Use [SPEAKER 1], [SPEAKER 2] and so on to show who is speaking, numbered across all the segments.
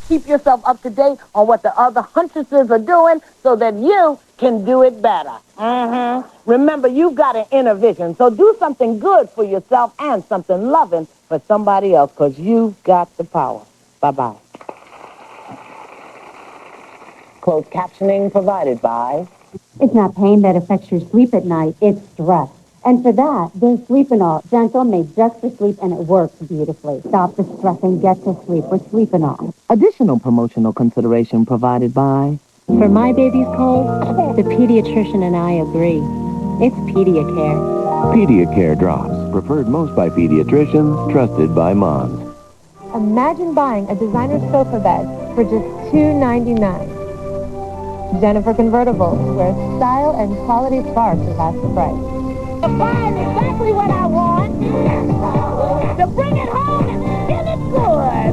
[SPEAKER 1] keep yourself up to date on what the other huntresses are doing so that you can do it better. Remember, you've got an inner vision, so do something good for yourself and something loving for somebody else, because you've got the power. Bye-bye. Closed captioning provided by...
[SPEAKER 2] It's not pain that affects your sleep at night, it's stress. And for that, there's Sleepinol, gentle, made just for sleep, and it works beautifully. Stop the stress and get to sleep with Sleepinol.
[SPEAKER 1] Additional promotional consideration provided by...
[SPEAKER 2] For my baby's cold, the pediatrician and I agree. It's Pediacare.
[SPEAKER 3] Pediacare drops, preferred most by pediatricians, trusted by moms.
[SPEAKER 4] Imagine buying a designer sofa bed for just $2.99. Jennifer Convertibles, where style and quality far surpass the price.
[SPEAKER 1] To find exactly what I want, to bring it home and feel it good.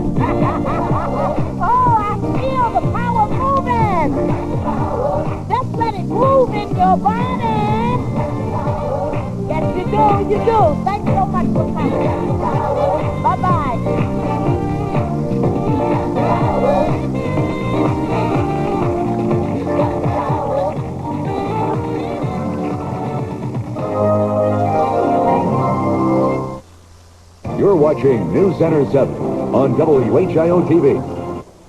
[SPEAKER 1] Oh, I feel the power moving. Just let it move in your body. Yes, you do, you do. Thanks so much for coming. Bye-bye.
[SPEAKER 3] You're watching News Center 7 on WHIO-TV.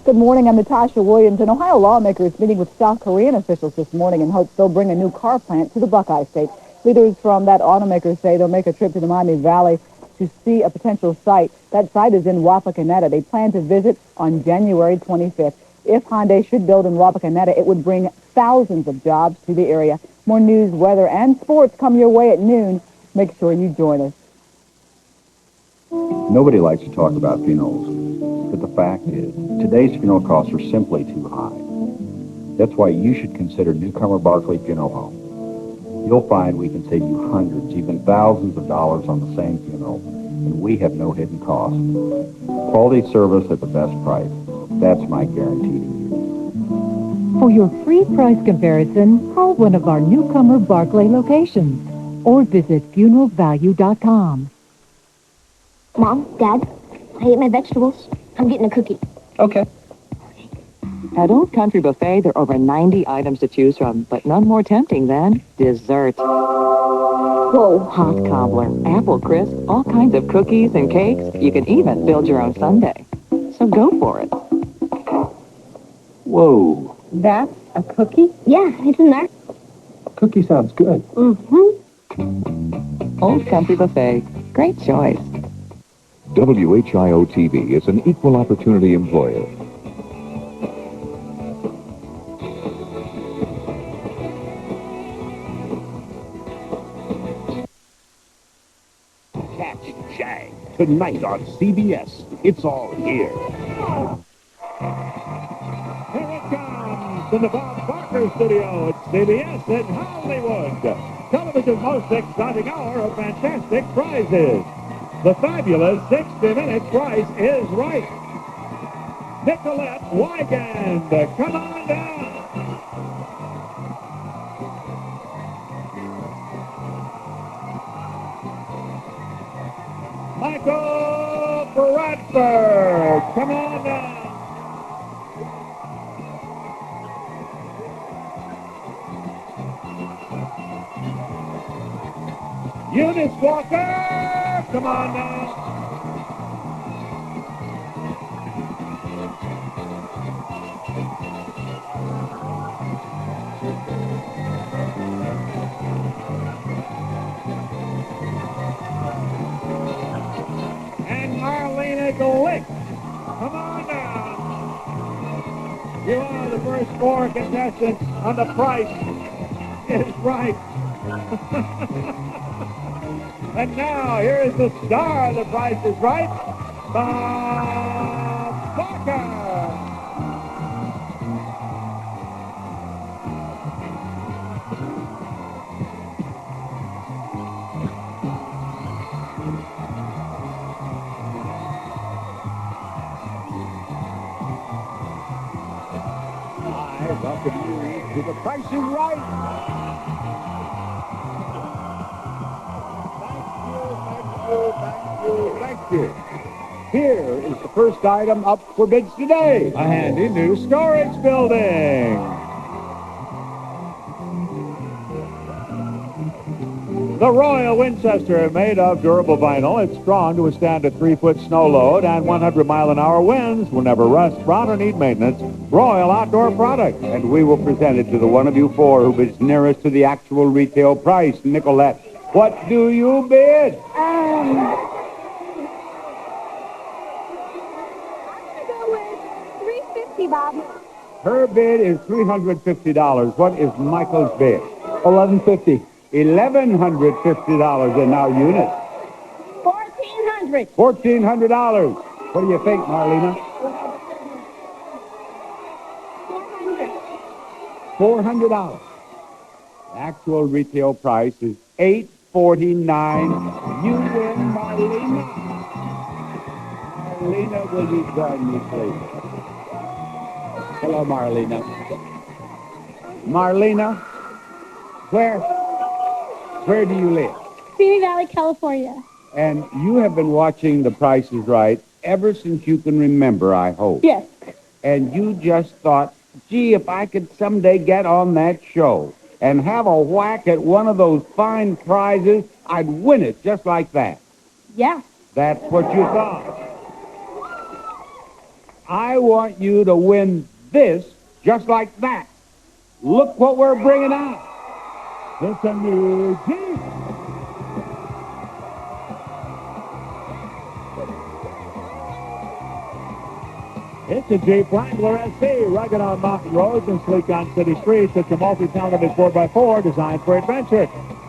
[SPEAKER 5] Good morning, I'm Natasha Williams. An Ohio lawmaker is meeting with South Korean officials this morning in hopes they'll bring a new car plant to the Buckeye State. Leaders from that automaker say they'll make a trip to the Miami Valley to see a potential site. That site is in Wapakoneta. They plan to visit on January 25th. If Hyundai should build in Wapakoneta, it would bring thousands of jobs to the area. More news, weather, and sports come your way at noon. Make sure you join us.
[SPEAKER 6] Nobody likes to talk about funerals, but the fact is, today's funeral costs are simply too high. That's why you should consider Newcomer Barclay Funeral Home. You'll find we can save you hundreds, even thousands of dollars on the same funeral, and we have no hidden cost. Quality service at the best price. That's my guarantee to you.
[SPEAKER 7] For your free price comparison, call one of our Newcomer Barclay locations or visit funeralvalue.com.
[SPEAKER 8] Mom, Dad, I ate my vegetables. I'm getting a cookie.
[SPEAKER 9] Okay. At Old Country Buffet, there are over 90 items to choose from, but none more tempting than dessert. Whoa, hot cobbler, apple crisp, all kinds of cookies and cakes. You can even build your own sundae. So go for it.
[SPEAKER 6] Whoa.
[SPEAKER 5] That's a cookie?
[SPEAKER 8] Yeah, it's in there.
[SPEAKER 6] Cookie sounds good.
[SPEAKER 9] Old Country Buffet. Great choice.
[SPEAKER 3] WHIO-TV is an equal opportunity employer.
[SPEAKER 10] Catch Jag tonight on CBS. It's all here. Here it comes from the Bob Barker studio at CBS in Hollywood. Television's most exciting hour of fantastic prizes. The fabulous 60 Minutes Price is Right. Nicolette Wygand, come on down. Michael Bradford, come on down. Eunice Walker, come on now. And Marlena Glick, come on down. You are the first four contestants on The Price is Right. And now, here is the star of The Price is Right, Bob Barker. I welcome you to The Price is Right. Thank you. Here is the first item up for bids today. A handy new storage building. The Royal Winchester, made of durable vinyl. It's strong to withstand a 3-foot snow load, and 100-mile-an-hour winds will never rust, rot, or need maintenance. Royal outdoor product.
[SPEAKER 11] And we will present it to the one of you four who bids nearest to the actual retail price. Nicolette, what do you bid?
[SPEAKER 8] I'm gonna go with $350, Bob.
[SPEAKER 11] Her bid is $350. What is Michael's bid? $1,150. $1,150. And now units.
[SPEAKER 8] $1,400.
[SPEAKER 11] $1,400. What do you think, Marlena? $400. The actual retail price is $849. You win, Marlena. Marlena, will you join me, please? Hello, Marlena. Marlena, where do you live?
[SPEAKER 8] Simi Valley, California.
[SPEAKER 11] And you have been watching The Price is Right ever since you can remember, I hope.
[SPEAKER 8] Yes.
[SPEAKER 11] And you just thought, gee, if I could someday get on that show and have a whack at one of those fine prizes, I'd win it just like that.
[SPEAKER 8] Yeah.
[SPEAKER 11] That's what you thought. I want you to win this just like that. Look what we're bringing out.
[SPEAKER 10] It's a new Jeep. It's a Jeep Wrangler SC, rugged on mountain roads and sleek on city streets. It's a multi-talented 4x4 designed for adventure.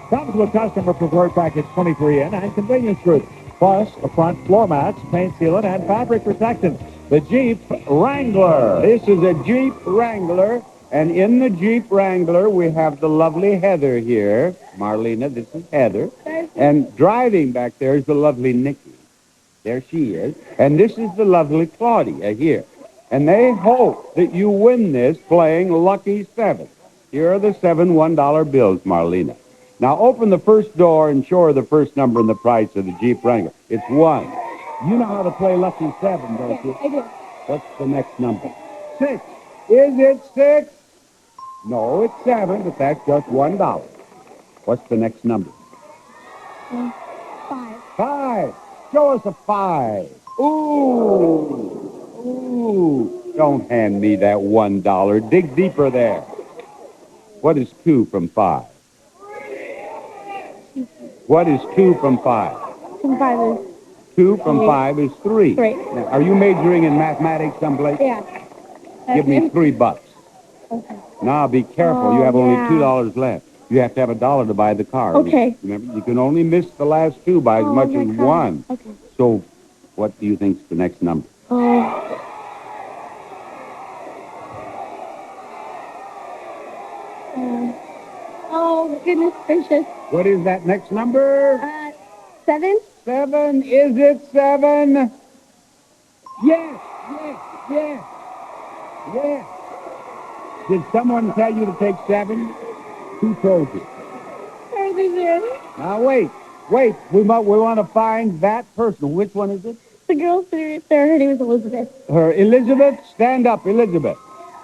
[SPEAKER 10] Comes with customer-preferred package 23 in and convenience group, plus a front floor mats, paint sealant, and fabric protection. The Jeep Wrangler.
[SPEAKER 11] This is a Jeep Wrangler, and in the Jeep Wrangler, we have the lovely Heather here. Marlena, this is Heather. And driving back there is the lovely Nikki. There she is. And this is the lovely Claudia here. And they hope that you win this playing Lucky 7. Here are the 7 $1 bills, Marlena. Now open the first door and show her the first number in the price of the Jeep Wrangler. It's 1. You know how to play Lucky 7, don't you?
[SPEAKER 8] I do.
[SPEAKER 11] What's the next number? 6. Is it 6? No, it's 7, but that's just $1. What's the next number?
[SPEAKER 8] 5.
[SPEAKER 11] 5. Show us a 5. Ooh. Don't hand me that $1. Dig deeper there. What is 2 from 5? What is 2 from 5?
[SPEAKER 8] 2 5 is
[SPEAKER 11] 2 from 5 is 3.
[SPEAKER 8] 3.
[SPEAKER 11] Now, are you majoring in mathematics someplace?
[SPEAKER 8] Yeah.
[SPEAKER 11] Give me $3.
[SPEAKER 8] Okay.
[SPEAKER 11] Now, be careful. You have only $2 left. You have to have $1 to buy the car.
[SPEAKER 8] Okay.
[SPEAKER 11] Remember, you can only miss the last 2 by as much as 1.
[SPEAKER 8] Okay.
[SPEAKER 11] So, what do you think's the next number?
[SPEAKER 8] Oh, goodness gracious.
[SPEAKER 11] What is that next number?
[SPEAKER 8] 7?
[SPEAKER 11] 7. Is it 7? Yes. Did someone tell you to take 7? Who told you? Now, wait. We want to find that person. Which one is it?
[SPEAKER 8] The girl there, her name is Elizabeth.
[SPEAKER 11] Her Elizabeth? Stand up, Elizabeth.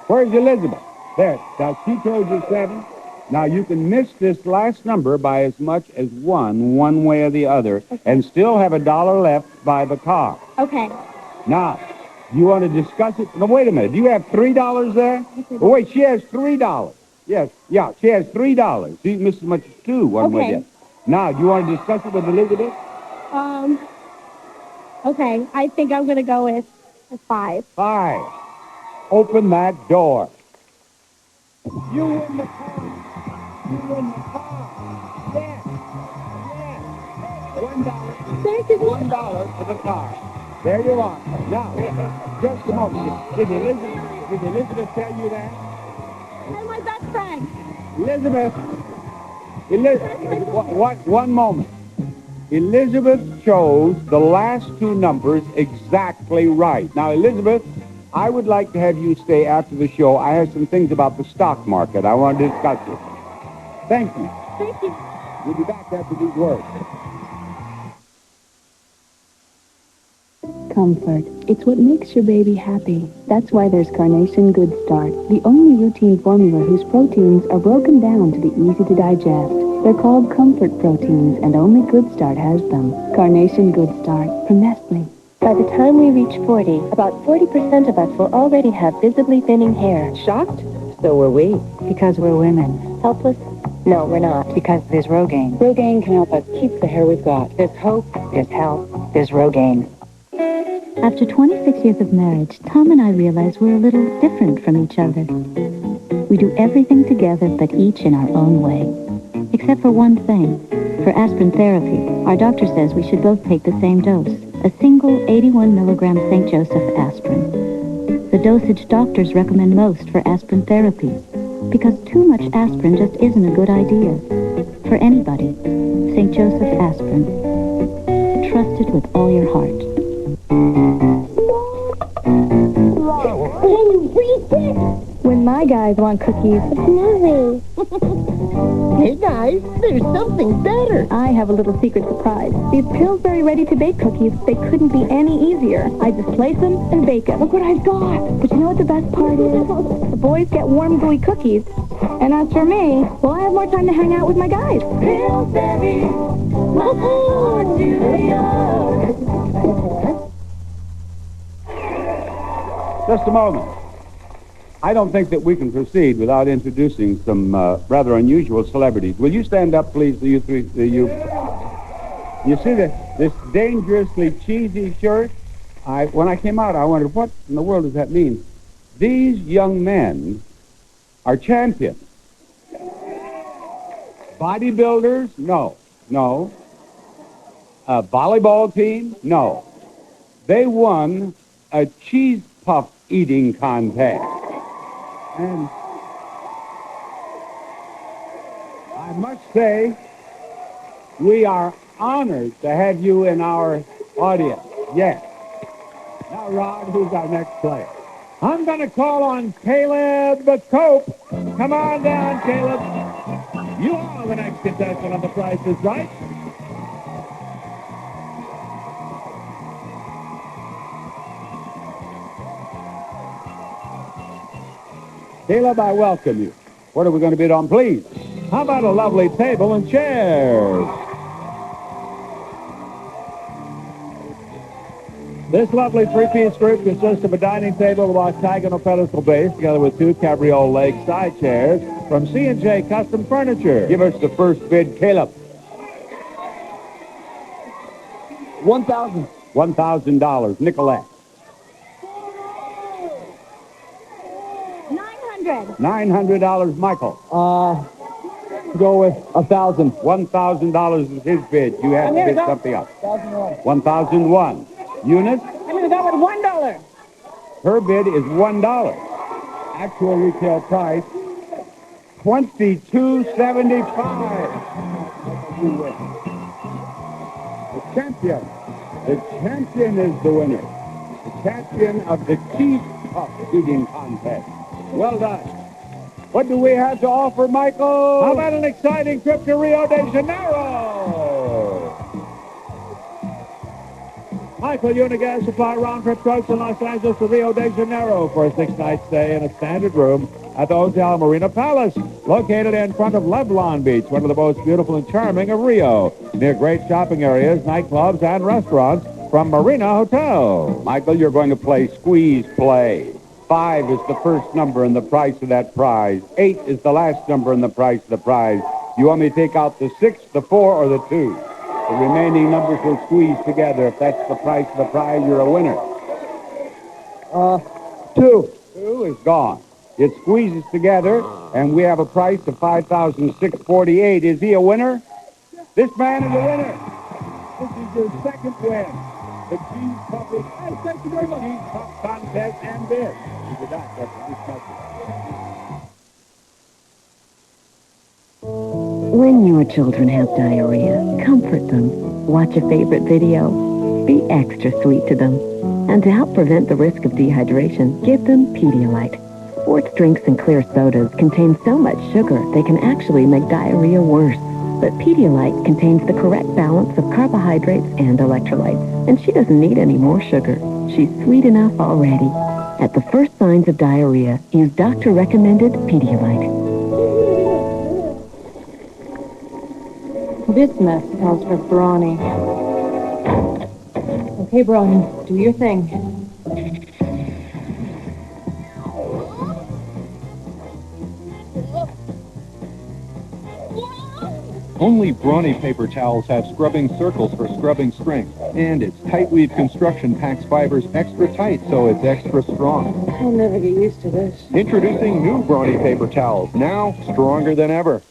[SPEAKER 11] Where's Elizabeth? There. Now, she told you 7. Now, you can miss this last number by as much as one way or the other, and still have $1 left by the car.
[SPEAKER 8] Okay.
[SPEAKER 11] Now, you want to discuss it? No, wait a minute. Do you have $3 there? Oh, wait, she has $3. Yes, yeah, she has $3. She missed as much as 2 one way there. Now, do you want to discuss it with Elizabeth?
[SPEAKER 8] Okay. I think I'm going to go with a 5.
[SPEAKER 11] 5. Open that door. You win the car. Yes. $1 for the car. There you are. Now, just a moment. Did Elizabeth tell you that?
[SPEAKER 8] You're my best friend.
[SPEAKER 11] Elizabeth, one moment. Elizabeth chose the last 2 numbers exactly right. Now, Elizabeth, I would like to have you stay after the show. I have some things about the stock market I want to discuss with you. Thank you.
[SPEAKER 8] Thank you.
[SPEAKER 11] We'll be back after these words.
[SPEAKER 12] comfort. It's what makes your baby happy. That's why there's Carnation Good Start, the only routine formula whose proteins are broken down to be easy to digest. They're called comfort proteins, and only Good Start has them. Carnation Good Start from Nestle.
[SPEAKER 13] By the time we reach 40, about 40% of us will already have visibly thinning hair.
[SPEAKER 9] Shocked? So were we.
[SPEAKER 2] Because we're women.
[SPEAKER 13] Helpless? No, we're not.
[SPEAKER 2] Because there's Rogaine.
[SPEAKER 9] Rogaine can help us keep the hair we've got. There's hope, there's help, there's Rogaine.
[SPEAKER 12] After 26 years of marriage, Tom and I realized we're a little different from each other. We do everything together, but each in our own way. Except for one thing. For aspirin therapy, our doctor says we should both take the same dose. A single 81 milligram St. Joseph aspirin. The dosage doctors recommend most for aspirin therapy. Because too much aspirin just isn't a good idea. For anybody, St. Joseph aspirin. Trust it with all your heart.
[SPEAKER 8] Can you read it?
[SPEAKER 13] When my guys want cookies,
[SPEAKER 8] It's moving.
[SPEAKER 1] Hey, guys, there's something better.
[SPEAKER 13] I have a little secret surprise. These Pillsbury ready-to-bake cookies, they couldn't be any easier. I just slice them and bake them. Look what I've got. But you know what the best part is? The boys get warm, gooey cookies. And as for me, well, I have more time to hang out with my guys. Pillsbury,
[SPEAKER 11] Just a moment. I don't think that we can proceed without introducing some rather unusual celebrities. Will you stand up, please, you three? You see this dangerously cheesy shirt? When I came out, I wondered, what in the world does that mean? These young men are champions. Bodybuilders? No. Volleyball team? No. They won a cheese puff eating contest. And I must say, we are honored to have you in our audience. Yes. Now, Rod, who's our next player?
[SPEAKER 10] I'm going to call on Caleb Cope. Come on down, Caleb. You are the next contestant on The Price is Right.
[SPEAKER 11] Caleb, I welcome you. What are we going to bid on, please?
[SPEAKER 10] How about a lovely table and chairs? This lovely three-piece group consists of a dining table with a octagonal pedestal base, together with two cabriole leg side chairs from C&J Custom Furniture.
[SPEAKER 11] Give us the first bid, Caleb.
[SPEAKER 1] $1,000.
[SPEAKER 11] $1,000. Nicolette. $900, Michael.
[SPEAKER 1] Go with $1,000.
[SPEAKER 11] $1,000 is his bid. You have to bid something else. 1,001. Eunice?
[SPEAKER 1] I'm going to go with $1.
[SPEAKER 11] Her bid is $1. Actual retail price, $22.75. The champion is the winner. The champion of the cheese puff eating contest. Well done. What do we have to offer, Michael?
[SPEAKER 10] How about an exciting trip to Rio de Janeiro? Michael Unigas supply round-trip trucks in Los Angeles to Rio de Janeiro for a 6-night stay in a standard room at the Hotel Marina Palace, located in front of Leblon Beach, one of the most beautiful and charming of Rio, near great shopping areas, nightclubs, and restaurants from Marina Hotel.
[SPEAKER 11] Michael, you're going to play Squeeze Play. 5 is the first number in the price of that prize. 8 is the last number in the price of the prize. You want me to take out the 6, the 4, or the 2? The remaining numbers will squeeze together. If that's the price of the prize, you're a winner.
[SPEAKER 1] 2.
[SPEAKER 11] 2 is gone. It squeezes together, and we have a price of $5,648. Is he a winner? This man is a winner. This is your second win. The Cheese Puff contest and bid.
[SPEAKER 12] When your children have diarrhea, comfort them. Watch a favorite video. Be extra sweet to them. And to help prevent the risk of dehydration, give them Pedialyte. Sports drinks and clear sodas contain so much sugar they can actually make diarrhea worse.
[SPEAKER 9] But Pedialyte contains the correct balance of carbohydrates and electrolytes, and she doesn't need any more sugar. She's sweet enough already. At the first signs of diarrhea, use doctor-recommended Pedialyte.
[SPEAKER 4] This mess calls for Brawny. Okay, Brawny, do your thing.
[SPEAKER 14] Only Brawny paper towels have scrubbing circles for scrubbing strength, and its tight weave construction packs fibers extra tight, so it's extra strong.
[SPEAKER 4] I'll never get used to this.
[SPEAKER 14] Introducing new Brawny paper towels, now stronger than ever.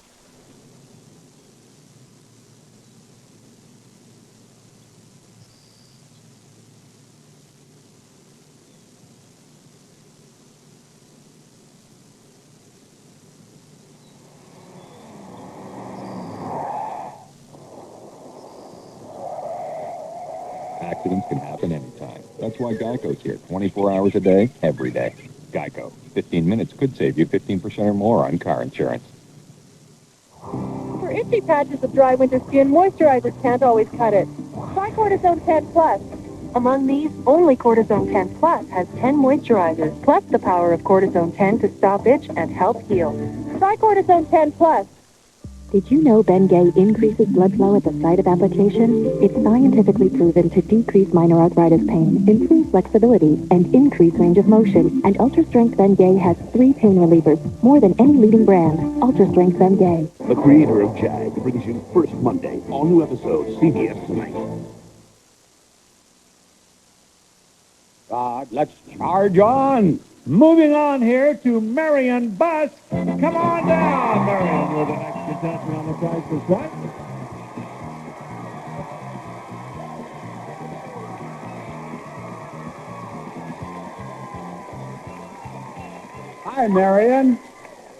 [SPEAKER 14] Accidents can happen anytime. That's why Geico's here 24 hours a day, every day. Geico. 15 minutes could save you 15% or more on car insurance.
[SPEAKER 4] For itchy patches of dry winter skin, moisturizers can't always cut it. Try Cortisone 10 Plus. Among these, only Cortisone 10 Plus has 10 moisturizers, plus the power of Cortisone 10 to stop itch and help heal. Try Cortisone 10 Plus.
[SPEAKER 12] Did you know Bengay increases blood flow at the site of application? It's scientifically proven to decrease minor arthritis pain, improve flexibility, and increase range of motion. And Ultra Strength Bengay has 3 pain relievers, more than any leading brand. Ultra Strength Bengay.
[SPEAKER 15] The creator of Jag brings you First Monday, all new episodes, CBS tonight.
[SPEAKER 10] Let's charge on. Moving on here to Marion Busk. Come on down, Marion, with the next contestant on the Price is Right.
[SPEAKER 11] Hi, Marion.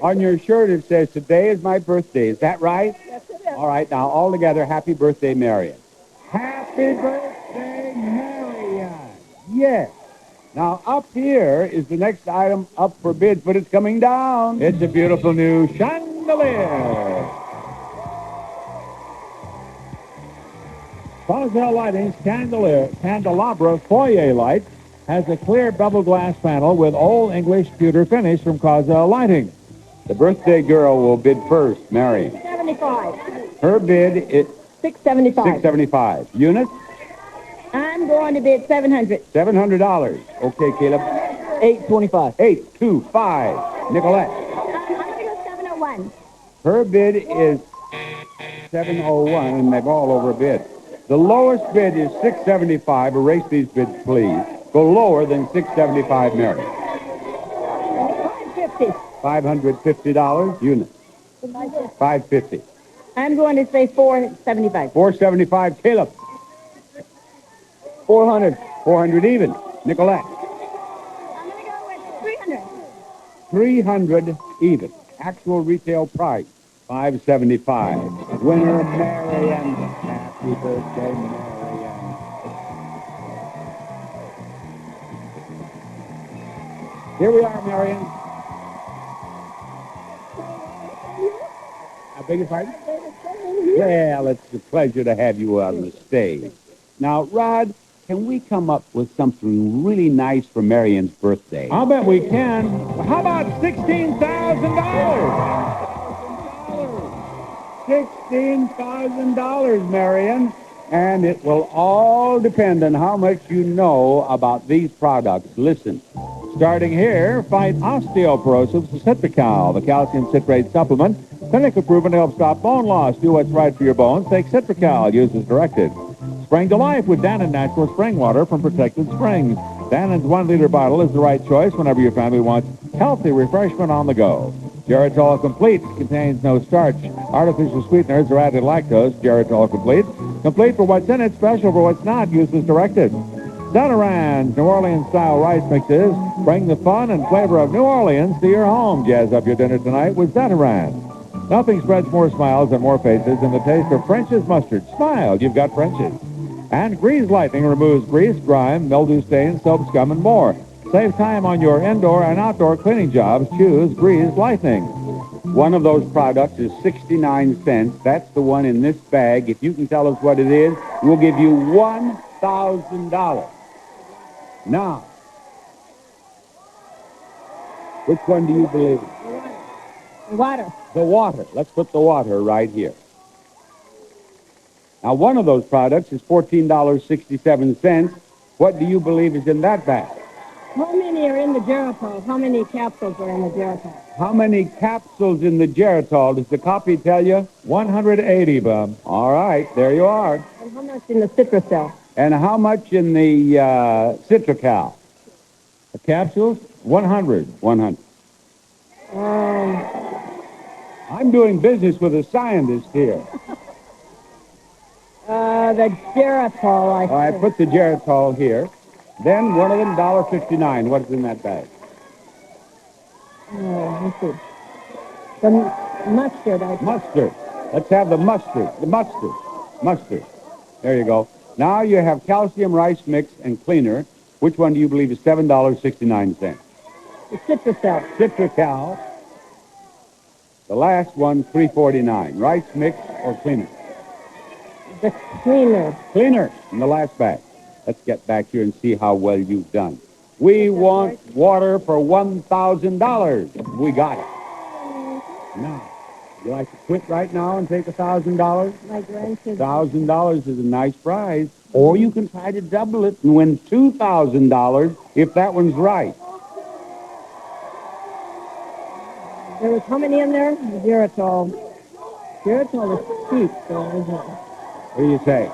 [SPEAKER 11] On your shirt it says, today is my birthday. Is that right?
[SPEAKER 16] Yes, it is.
[SPEAKER 11] All right, now all together, happy birthday, Marion.
[SPEAKER 10] Happy birthday, Marion. Yes. Now, up here is the next item up for bids, but it's coming down. It's a beautiful new chandelier. Cosell Lighting's candelabra foyer light has a clear bevel glass panel with Old English pewter finish from Cosell Lighting.
[SPEAKER 11] The birthday girl will bid first, Marion.
[SPEAKER 16] 75.
[SPEAKER 11] Her bid is
[SPEAKER 16] $675.
[SPEAKER 11] $675. Eunice?
[SPEAKER 16] I'm going to bid $700.
[SPEAKER 11] $700. Okay, Caleb.
[SPEAKER 16] $825.
[SPEAKER 11] $825. Nicolette?
[SPEAKER 16] I'm going to go $701.
[SPEAKER 11] Her bid is $701, and they've all over bid. The lowest bid is $675. Erase these bids, please. Go lower than $675, Mary.
[SPEAKER 16] $550.
[SPEAKER 11] $550. Eunice? $550.
[SPEAKER 16] I'm going to say $475.
[SPEAKER 11] $475. Caleb? $400. $400 even. Nicolette?
[SPEAKER 16] I'm going to go with $300.
[SPEAKER 11] $300 even. Actual retail price, $575. Winner, Marion. Happy birthday, Marion. Here we are, Marion. I beg your pardon? Well, it's a pleasure to have you on the stage. Now, Rod, can we come up with something really nice for Marion's birthday?
[SPEAKER 10] I'll bet we can. How about $16,000?
[SPEAKER 11] $16,000, Marion. And it will all depend on how much you know about these products. Listen.
[SPEAKER 10] Starting here, fight osteoporosis with Citrical, the calcium citrate supplement. Clinically proven to help stop bone loss. Do what's right for your bones. Take Citrical. Use as directed. Spring to life with Dannon Natural Spring Water from Protected Springs. Dannon's 1-liter bottle is the right choice whenever your family wants healthy refreshment on the go. Geritol Complete contains no starch. Artificial sweeteners are added lactose. Geritol Complete. Complete for what's in it, special for what's not. Use as directed. Zatarain's New Orleans-style rice mixes bring the fun and flavor of New Orleans to your home. Jazz up your dinner tonight with Zatarain. Nothing spreads more smiles and more faces than the taste of French's mustard. Smile, you've got French's. And Grease Lightning removes grease, grime, mildew stains, soap scum, and more. Save time on your indoor and outdoor cleaning jobs. Choose Grease Lightning.
[SPEAKER 11] One of those products is 69 cents. That's the one in this bag. If you can tell us what it is, we'll give you $1,000. Now, which one do you believe?
[SPEAKER 1] Water.
[SPEAKER 11] The water. Let's put the water right here. Now, one of those products is $14.67. What do you believe is in that bag?
[SPEAKER 1] How many are in the Geritol? How many capsules are in the Geritol?
[SPEAKER 11] How many capsules in the Geritol? Does the copy tell you?
[SPEAKER 10] 180, Bob.
[SPEAKER 11] All right, there you are.
[SPEAKER 1] And how much in the Citracel?
[SPEAKER 11] And how much in the Citracal?
[SPEAKER 10] The capsules? 100.
[SPEAKER 11] 100. I'm doing business with a scientist here.
[SPEAKER 1] The Geritol,
[SPEAKER 11] All right, put the Geritol here. Then one of them, $1.59. What's in that bag?
[SPEAKER 1] Let's see. The mustard, I think.
[SPEAKER 11] Mustard. Let's have the mustard. The mustard. Mustard. There you go. Now you have calcium rice mix and cleaner. Which one do you believe is $7.69?
[SPEAKER 1] The Citracel.
[SPEAKER 11] Citracal. The last one, $3.49. Rice mix or cleaner?
[SPEAKER 1] The cleaner.
[SPEAKER 11] Cleaner in the last bag. Let's get back here and see how well you've done. We want water for $1,000. We got it. Now, you like to quit right now and take $1,000?
[SPEAKER 1] My grandkids.
[SPEAKER 11] $1,000 is a nice prize. Or you can try to double it and win $2,000 if that one's right.
[SPEAKER 1] There was how many in there? The Geritol. Geritol is cheap, though, isn't it?
[SPEAKER 11] What do you say?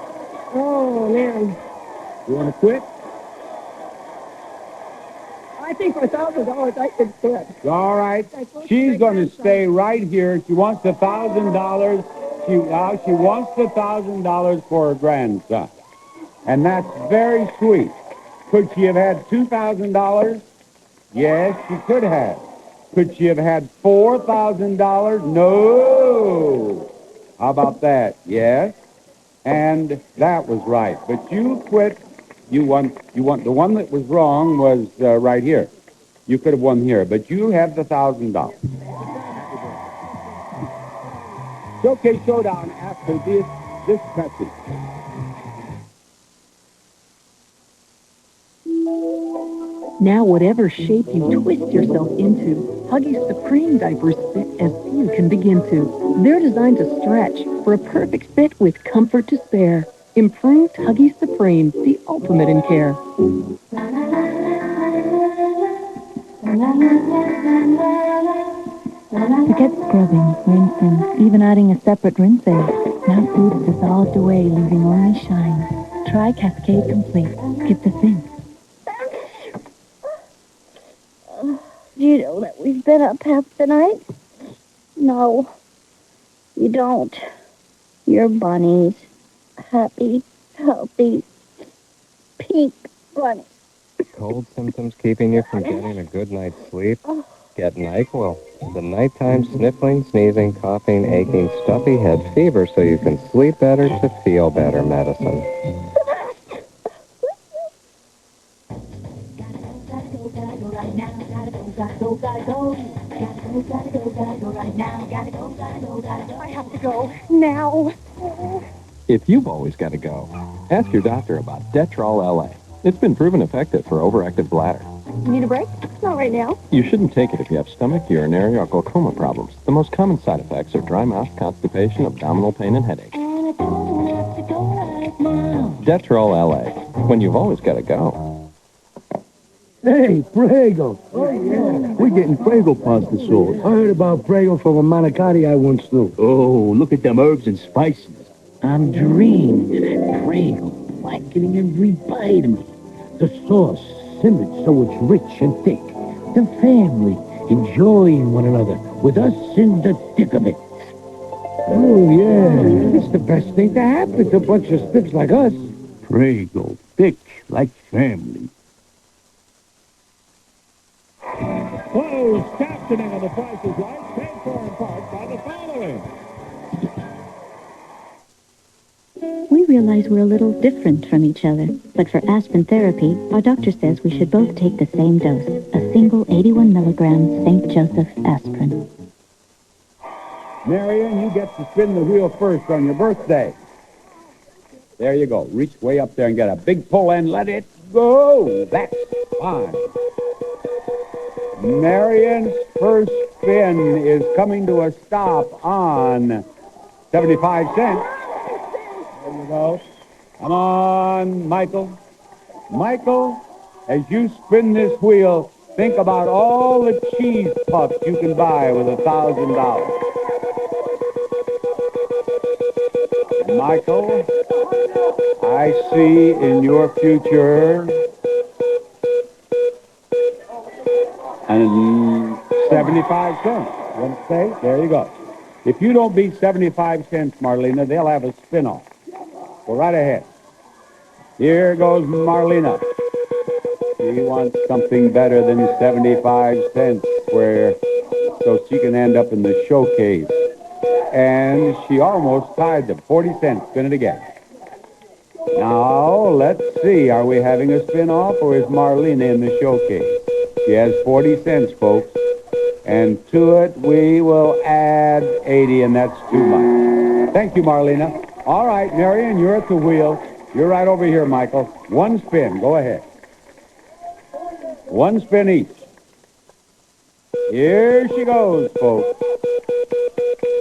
[SPEAKER 1] Oh, man.
[SPEAKER 11] You want to quit?
[SPEAKER 1] I think for $1,000 I could quit.
[SPEAKER 11] All right. She's going to stay right here. She wants $1,000. She wants $1,000 for her grandson. And that's very sweet. Could she have had $2,000? Yes, she could have. Could she have had $4,000? No. How about that? Yes. And that was right. But you quit. You won. The one that was wrong was right here. You could have won here, but you have the $1,000. Showcase Showdown after this message.
[SPEAKER 9] Now, whatever shape you twist yourself into, Huggies Supreme diapers fit as few can begin to. They're designed to stretch for a perfect fit with comfort to spare. Improved Huggies Supreme, the ultimate in care.
[SPEAKER 12] Forget scrubbing, rinsing, even adding a separate rinse aid. Now food is dissolved away, leaving only shine. Try Cascade Complete. Skip the sink.
[SPEAKER 8] Do you know that we've been up half the night? No, you don't. You're bunnies. Happy, healthy, pink bunnies.
[SPEAKER 17] Cold symptoms keeping you from getting a good night's sleep? Get NyQuil. The nighttime sniffling, sneezing, coughing, aching, stuffy head fever so you can sleep better to feel better medicine.
[SPEAKER 13] I have to go now.
[SPEAKER 14] If you've always got to go, ask your doctor about Detrol LA. It's been proven effective for overactive bladder.
[SPEAKER 13] Need a break? Not right now.
[SPEAKER 14] You shouldn't take it if you have stomach, urinary, or glaucoma problems. The most common side effects are dry mouth, constipation, abdominal pain, and headache.
[SPEAKER 8] And I don't have to go right now.
[SPEAKER 14] Detrol LA. When you've always got to go.
[SPEAKER 18] Hey, Prego. Oh, yeah. We're getting Prego pasta sauce. I heard about Prego from a manicotti I once knew.
[SPEAKER 15] Oh, look at them herbs and spices. I'm dreaming of that Prego, blackening every bite of me.
[SPEAKER 18] The sauce simmered so it's rich and thick.
[SPEAKER 15] The family enjoying one another with us in the thick of it.
[SPEAKER 18] Oh, yeah. It's the best thing to happen to a bunch of stiffs like us.
[SPEAKER 15] Prego, thick like family.
[SPEAKER 10] Closed captioning on The Price is Right, paid for in part by the following.
[SPEAKER 12] We realize we're a little different from each other, but for Aspen therapy, our doctor says we should both take the same dose, a single 81 milligram St. Joseph aspirin.
[SPEAKER 11] Marion, you get to spin the wheel first on your birthday. There you go. Reach way up there and get a big pull and let it go. That's fine. Marion's first spin is coming to a stop on 75 cents. There you go. Come on, Michael. Michael, as you spin this wheel, think about all the cheese puffs you can buy with $1,000. Michael, I see in your future and 75 cents. You want to say? There you go. If you don't beat 75 cents, Marlena, they'll have a spin-off. Go right ahead. Here goes Marlena. She wants something better than 75 cents so she can end up in the showcase. And she almost tied them. 40 cents. Spin it again. Now, let's see. Are we having a spin-off or is Marlena in the showcase? She has 40 cents, folks. And to it, we will add 80, and that's too much. Thank you, Marlena. All right, Marion, you're at the wheel. You're right over here, Michael. One spin. Go ahead. One spin each. Here she goes, folks.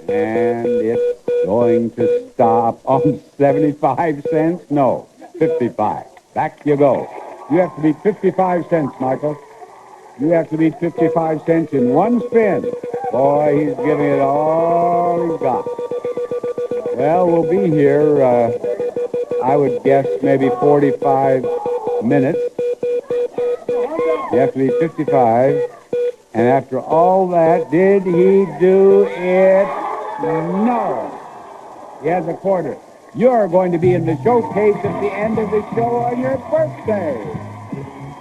[SPEAKER 11] And it's going to stop on 75 cents? No, 55. Back you go. You have to beat 55 cents, Michael. You have to beat 55 cents in one spin. Boy, he's giving it all he's got. Well, we'll be here, I would guess, maybe 45 minutes. You have to be 55. And after all that, did he do it? No. He has a quarter. You're going to be in the showcase at the end of the show on your birthday.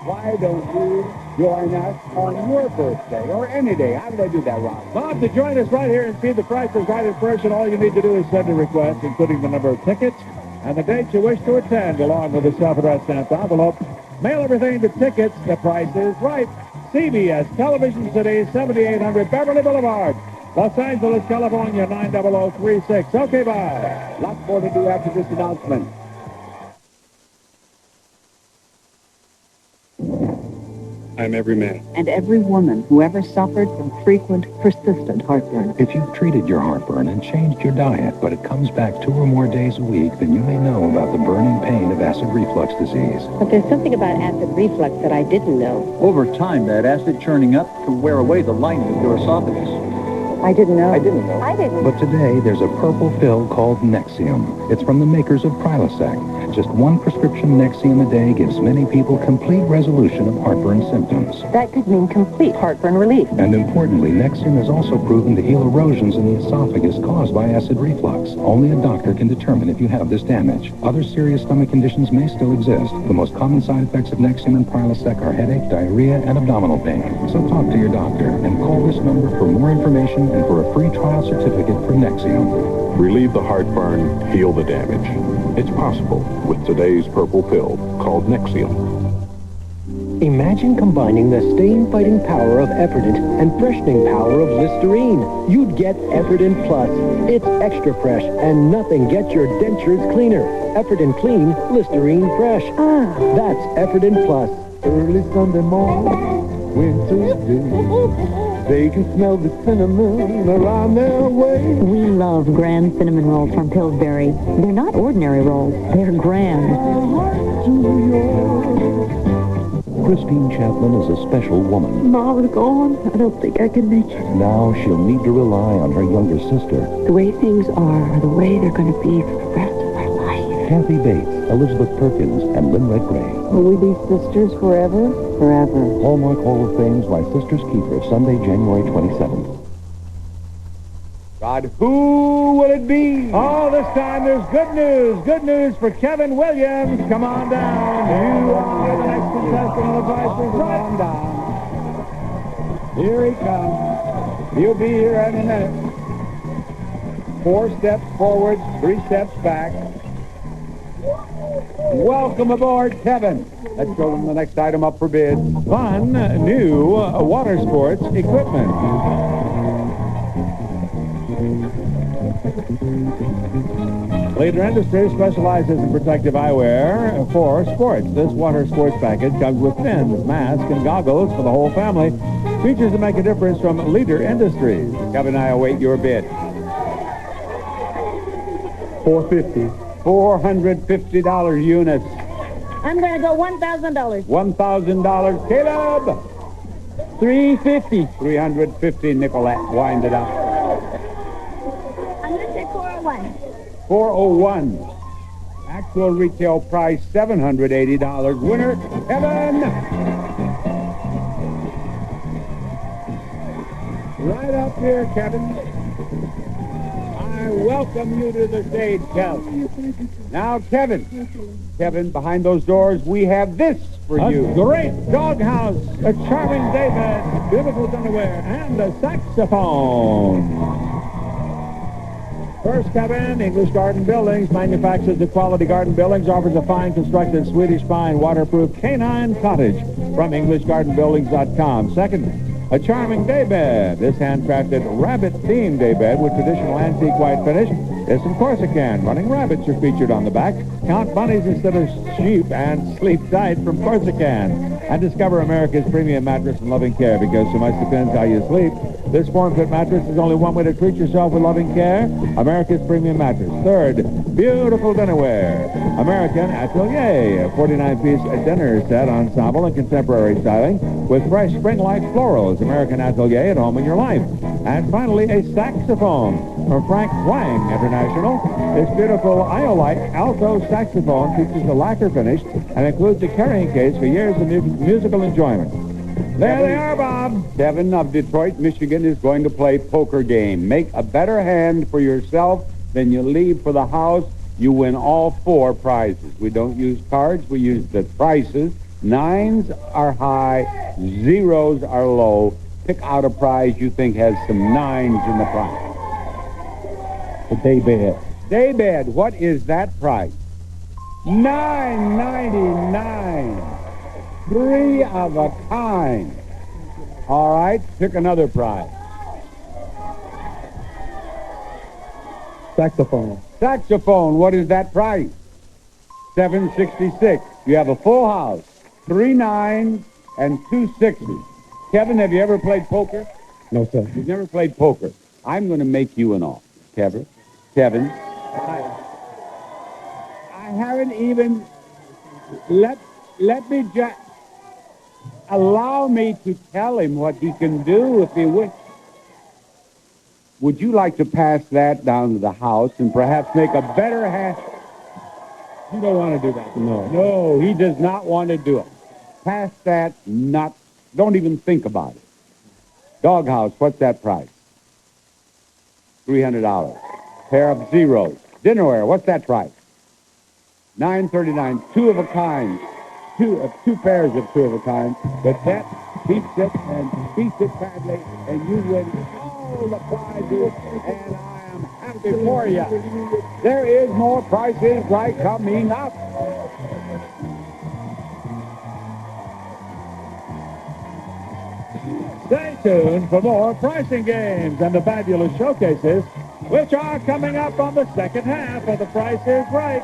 [SPEAKER 11] Why don't you join us on your birthday or any day? How did I do that, Rob?
[SPEAKER 10] Bob, to join us right here and see the Price is Right in person, all you need to do is send a request, including the number of tickets and the date you wish to attend, along with a self-addressed stamped envelope. Mail everything to Tickets. The Price is Right. CBS Television City, 7800 Beverly Boulevard, Los Angeles, California, 90036. Okay, bye.
[SPEAKER 11] Lots more to do after this announcement.
[SPEAKER 14] I'm every man.
[SPEAKER 9] And every woman who ever suffered from frequent, persistent heartburn.
[SPEAKER 19] If you've treated your heartburn and changed your diet, but it comes back 2 or more days a week, then you may know about the burning pain of acid reflux disease.
[SPEAKER 20] But there's something about acid reflux that I didn't know.
[SPEAKER 21] Over time, that acid churning up can wear away the lining of your esophagus.
[SPEAKER 9] I didn't know.
[SPEAKER 21] I didn't know.
[SPEAKER 20] I didn't.
[SPEAKER 19] But today, there's a purple pill called Nexium. It's from the makers of Prilosec. Just one prescription Nexium a day gives many people complete resolution of heartburn symptoms.
[SPEAKER 20] That could mean complete heartburn relief.
[SPEAKER 19] And importantly, Nexium is also proven to heal erosions in the esophagus caused by acid reflux. Only a doctor can determine if you have this damage. Other serious stomach conditions may still exist. The most common side effects of Nexium and Prilosec are headache, diarrhea, and abdominal pain. So talk to your doctor and call this number for more information and for a free trial certificate for Nexium.
[SPEAKER 22] Relieve the heartburn, heal the damage. It's possible with today's purple pill called Nexium.
[SPEAKER 15] Imagine combining the stain-fighting power of Efferdent and freshening power of Listerine. You'd get Efferdent Plus. It's extra fresh, and nothing gets your dentures cleaner. Efferdent Clean, Listerine Fresh. That's Efferdent Plus.
[SPEAKER 18] Early Sunday morning, winter's dew. They can smell the cinnamon around their way.
[SPEAKER 12] We love Grand Cinnamon Rolls from Pillsbury. They're not ordinary rolls. They're grand.
[SPEAKER 19] Christine Chapman is a special woman.
[SPEAKER 13] Mom is gone. I don't think I can make it.
[SPEAKER 19] Now she'll need to rely on her younger sister.
[SPEAKER 13] The way things are the way they're going to be for the rest of our life.
[SPEAKER 19] Kathy Bates, Elizabeth Perkins, and Lynn Redgrave.
[SPEAKER 9] Will we be sisters forever? Forever.
[SPEAKER 19] Hallmark Hall of Fame's My Sister's Keeper, Sunday, January 27th.
[SPEAKER 11] God, who will it be?
[SPEAKER 10] Oh, this time there's good news. Good news for Kevin Williams. Come on down. You are the next contestant on the Price is Right.
[SPEAKER 11] Come down. Here he comes. He'll be here any minute. 4 steps forward, 3 steps back. Welcome aboard, Kevin. Let's go to the next item up for bid.
[SPEAKER 10] Fun, new water sports equipment. Leader Industries specializes in protective eyewear for sports. This water sports package comes with fins, mask, and goggles for the whole family. Features that make a difference from Leader Industries. Kevin and I await your bid.
[SPEAKER 11] $450. $450 units.
[SPEAKER 16] I'm going to go $1,000.
[SPEAKER 11] $1,000. Caleb.
[SPEAKER 16] $350.
[SPEAKER 11] $350. Nicolette, wind it up.
[SPEAKER 16] I'm going to say $401.
[SPEAKER 11] $401. Actual retail price $780. Winner, Kevin. Right up here, Kevin. I welcome you to the stage, Kevin. Now, Kevin, behind those doors, we have this for you.
[SPEAKER 10] A great doghouse, a charming David, beautiful underwear, and a saxophone. First, Kevin, English Garden Buildings manufactures the quality garden buildings, offers a fine constructed Swedish pine waterproof canine cottage from EnglishGardenBuildings.com. Second, a charming daybed. This handcrafted rabbit-themed daybed with traditional antique white finish is from Corsican. Running rabbits are featured on the back. Count bunnies instead of sheep and sleep tight from Corsican. And discover America's premium mattress and loving care, because so much depends how you sleep. This form-fit mattress is only one way to treat yourself with loving care. America's premium mattress. Third, beautiful dinnerware. American Atelier, a 49-piece dinner set ensemble and contemporary styling with fresh spring-like florals. American Atelier, at home in your life. And finally, a saxophone from Frank Wang International. This beautiful Iolite alto saxophone features a lacquer finish and includes a carrying case for years of musical enjoyment. There they are, Bob.
[SPEAKER 11] Kevin of Detroit, Michigan is going to play poker game. Make a better hand for yourself than you leave for the house. You win all 4 prizes. We don't use cards. We use the prices. 9s are high. 0s are low. Pick out a prize you think has some 9s in the prize.
[SPEAKER 18] The daybed.
[SPEAKER 11] Daybed, what is that price? $9.99. 3 of a kind. All right, pick another prize.
[SPEAKER 18] Saxophone.
[SPEAKER 11] Saxophone, what is that price? $7.66. You have a full house. 3 9s and 2 6s. Kevin, have you ever played poker?
[SPEAKER 18] No, sir.
[SPEAKER 11] You've never played poker. I'm going to make you an offer, Kevin. Kevin, I haven't even... Let me just... Allow me to tell him what he can do if he wishes. Would you like to pass that down to the house and perhaps make a better hand? You don't want to do that.
[SPEAKER 18] No.
[SPEAKER 11] No, he does not want to do it. Pass that, don't even think about it. Doghouse, what's that price? $300. Pair of zeros. Dinnerware, what's that price? $9.39. 2 of a kind. Two pairs of 2 of a kind. But that keeps it and beats it badly, and you win all the prizes, and I am happy for you. There is more prizes right coming up.
[SPEAKER 10] Stay tuned for more pricing games and the fabulous showcases, which are coming up on the second half of The Price is Right.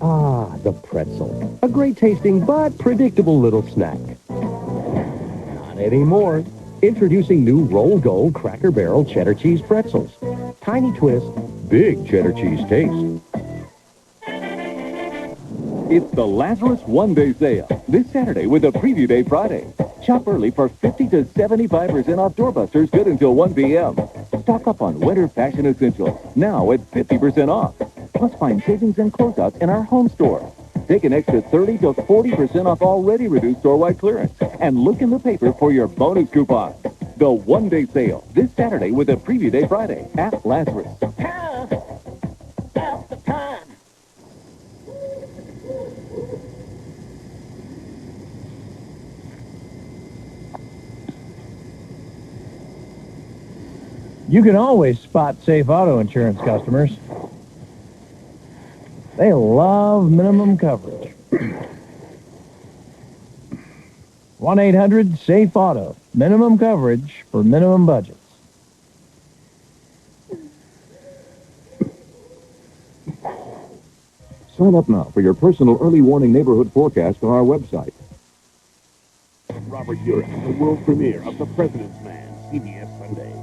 [SPEAKER 15] Ah, the pretzel. A great tasting but predictable little snack. Not anymore. Introducing new Roll Gold Cracker Barrel Cheddar Cheese Pretzels. Tiny twist, big cheddar cheese taste.
[SPEAKER 5] It's the Lazarus One-Day Sale this Saturday with a Preview Day Friday. Shop early for 50 to 75% off doorbusters good until 1 p.m. Stock up on winter fashion essentials now at 50% off. Plus find savings and closeouts in our home store. Take an extra 30 to 40% off already reduced store-wide clearance. And look in the paper for your bonus coupon. The One-Day Sale this Saturday with a Preview Day Friday at Lazarus.
[SPEAKER 7] You can always spot Safe Auto Insurance customers. They love minimum coverage. 1-800-SAFE-AUTO. Minimum coverage for minimum budgets.
[SPEAKER 5] Sign up now for your personal early warning neighborhood forecast on our website.
[SPEAKER 10] Robert Urich, the world premiere of The President's Man, CBS Sunday.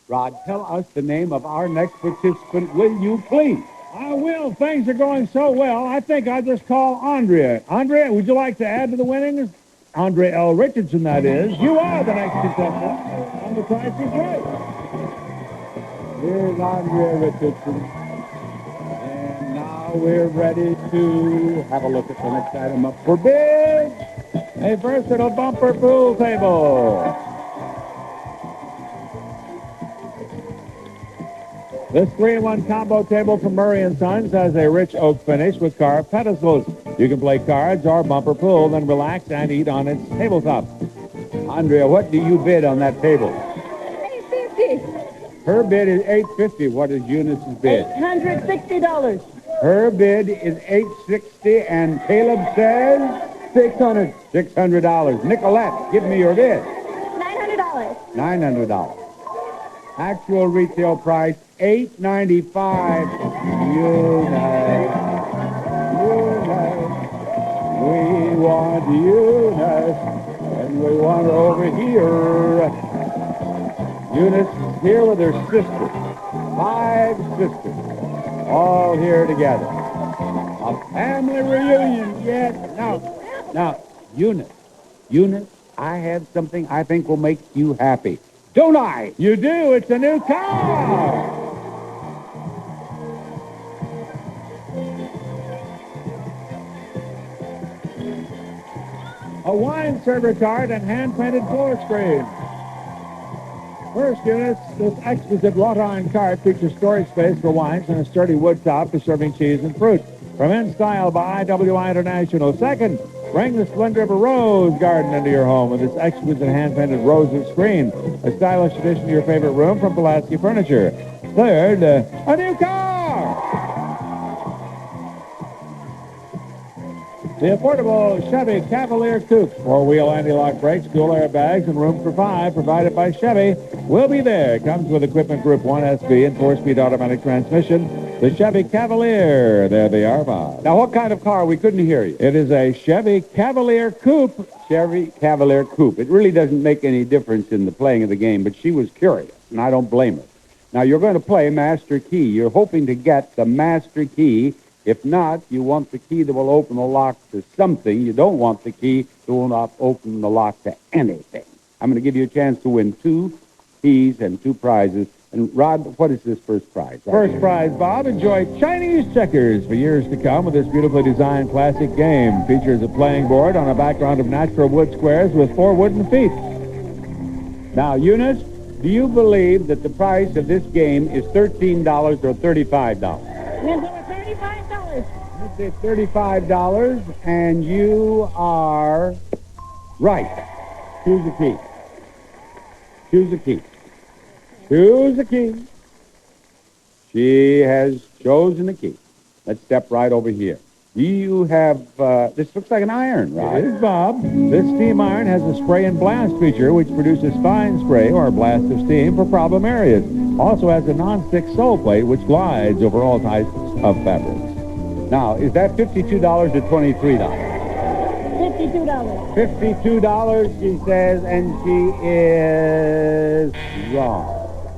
[SPEAKER 11] Rod, tell us the name of our next participant, will you please?
[SPEAKER 10] I will. Things are going so well, I think I'll just call Andrea. Andrea, would you like to add to the winnings? Andrea L. Richardson, that is. You are the next contestant on The Price is Right.
[SPEAKER 11] Here's Andrea Richardson. And now we're ready to have a look at the next item up for bid.
[SPEAKER 10] A versatile bumper pool table. This 3-in-1 combo table from Murray & Sons has a rich oak finish with carved pedestals. You can play cards or bumper pool, then relax and eat on its tabletop.
[SPEAKER 11] Andrea, what do you bid on that table?
[SPEAKER 16] $850.
[SPEAKER 11] Her bid is $850. What is Eunice's bid?
[SPEAKER 16] $860.
[SPEAKER 11] Her bid is $860, and Caleb says $600. $600. Nicolette, give me your bid.
[SPEAKER 16] $900.
[SPEAKER 11] $900. Actual retail price $895. Eunice. We want Eunice, and we want her over here. Eunice is here with her sister. 5 sisters, all here together. A family reunion, yes. Now, Eunice, I have something I think will make you happy. Don't I?
[SPEAKER 10] You do. It's a new car. A wine server cart and hand-painted floor screen. First, Eunice, this exquisite wrought iron cart features storage space for wines and a sturdy wood top for serving cheese and fruit. From In Style by IWI International. Second, bring the splendor of a rose garden into your home with this exquisite hand-painted roses screen. A stylish addition to your favorite room from Pulaski Furniture. Third, a new car! The affordable Chevy Cavalier Coupe. 4-wheel anti-lock brakes, dual airbags, and room for 5 provided by Chevy will be there. Comes with Equipment Group 1SB and 4-speed automatic transmission. The Chevy Cavalier. There they are, Bob.
[SPEAKER 11] Now, what kind of car? We couldn't hear you.
[SPEAKER 10] It is a Chevy Cavalier Coupe.
[SPEAKER 11] Chevy Cavalier Coupe. It really doesn't make any difference in the playing of the game, but she was curious, and I don't blame her. Now, you're going to play Master Key. You're hoping to get the Master Key. If not, you want the key that will open the lock to something. You don't want the key that will not open the lock to anything. I'm going to give you a chance to win 2 keys and 2 prizes. And, Rod, what is this first prize?
[SPEAKER 10] First prize, Bob. Enjoy Chinese checkers for years to come with this beautifully designed classic game. Features a playing board on a background of natural wood squares with 4 wooden feet.
[SPEAKER 11] Now, Eunice, do you believe that the price of this game is $13 or $35? You say $35, and you are right. Choose a key. Choose a key. Choose a key. She has chosen a key. Let's step right over here. You have, this looks like an iron, right?
[SPEAKER 10] It is, Bob. This steam iron has a spray and blast feature, which produces fine spray or blast of steam for problem areas. Also has a non-stick sole plate, which glides over all types of fabrics.
[SPEAKER 11] Now, is that $52 or $23?
[SPEAKER 16] $52.
[SPEAKER 11] $52, she says, and she is wrong.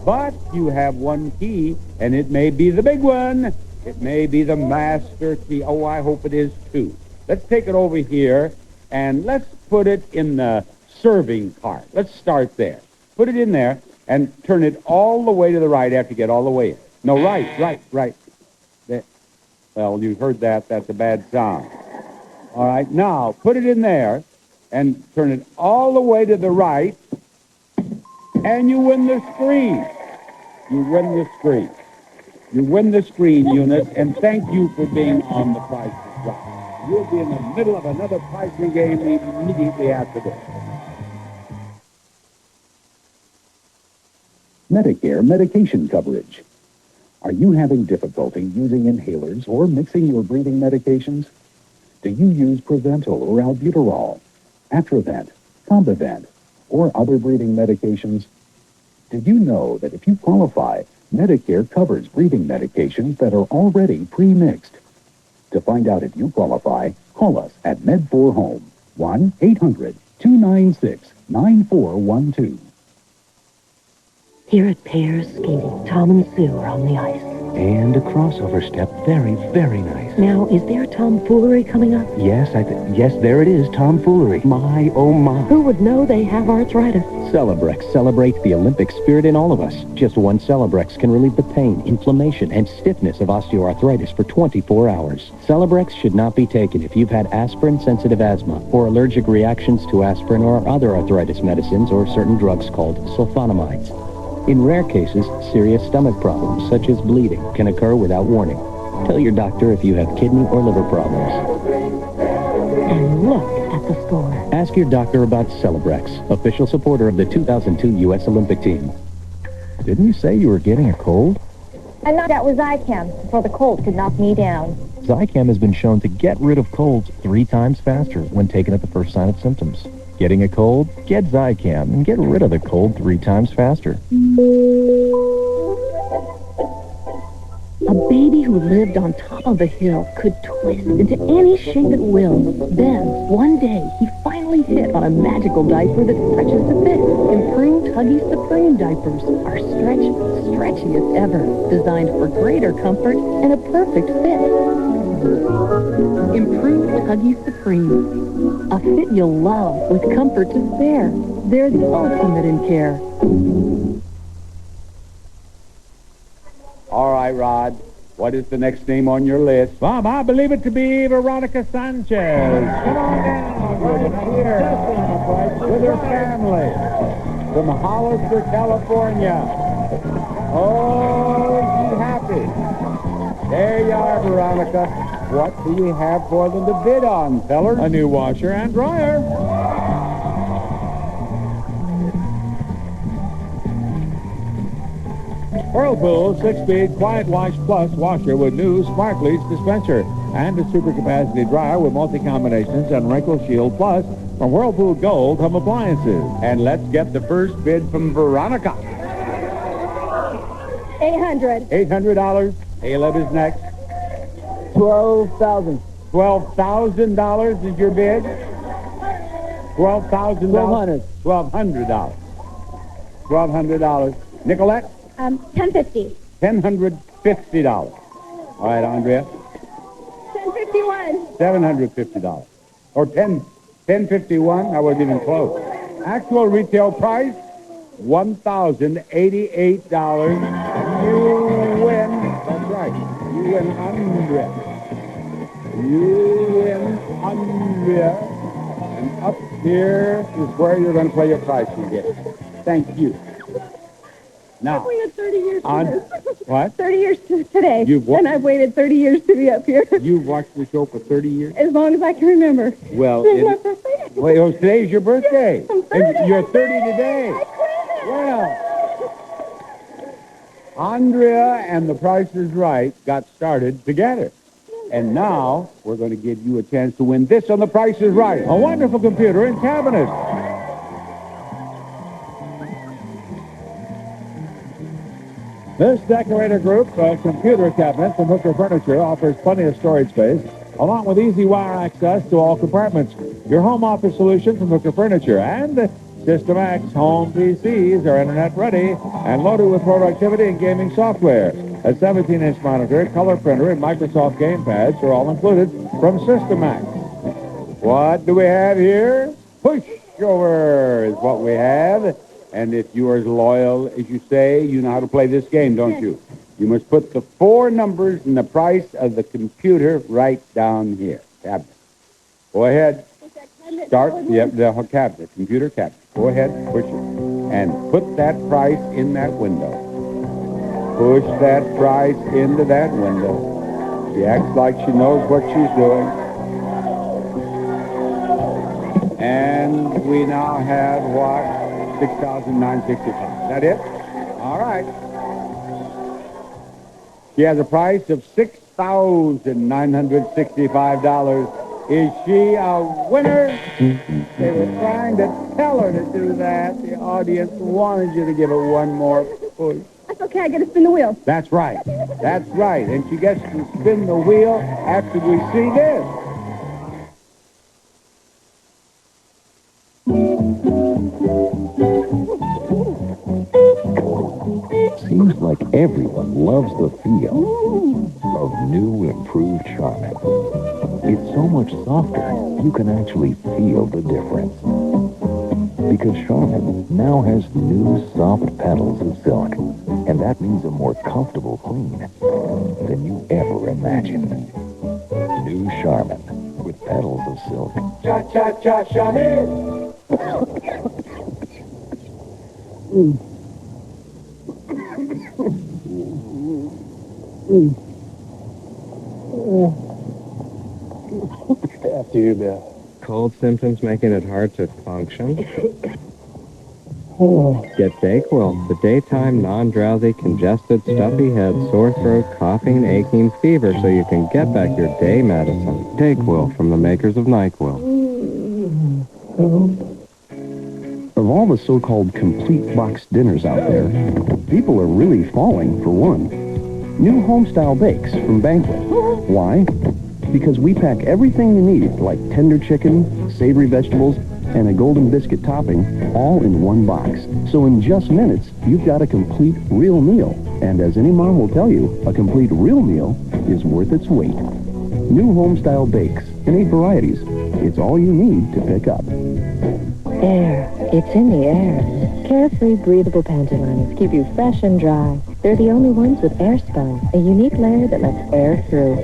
[SPEAKER 11] But you have 1 key, and it may be the big one. It may be the master key. Oh, I hope it is, too. Let's take it over here, and let's put it in the serving cart. Let's start there. Put it in there, and turn it all the way to the right after you get all the way in. No, right. There. Well, you heard that. That's a bad sound. All right, now, put it in there, and turn it all the way to the right, and you win the screen. You win the screen. You win the screen, Eunice, and thank you for being on The Price is Right. You'll be in the middle of another pricing game immediately after this.
[SPEAKER 22] Medicare medication coverage. Are you having difficulty using inhalers or mixing your breathing medications? Do you use Proventil or Albuterol?
[SPEAKER 19] Atrovent, Combivent, or other breathing medications? Did you know that if you qualify, Medicare covers breathing medications that are already pre-mixed? To find out if you qualify, call us at Med4Home, 1-800-296-9412.
[SPEAKER 20] Here at Pears Skating, Tom and Sue are on the ice.
[SPEAKER 15] And a crossover step. Very, very nice.
[SPEAKER 20] Now, is there tomfoolery coming up?
[SPEAKER 15] Yes, yes, there it is, tomfoolery. My, oh my.
[SPEAKER 20] Who would know they have arthritis?
[SPEAKER 15] Celebrex celebrates the Olympic spirit in all of us. Just one Celebrex can relieve the pain, inflammation, and stiffness of osteoarthritis for 24 hours. Celebrex should not be taken if you've had aspirin-sensitive asthma or allergic reactions to aspirin or other arthritis medicines or certain drugs called sulfonamides. In rare cases, serious stomach problems, such as bleeding, can occur without warning. Tell your doctor if you have kidney or liver problems.
[SPEAKER 20] And look at the score.
[SPEAKER 15] Ask your doctor about Celebrex, official supporter of the 2002 U.S. Olympic team. Didn't you say you were getting a cold?
[SPEAKER 8] And that was Zicam before the cold could knock me down.
[SPEAKER 7] Zicam has been shown to get rid of colds 3 times faster when taken at the first sign of symptoms. Getting a cold? Get Zicam and get rid of the cold 3 times faster.
[SPEAKER 4] A baby who lived on top of a hill could twist into any shape it will. Then, one day, he finally hit on a magical diaper that stretches to fit. Improved Huggies Supreme diapers are stretchy as ever, designed for greater comfort and a perfect fit. Improved Huggies Supreme. A fit you'll love with comfort to spare. They're the ultimate in care.
[SPEAKER 11] All right, Rod. What is the next name on your list?
[SPEAKER 10] Bob, I believe it to be Veronica Sanchez. Come on down here with her family
[SPEAKER 11] From Hollister, California. Oh, is she happy? There you are, Veronica. What do we have for them to bid on, fellers?
[SPEAKER 10] A new washer and dryer. Whirlpool 6-speed Quiet Wash Plus washer with new Smart Bleach dispenser and a super capacity dryer with multi-combinations and Wrinkle Shield Plus from Whirlpool Gold Home Appliances.
[SPEAKER 11] And let's get the first bid from Veronica.
[SPEAKER 16] $800.
[SPEAKER 11] $800. Caleb is next.
[SPEAKER 1] $12,000.
[SPEAKER 11] $12,000 is your bid? $12,000?
[SPEAKER 1] $1,200.
[SPEAKER 11] $1,200. Nicolette?
[SPEAKER 16] $10.50.
[SPEAKER 11] $1,050. All right, Andrea?
[SPEAKER 16] $10.51.
[SPEAKER 11] $750. Or $10.51? I wasn't even close. Actual retail price, $1,088. You win. That's right. You win Andrea. You win Andrea. And up here is where you're going to play your price game. Thank you. Now,
[SPEAKER 16] I've waited 30 years for this.
[SPEAKER 11] What?
[SPEAKER 16] 30 years today.
[SPEAKER 11] And
[SPEAKER 16] I've waited 30 years to be up here.
[SPEAKER 11] You've watched the show for 30 years?
[SPEAKER 16] As long as I can remember.
[SPEAKER 11] Well,
[SPEAKER 16] Today's my birthday.
[SPEAKER 11] Well, today's your birthday.
[SPEAKER 16] I'm 30.
[SPEAKER 11] And you're 30 today. Well, Andrea and The Price is Right got started together. And now we're going to give you a chance to win this on The Price is Right.
[SPEAKER 10] A wonderful computer and cabinet. This decorator group, computer cabinet from Hooker Furniture, offers plenty of storage space, along with easy wire access to all compartments. Your home office solution from Hooker Furniture. And System X home PCs are internet ready and loaded with productivity and gaming software. A 17-inch monitor, color printer, and Microsoft game pads are all included from System X.
[SPEAKER 11] What do we have here? Pushover is what we have. And if you are as loyal as you say, you know how to play this game, don't you? You must put the 4 numbers and the price of the computer right down here. Cabinet. Go ahead. Start. Yep, the cabinet, computer cabinet. Go ahead, push it. And put that price in that window. Push that price into that window. She acts like she knows what she's doing. And we now have what? $6,965. Is that it? All right. She has a price of $6,965. Is she a winner? They were trying to tell her to do that. The audience wanted you to give it one more push.
[SPEAKER 16] That's okay. I get to spin the wheel.
[SPEAKER 11] That's right. That's right. And she gets to spin the wheel after we see this.
[SPEAKER 22] Seems like everyone loves the feel of new improved Charmin. It's so much softer, you can actually feel the difference. Because Charmin now has new soft petals of silk, and that means a more comfortable clean than you ever imagined. New Charmin with petals of silk.
[SPEAKER 10] Cha-cha-cha, Charmin!
[SPEAKER 17] After you, Bill. Cold symptoms making it hard to function? Get Dayquil, the daytime, non-drowsy, congested, stuffy head, sore throat, coughing, aching, fever, so you can get back your day medicine. Dayquil, from the makers of NyQuil.
[SPEAKER 15] Of all the so-called complete box dinners out there, people are really falling for one. New Homestyle Bakes from Banquet. Why? Because we pack everything you need, like tender chicken, savory vegetables, and a golden biscuit topping, all in one box. So in just minutes, you've got a complete real meal. And as any mom will tell you, a complete real meal is worth its weight. New Homestyle Bakes in 8 varieties. It's all you need to pick up.
[SPEAKER 3] Air. It's in the air. Carefree, breathable panty keep you fresh and dry. They're the only ones with air spun, a unique layer that lets air through.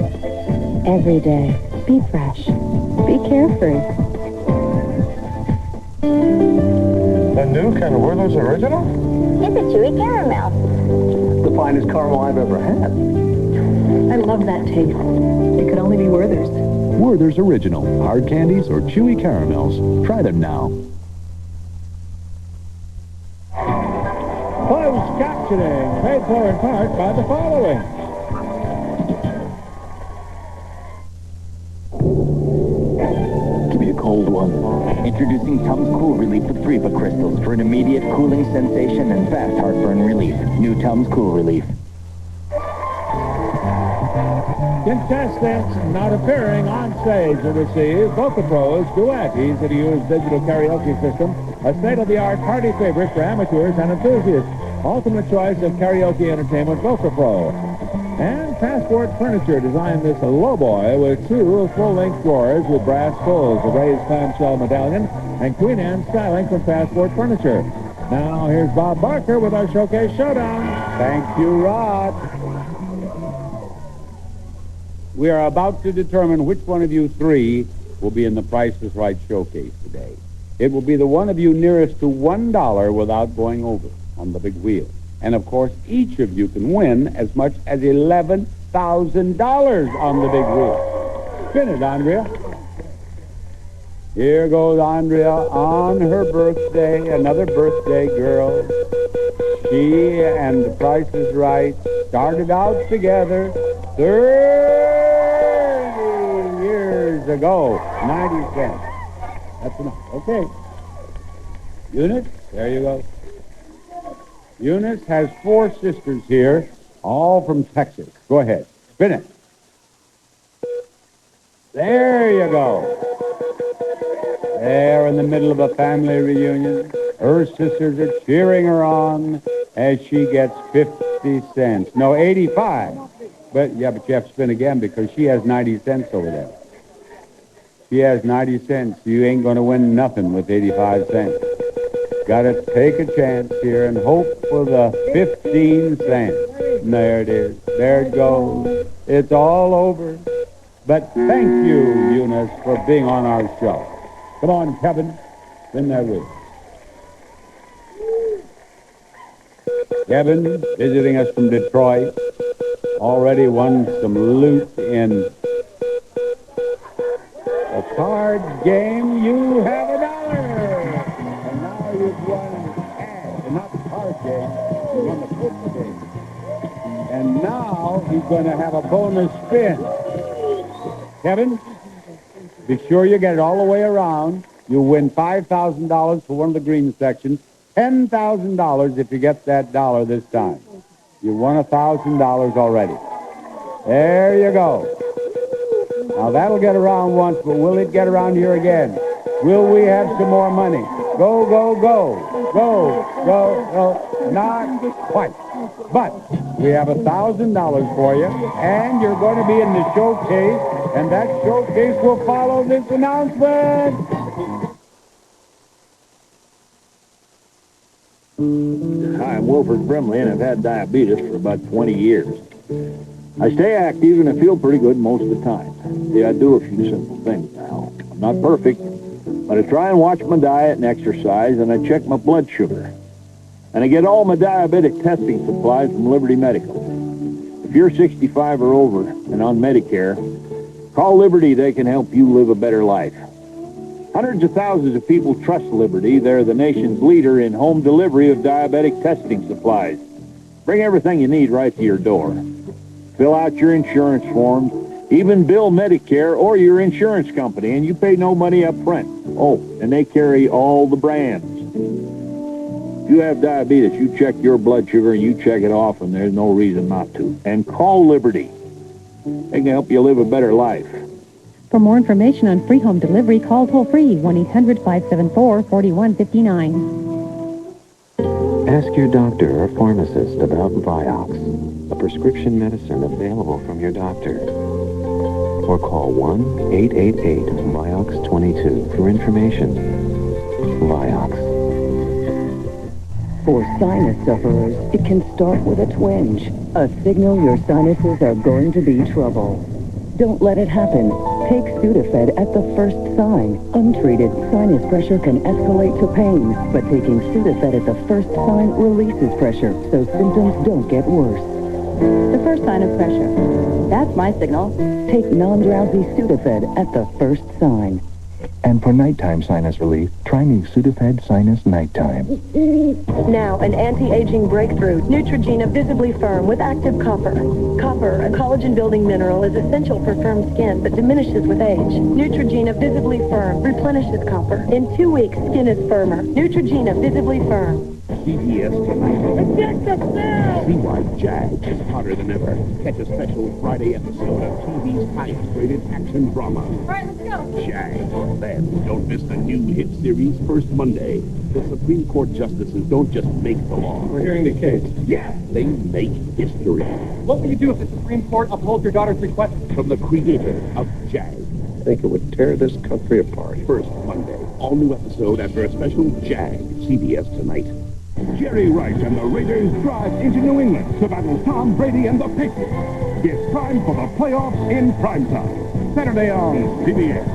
[SPEAKER 3] Every day, be fresh. Be carefree.
[SPEAKER 18] A new kind of Werther's Original?
[SPEAKER 8] It's a chewy caramel.
[SPEAKER 18] The finest caramel I've ever had.
[SPEAKER 4] I love that taste. It could only be Werther's.
[SPEAKER 22] Werther's Original. Hard candies or chewy caramels. Try them now.
[SPEAKER 10] Closed captioning, paid for in part by the following.
[SPEAKER 6] Give me a cold one. Introducing Tums Cool Relief with Freepa crystals for an immediate cooling sensation and fast heartburn relief. New Tums Cool Relief.
[SPEAKER 10] Contestants not appearing on stage will receive Boca Pro's Duet, easy-to-use digital karaoke system, a state-of-the-art party favorite for amateurs and enthusiasts. Ultimate choice of karaoke entertainment, Boca Pro. And Passport Furniture designed this lowboy with 2 full-length drawers with brass pulls, a raised clamshell medallion, and Queen Anne styling from Passport Furniture. Now, here's Bob Barker with our Showcase Showdown.
[SPEAKER 11] Thank you, Rod. We are about to determine which one of you 3 will be in the Price is Right showcase today. It will be the one of you nearest to $1 without going over on the big wheel. And, of course, each of you can win as much as $11,000 on the big wheel. Spin it, Andrea. Here goes Andrea on her birthday, another birthday girl. She and the Price is Right started out together 30 years ago. 90 cents. That's enough. Okay. Eunice, there you go. Eunice has 4 sisters here, all from Texas. Go ahead. Spin it. There you go. There in the middle of a family reunion. Her sisters are cheering her on as she gets 50 cents. No, 85. But you have to spin again because she has 90 cents over there. She has 90 cents. You ain't going to win nothing with 85 cents. Got to take a chance here and hope for the 15 cents. And there it is. There it goes. It's all over. But thank you, Eunice, for being on our show. Come on, Kevin. Spin that wheel. Kevin, visiting us from Detroit, already won some loot in a card game. You have $1. And now you've won cash. And not the card game. You won the football game. And now he's going to have a bonus spin. Kevin, Be sure you get it all the way around. You'll win $5,000 for one of the green sections, $10,000 if you get that dollar this time. You won $1,000 already. There you go. Now, that'll get around once, but will it get around here again? Will we have some more money? Go, go, go. Go, go, go. Not quite. But we have $1,000 for you, and you're going to be in the showcase, and that showcase will follow this announcement.
[SPEAKER 2] Hi, I'm Wilford Brimley, and I've had diabetes for about 20 years. I stay active and I feel pretty good most of the time. See, I do a few simple things now. I'm not perfect, but I try and watch my diet and exercise, and I check my blood sugar. And I get all my diabetic testing supplies from Liberty Medical. If you're 65 or over and on Medicare, call Liberty. They can help you live a better life. Hundreds of thousands of people trust Liberty. They're the nation's leader in home delivery of diabetic testing supplies. Bring everything you need right to your door. Fill out your insurance forms, even bill Medicare or your insurance company, and you pay no money up front. Oh, and they carry all the brands. If you have diabetes, you check your blood sugar and you check it off, and there's no reason not to. And call Liberty. They can help you live a better life.
[SPEAKER 14] For more information on free home delivery, call toll-free 1-800-574-4159.
[SPEAKER 22] Ask your doctor or pharmacist about Vioxx, a prescription medicine available from your doctor. Or call 1-888-VIOXX22 for information. Vioxx.
[SPEAKER 23] For sinus sufferers, it can start with a twinge, a signal your sinuses are going to be trouble. Don't let it happen. Take Sudafed at the first sign. Untreated sinus pressure can escalate to pain, but taking Sudafed at the first sign releases pressure, so symptoms don't get worse.
[SPEAKER 14] The first sign of pressure. That's my signal.
[SPEAKER 23] Take non-drowsy Sudafed at the first sign.
[SPEAKER 7] And for nighttime sinus relief, try new Sudafed Sinus Nighttime.
[SPEAKER 4] Now, an anti-aging breakthrough, Neutrogena Visibly Firm with active copper. Copper, a collagen-building mineral, is essential for firm skin, but diminishes with age. Neutrogena Visibly Firm replenishes copper. In 2 weeks, skin is firmer. Neutrogena Visibly Firm.
[SPEAKER 10] CBS tonight. See why Jag is hotter than ever. Catch a special Friday episode of TV's highest-rated action drama.
[SPEAKER 16] All right, let's go.
[SPEAKER 10] Jag. Then don't miss the new hit series First Monday. The Supreme Court justices don't just make the law.
[SPEAKER 21] We're hearing the case.
[SPEAKER 10] Yeah, they make history.
[SPEAKER 21] What will you do if the Supreme Court upholds your daughter's request?
[SPEAKER 10] From the creator of Jag.
[SPEAKER 18] I think it would tear this country apart.
[SPEAKER 10] First Monday. All new episode after a special Jag. CBS tonight. Jerry Rice and the Raiders drive into New England to battle Tom Brady and the Patriots. It's time for the playoffs in primetime. Saturday on CBS.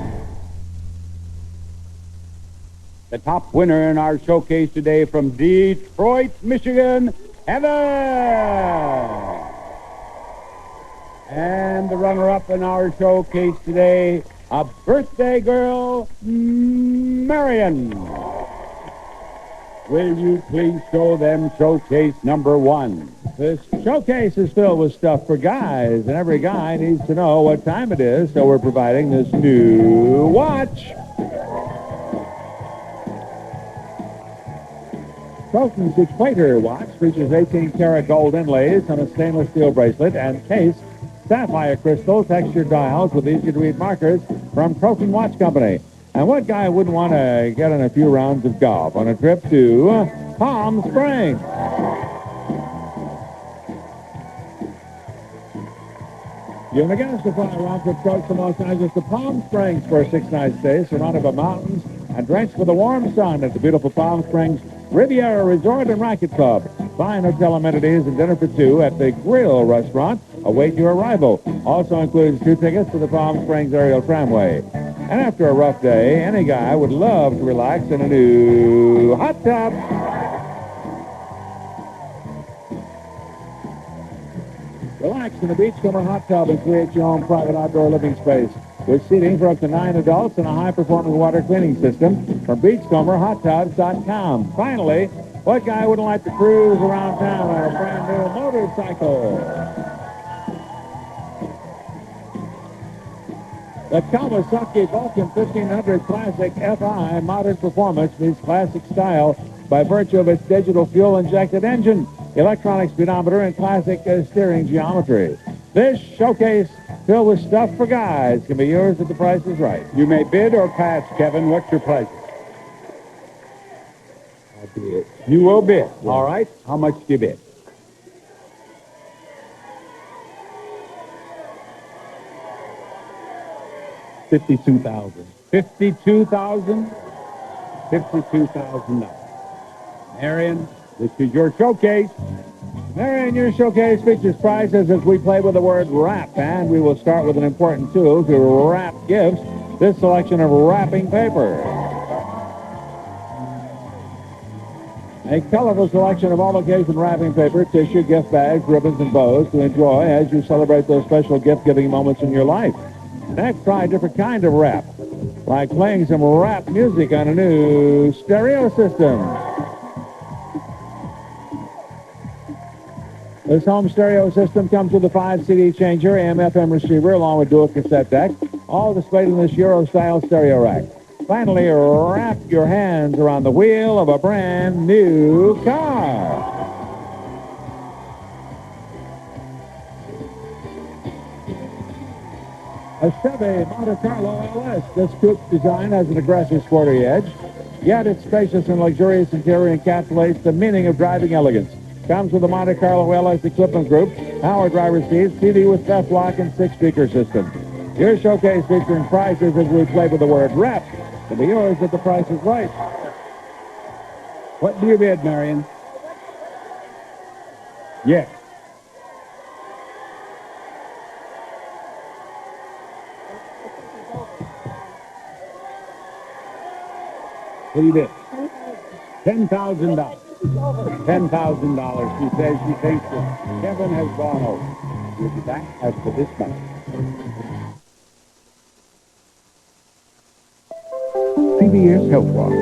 [SPEAKER 11] The top winner in our showcase today from Detroit, Michigan, Heather. And the runner-up in our showcase today, a birthday girl, Marion. Will you please show them showcase number 1?
[SPEAKER 10] This showcase is filled with stuff for guys, and every guy needs to know what time it is, so we're providing this new watch. Troton's Equator watch features 18-karat gold inlays on a stainless steel bracelet and case, sapphire crystal textured dials with easy-to-read markers from Troton Watch Company. And what guy wouldn't want to get in a few rounds of golf on a trip to Palm Springs? You're going to get us to fly a round-trip coach from Los Angeles to Palm Springs for a 6-night stay surrounded by mountains and drenched with a warm sun at the beautiful Palm Springs Riviera Resort and Racket Club. Fine hotel amenities and dinner for 2 at the Grill Restaurant await your arrival. Also includes 2 tickets to the Palm Springs Aerial Tramway. And after a rough day, any guy would love to relax in a new hot tub. Relax in a Beachcomber hot tub and create your own private outdoor living space with seating for up to 9 adults and a high-performing water cleaning system from BeachcomberHotTubs.com. Finally, what guy wouldn't like to cruise around town on a brand-new motorcycle? The Kawasaki Vulcan 1500 Classic FI modern performance meets classic style by virtue of its digital fuel-injected engine, electronic speedometer, and classic steering geometry. This showcase filled with stuff for guys can be yours if the price is right.
[SPEAKER 11] You may bid or pass, Kevin. What's your price?
[SPEAKER 2] I'll bid.
[SPEAKER 11] You will bid.
[SPEAKER 2] Yeah.
[SPEAKER 11] All right. How much do you bid?
[SPEAKER 2] $52,000.
[SPEAKER 11] $52,000. $52,000. Marion, this is your showcase.
[SPEAKER 10] Marion, your showcase features prizes as we play with the word wrap, and we will start with an important tool to wrap gifts, this selection of wrapping paper. A colorful selection of all-occasion wrapping paper, tissue, gift bags, ribbons, and bows to enjoy as you celebrate those special gift-giving moments in your life. Next, try a different kind of wrap, like playing some rap music on a new stereo system. This home stereo system comes with a 5 CD changer, AM/FM receiver, along with dual cassette deck, all displayed in this Euro-style stereo rack. Finally, wrap your hands around the wheel of a brand new car. A Chevy Monte Carlo LS. This coupe design has an aggressive sporty edge, yet its spacious and luxurious interior encapsulates the meaning of driving elegance. Comes with a Monte Carlo LS equipment group, power driver seats, CD with theft lock, and 6-speaker system. Your showcase featuring prizes as we play with the word wrap. To be yours if the price is right.
[SPEAKER 11] What do you bid, Marion? Yes. What do you bid? $10,000. $10,000. She says she thinks that Kevin has gone over. We'll be back after this money.
[SPEAKER 19] CBS Health Watch,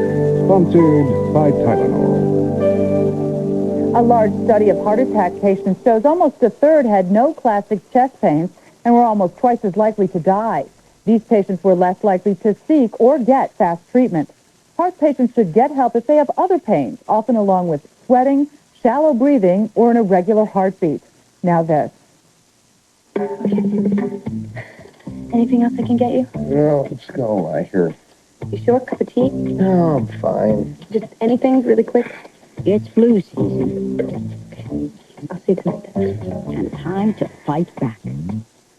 [SPEAKER 19] sponsored by Tylenol.
[SPEAKER 4] A large study of heart attack patients shows almost a third had no classic chest pains and were almost twice as likely to die. These patients were less likely to seek or get fast treatment. Heart patients should get help if they have other pains, often along with sweating, shallow breathing, or an irregular heartbeat. Now this.
[SPEAKER 8] Anything else I can get you?
[SPEAKER 18] No, let's go. I hear.
[SPEAKER 8] You sure? Cup of tea?
[SPEAKER 18] No, I'm fine.
[SPEAKER 8] Just anything really quick?
[SPEAKER 20] It's flu season,
[SPEAKER 8] I'll see you tonight.
[SPEAKER 20] and time to fight back.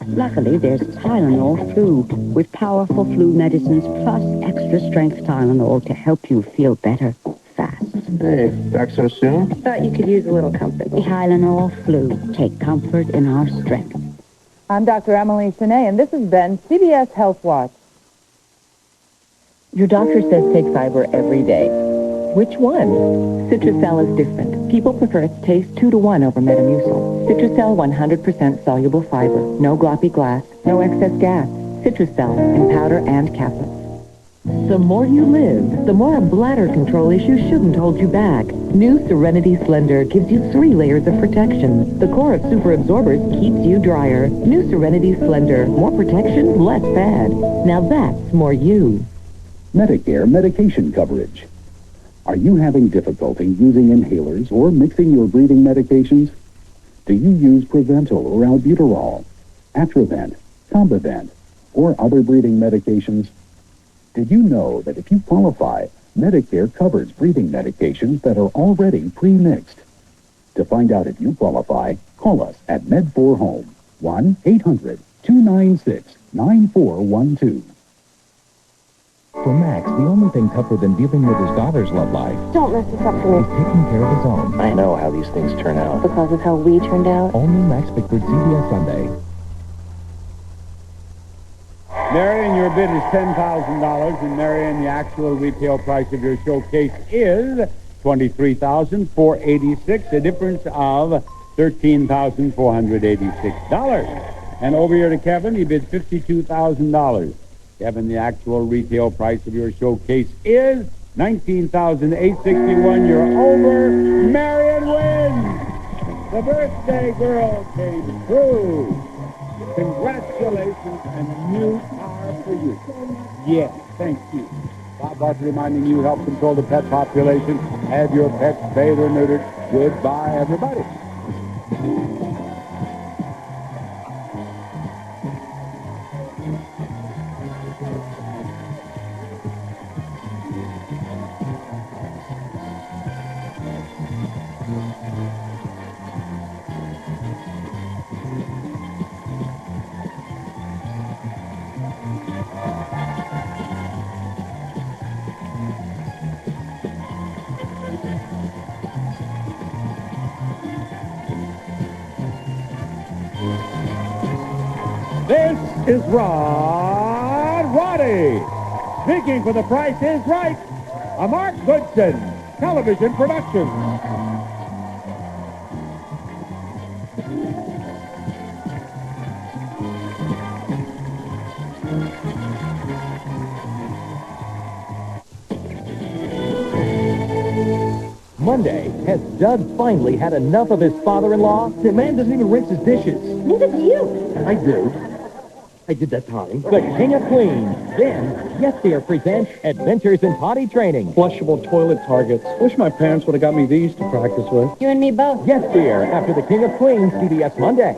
[SPEAKER 20] Luckily, there's Tylenol Flu, with powerful flu medicines plus extra strength Tylenol to help you feel better fast.
[SPEAKER 18] Hey, back so soon?
[SPEAKER 8] Thought you could use a little company.
[SPEAKER 20] Tylenol Flu. Take comfort in our strength.
[SPEAKER 4] I'm Dr. Emily Sine, and this has been CBS Health Watch.
[SPEAKER 23] Your doctor says take fiber every day. Which one? Citrusel is different. People prefer its taste 2 to 1 over Metamucil. Citrusel 100% soluble fiber. No gloppy glass. No excess gas. Citrusel in powder and capsules. The more you live, the more a bladder control issue shouldn't hold you back. New Serenity Slender gives you 3 layers of protection. The core of super absorbers keeps you drier. New Serenity Slender. More protection, less bad. Now that's more you.
[SPEAKER 9] Medicare medication coverage. Are you having difficulty using inhalers or mixing your breathing medications? Do you use Preventil or Albuterol, Atrovent, Combivent, or other breathing medications? Did you know that if you qualify, Medicare covers breathing medications that are already pre-mixed? To find out if you qualify, call us at Med4Home, 1-800-296-9412.
[SPEAKER 7] For Max, the only thing tougher than dealing with his daughter's love life
[SPEAKER 8] Don't mess this up for
[SPEAKER 7] is
[SPEAKER 8] me.
[SPEAKER 7] taking care of his own.
[SPEAKER 22] I know how these things turn out.
[SPEAKER 8] Because of how we turned out.
[SPEAKER 7] Only Max Bickford, CBS Sunday.
[SPEAKER 11] Marion, your bid is $10,000, and Marion, the actual retail price of your showcase is $23,486, a difference of $13,486. And over here to Kevin, he bid $52,000. Kevin, the actual retail price of your showcase is $19,861. You're over. Marion wins. The birthday girl came through. Congratulations, and you are For you. Yes, thank you. Bob Barker reminding you, help control the pet population. Have your pets spayed or neutered. Goodbye, everybody.
[SPEAKER 10] This is Rod Roddy. Speaking for The Price is Right, a Mark Goodson television production.
[SPEAKER 7] Monday, has Doug finally had enough of his father-in-law? The man doesn't even rinse his dishes.
[SPEAKER 8] Neither do you.
[SPEAKER 7] I do. I did that time. The King of Queens. Then, Yes Dear presents Adventures in Potty Training.
[SPEAKER 18] Flushable toilet targets. Wish my parents would have got me these to practice with.
[SPEAKER 8] You and me both.
[SPEAKER 7] Yes Dear, after The King of Queens, CBS Monday.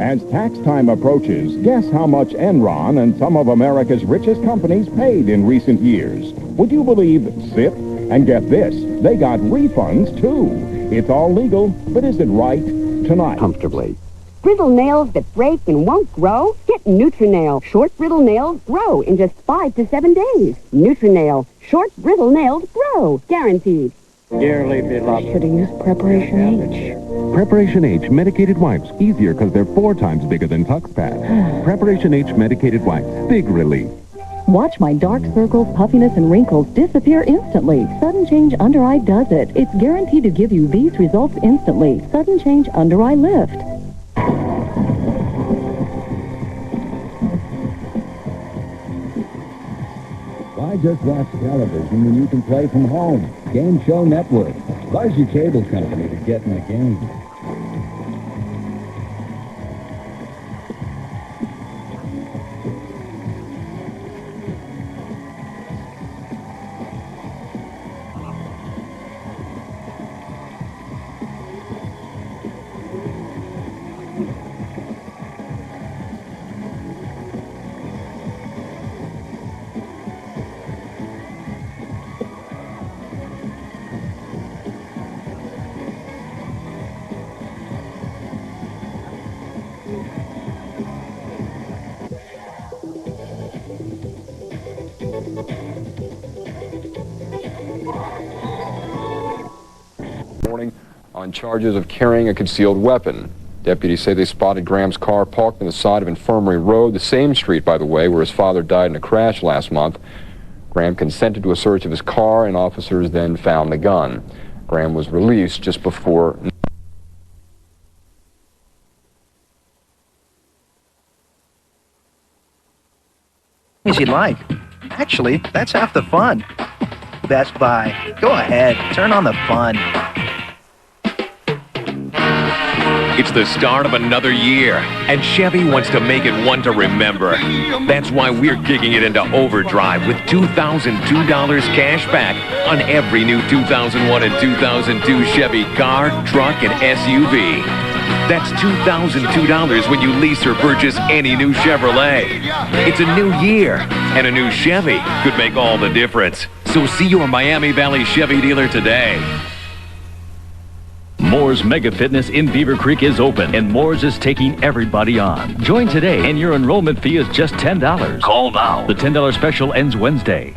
[SPEAKER 5] As tax time approaches, guess how much Enron and some of America's richest companies paid in recent years? Would you believe SIP? And get this, they got refunds too. It's all legal, but is it right? Tonight.
[SPEAKER 12] Comfortably. Brittle nails that break and won't grow? Get Nutrinail. Short brittle nails grow in just 5 to 7 days. Nutrinail. Short brittle nails grow. Guaranteed.
[SPEAKER 18] Dearly beloved.
[SPEAKER 3] Should have used Preparation H.
[SPEAKER 22] Preparation H medicated wipes. Easier because they're 4 times bigger than Tuxpad. Preparation H medicated wipes. Big relief.
[SPEAKER 14] Watch my dark circles, puffiness, and wrinkles disappear instantly. Sudden Change Under Eye does it. It's guaranteed to give you these results instantly. Sudden Change Under Eye Lift.
[SPEAKER 2] Why just watch television when you can play from home? Game Show Network. Buzz your cable company to get in the game.
[SPEAKER 13] On charges of carrying a concealed weapon. Deputies say they spotted Graham's car parked on the side of Infirmary Road, the same street, by the way, where his father died in a crash last month. Graham consented to a search of his car, and officers then found the gun. Graham was released just before...
[SPEAKER 24] As you'd like. Actually, that's half the fun. Best Buy. Go ahead, turn on the fun.
[SPEAKER 25] It's the start of another year, and Chevy wants to make it one to remember. That's why we're kicking it into overdrive with $2,002 cash back on every new 2001 and 2002 Chevy car, truck, and SUV. That's $2,002 when you lease or purchase any new Chevrolet. It's a new year, and a new Chevy could make all the difference. So see your Miami Valley Chevy dealer today.
[SPEAKER 26] Moore's Mega Fitness in Beaver Creek is open, and Moore's is taking everybody on. Join today, and your enrollment fee is just $10. Call now. The $10 special ends Wednesday.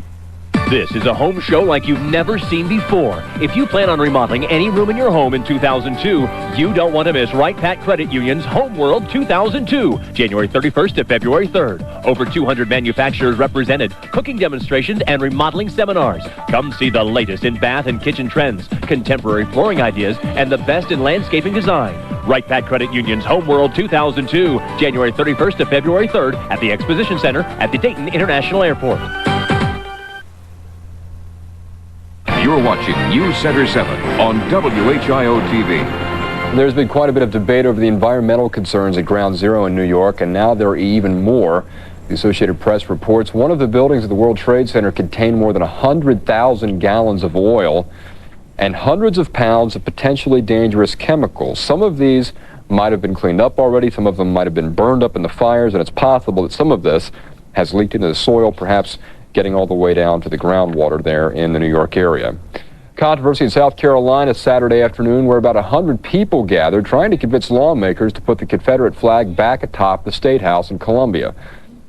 [SPEAKER 27] This is a home show like you've never seen before. If you plan on remodeling any room in your home in 2002, you don't want to miss Wright Pat Credit Union's Home World 2002, January 31st to February 3rd. Over 200 manufacturers represented, cooking demonstrations, and remodeling seminars. Come see the latest in bath and kitchen trends, contemporary flooring ideas, and the best in landscaping design. Wright Pat Credit Union's Home World 2002, January 31st to February 3rd at the Exposition Center at the Dayton International Airport.
[SPEAKER 28] You're watching News Center 7 on WHIO-TV.
[SPEAKER 13] There's been quite a bit of debate over the environmental concerns at Ground Zero in New York, and now there are even more. The Associated Press reports one of the buildings at the World Trade Center contained more than 100,000 gallons of oil and hundreds of pounds of potentially dangerous chemicals. Some of these might have been cleaned up already, some of them might have been burned up in the fires, and it's possible that some of this has leaked into the soil, perhaps getting all the way down to the groundwater there in the New York area. Controversy in South Carolina Saturday afternoon, where about 100 people gathered trying to convince lawmakers to put the Confederate flag back atop the State House in Columbia.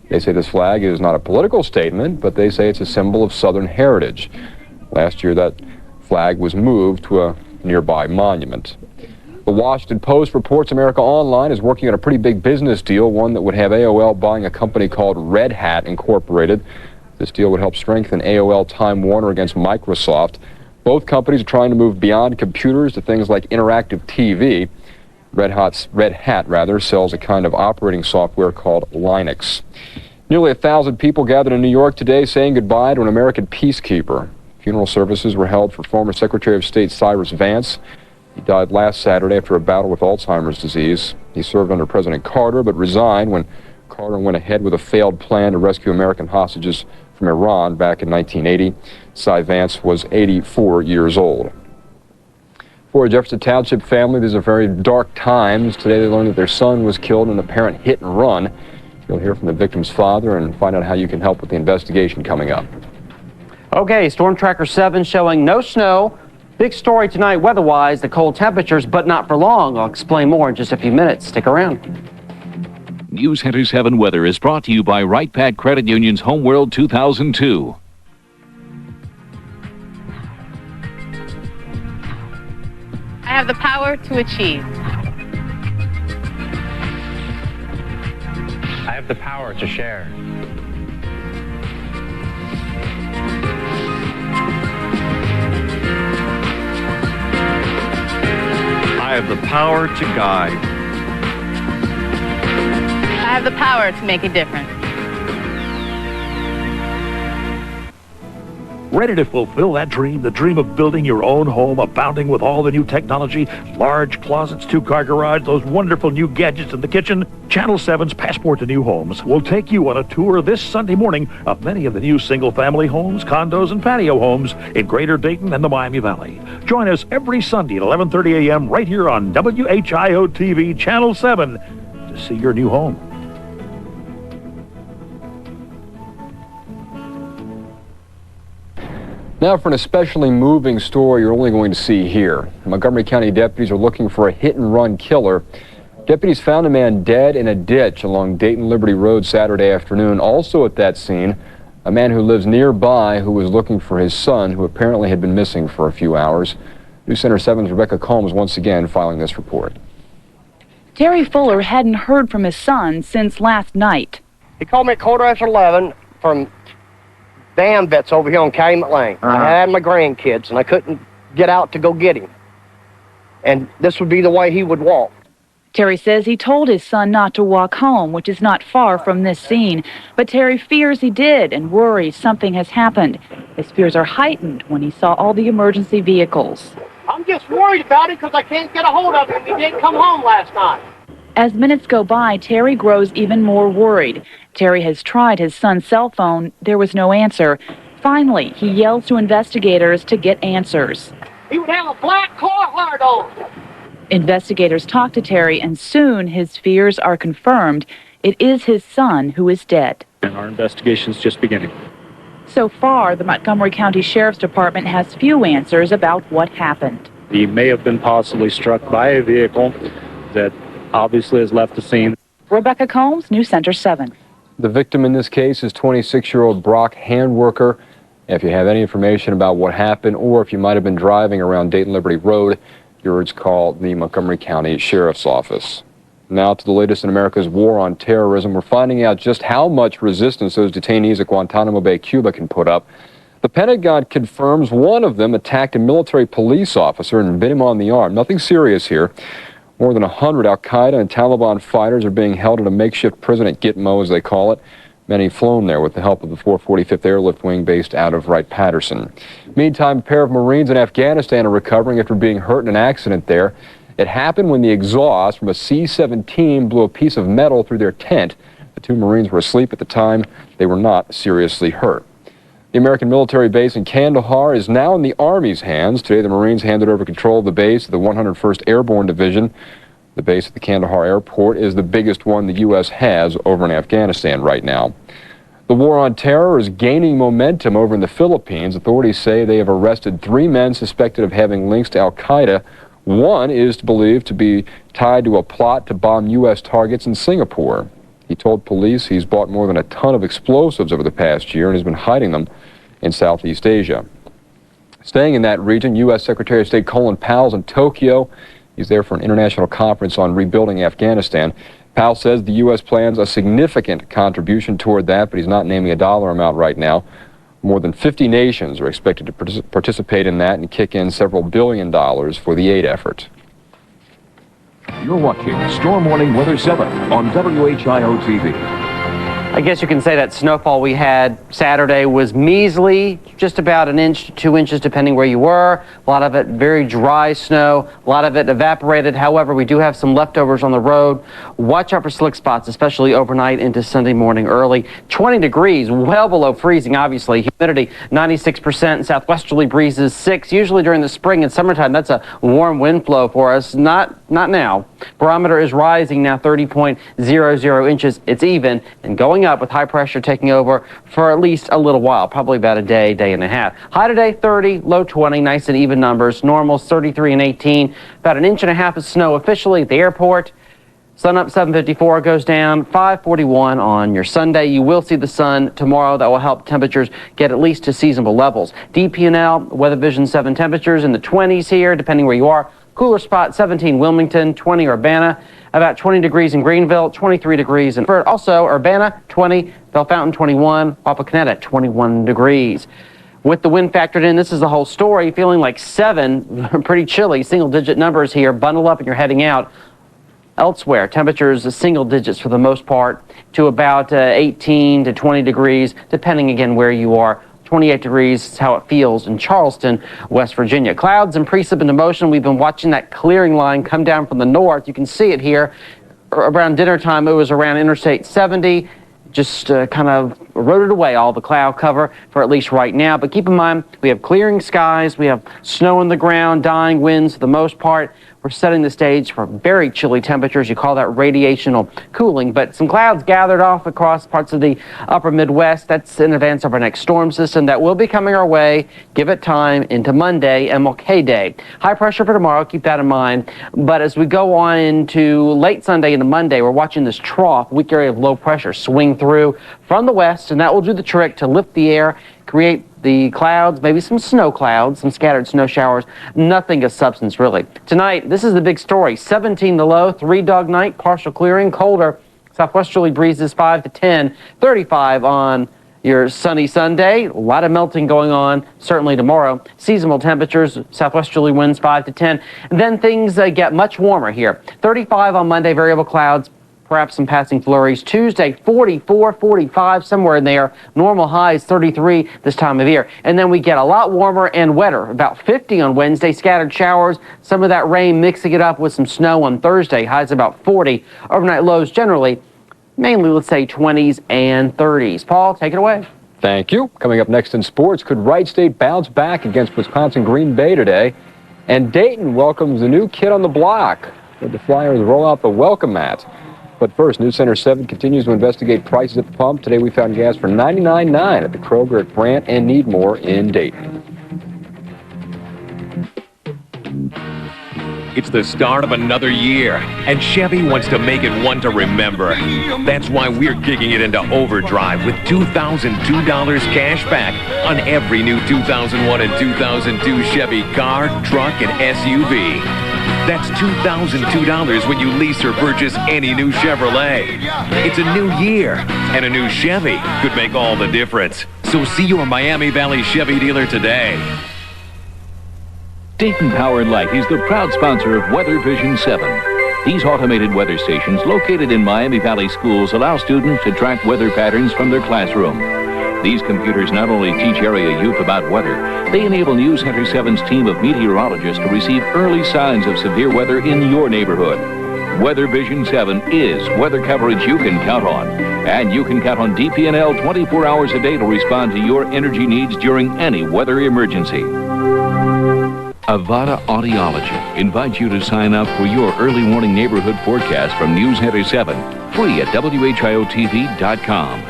[SPEAKER 13] They say this flag is not a political statement, but they say it's a symbol of Southern heritage. Last year, that flag was moved to a nearby monument. The Washington Post reports America Online is working on a pretty big business deal, one that would have AOL buying a company called Red Hat Incorporated. This deal would help strengthen AOL Time Warner against Microsoft. Both companies are trying to move beyond computers to things like interactive TV. Red Hat sells a kind of operating software called Linux. Nearly 1,000 people gathered in New York today saying goodbye to an American peacekeeper. Funeral services were held for former Secretary of State Cyrus Vance. He died last Saturday after a battle with Alzheimer's disease. He served under President Carter, but resigned when Carter went ahead with a failed plan to rescue American hostages from Iran back in 1980. Cy Vance was 84 years old. For a Jefferson Township family, these are very dark times. Today they learned that their son was killed in an apparent hit and run. You'll hear from the victim's father and find out how you can help with the investigation coming up.
[SPEAKER 1] Okay, Storm Tracker 7 showing no snow. Big story tonight weather-wise, the cold temperatures, but not for long. I'll explain more in just a few minutes. Stick around.
[SPEAKER 6] News Center 7 weather is brought to you by Wright Pat Credit Union's Homeworld 2002.
[SPEAKER 15] I have the power to achieve.
[SPEAKER 16] I have the power to share.
[SPEAKER 17] I have the power to guide.
[SPEAKER 15] I have the power to make a difference.
[SPEAKER 10] Ready to fulfill that dream, the dream of building your own home, abounding with all the new technology, large closets, two-car garage, those wonderful new gadgets in the kitchen? Channel 7's Passport to New Homes will take you on a tour this Sunday morning of many of the new single-family homes, condos, and patio homes in Greater Dayton and the Miami Valley. Join us every Sunday at 11:30 a.m. right here on WHIO-TV Channel 7 to see your new home.
[SPEAKER 13] Now for an especially moving story you're only going to see here. Montgomery County deputies are looking for a hit-and-run killer. Deputies found a man dead in a ditch along Dayton Liberty Road Saturday afternoon. Also at that scene, a man who lives nearby who was looking for his son, who apparently had been missing for a few hours. News Center 7's Rebecca Combs once again filing this report.
[SPEAKER 19] Terry Fuller hadn't heard from his son since last night.
[SPEAKER 21] He called me at 11:15 from dam vets over here on Calumet Lane. I had my grandkids, and I couldn't get out to go get him. And this would be the way he would walk.
[SPEAKER 19] Terry says he told his son not to walk home, which is not far from this scene. But Terry fears he did and worries something has happened. His fears are heightened when he saw all the emergency vehicles.
[SPEAKER 21] I'm just worried about him because I can't get a hold of him. He didn't come home last night.
[SPEAKER 19] As minutes go by, Terry grows even more worried. Terry has tried his son's cell phone. There was no answer. Finally, he yells to investigators to get answers.
[SPEAKER 21] He would have a black Carhartt on.
[SPEAKER 19] Investigators talk to Terry, and soon his fears are confirmed. It is his son who is dead.
[SPEAKER 28] And our investigation's just beginning.
[SPEAKER 19] So far, the Montgomery County Sheriff's Department has few answers about what happened.
[SPEAKER 28] He may have been possibly struck by a vehicle that obviously has left the scene.
[SPEAKER 19] Rebecca Combs, News Center 7.
[SPEAKER 13] The victim in this case is 26-year-old Brock Handworker. If you have any information about what happened or if you might have been driving around Dayton Liberty Road, you're urged to call the Montgomery County Sheriff's Office. Now to the latest in America's war on terrorism. We're finding out just how much resistance those detainees at Guantanamo Bay, Cuba can put up. The Pentagon confirms one of them attacked a military police officer and bit him on the arm. Nothing serious here. More than 100 al-Qaeda and Taliban fighters are being held at a makeshift prison at Gitmo, as they call it. Many flown there with the help of the 445th Airlift Wing based out of Wright-Patterson. Meantime, a pair of Marines in Afghanistan are recovering after being hurt in an accident there. It happened when the exhaust from a C-17 blew a piece of metal through their tent. The two Marines were asleep at the time. They were not seriously hurt. The American military base in Kandahar is now in the Army's hands. Today, the Marines handed over control of the base to the 101st Airborne Division. The base at the Kandahar airport is the biggest one the U.S. has over in Afghanistan right now. The war on terror is gaining momentum over in the Philippines. Authorities say they have arrested 3 men suspected of having links to al-Qaeda. One is believed to be tied to a plot to bomb U.S. targets in Singapore. He told police he's bought more than a ton of explosives over the past year and has been hiding them in Southeast Asia. Staying in that region, U.S. Secretary of State Colin Powell's in Tokyo. He's there for an international conference on rebuilding Afghanistan. Powell says the U.S. plans a significant contribution toward that, but he's not naming a dollar amount right now. More than 50 nations are expected to participate in that and kick in several $billion for the aid effort.
[SPEAKER 26] You're watching Storm Warning Weather 7 on WHIO-TV.
[SPEAKER 1] I guess you can say that snowfall we had Saturday was measly, just about 1 inch to 2 inches depending where you were. A lot of it very dry snow, a lot of it evaporated. However, we do have some leftovers on the road. Watch out for slick spots, especially overnight into Sunday morning early. 20 degrees, well below freezing, obviously. Humidity 96%, southwesterly breezes 6. Usually during the spring and summertime, that's a warm wind flow for us. Not now. Barometer is rising now 30.00 inches. It's even and going up with high pressure taking over for at least a little while, probably about a day and a half. High today 30, low 20, nice and even numbers. Normals 33 and 18. About 1.5 inches of snow officially at the airport. Sun up 7:54, goes down 5:41 on your Sunday. You will see the sun tomorrow. That will help temperatures get at least to seasonable levels. DP&L, Weather Vision 7 temperatures in the 20s here, depending where you are. Cooler spot 17 Wilmington, 20 Urbana, about 20 degrees in Greenville, 23 degrees in Fort. Also Urbana 20, Bellefontaine 21, Wapakoneta 21 degrees. With the wind factored in, this is the whole story. Feeling like 7, pretty chilly, single-digit numbers here. Bundle up and you're heading out. Elsewhere, temperatures single digits for the most part to about 18 to 20 degrees, depending again where you are. 28 degrees is how it feels in Charleston, West Virginia. Clouds and precip into motion. We've been watching that clearing line come down from the north. You can see it here. Around dinner time, it was around Interstate 70. Just kind of eroded away all the cloud cover for at least right now. But keep in mind, we have clearing skies. We have snow on the ground, dying winds for the most part. We're setting the stage for very chilly temperatures. You call that radiational cooling, but some clouds gathered off across parts of the upper Midwest. That's in advance of our next storm system that will be coming our way. Give it time into Monday, MLK Day. High pressure for tomorrow, keep that in mind. But as we go on into late Sunday into Monday, we're watching this trough, weak area of low pressure swing through from the west, and that will do the trick to lift the air, create the clouds, maybe some snow clouds, some scattered snow showers, nothing of substance really. Tonight, this is the big story. 17 the low, 3-dog night, partial clearing, colder, southwesterly breezes 5 to 10, 35 on your sunny Sunday. A lot of melting going on, certainly tomorrow. Seasonal temperatures, southwesterly winds 5 to 10. And then things get much warmer here. 35 on Monday, variable clouds, perhaps some passing flurries. Tuesday, 44, 45, somewhere in there. Normal highs, 33 this time of year. And then we get a lot warmer and wetter. About 50 on Wednesday, scattered showers. Some of that rain mixing it up with some snow on Thursday. Highs about 40. Overnight lows generally, mainly, let's say, 20s and 30s. Paul, take it away.
[SPEAKER 13] Thank you. Coming up next in sports, could Wright State bounce back against Wisconsin Green Bay today? And Dayton welcomes a new kid on the block. Let the Flyers roll out the welcome mat. But first, News Center 7 continues to investigate prices at the pump. Today we found gas for $99.9 at the Kroger at Brant and Needmore in Dayton.
[SPEAKER 25] It's the start of another year, and Chevy wants to make it one to remember. That's why we're kicking it into overdrive with $2,002 cash back on every new 2001 and 2002 Chevy car, truck, and SUV. That's $2,002 when you lease or purchase any new Chevrolet. It's a new year, and a new Chevy could make all the difference. So see your Miami Valley Chevy dealer today.
[SPEAKER 26] Dayton Power and Light is the proud sponsor of Weather Vision 7. These automated weather stations located in Miami Valley schools allow students to track weather patterns from their classroom.
[SPEAKER 6] These computers not only teach area youth about weather, they enable News Center 7's team of meteorologists to receive early signs of severe weather in your neighborhood. Weather Vision 7 is weather coverage you can count on. And you can count on DP&L 24 hours a day to respond to your energy needs during any weather emergency. Avada Audiology invites you to sign up for your early morning neighborhood forecast from News Center 7, free at WHIOTV.com.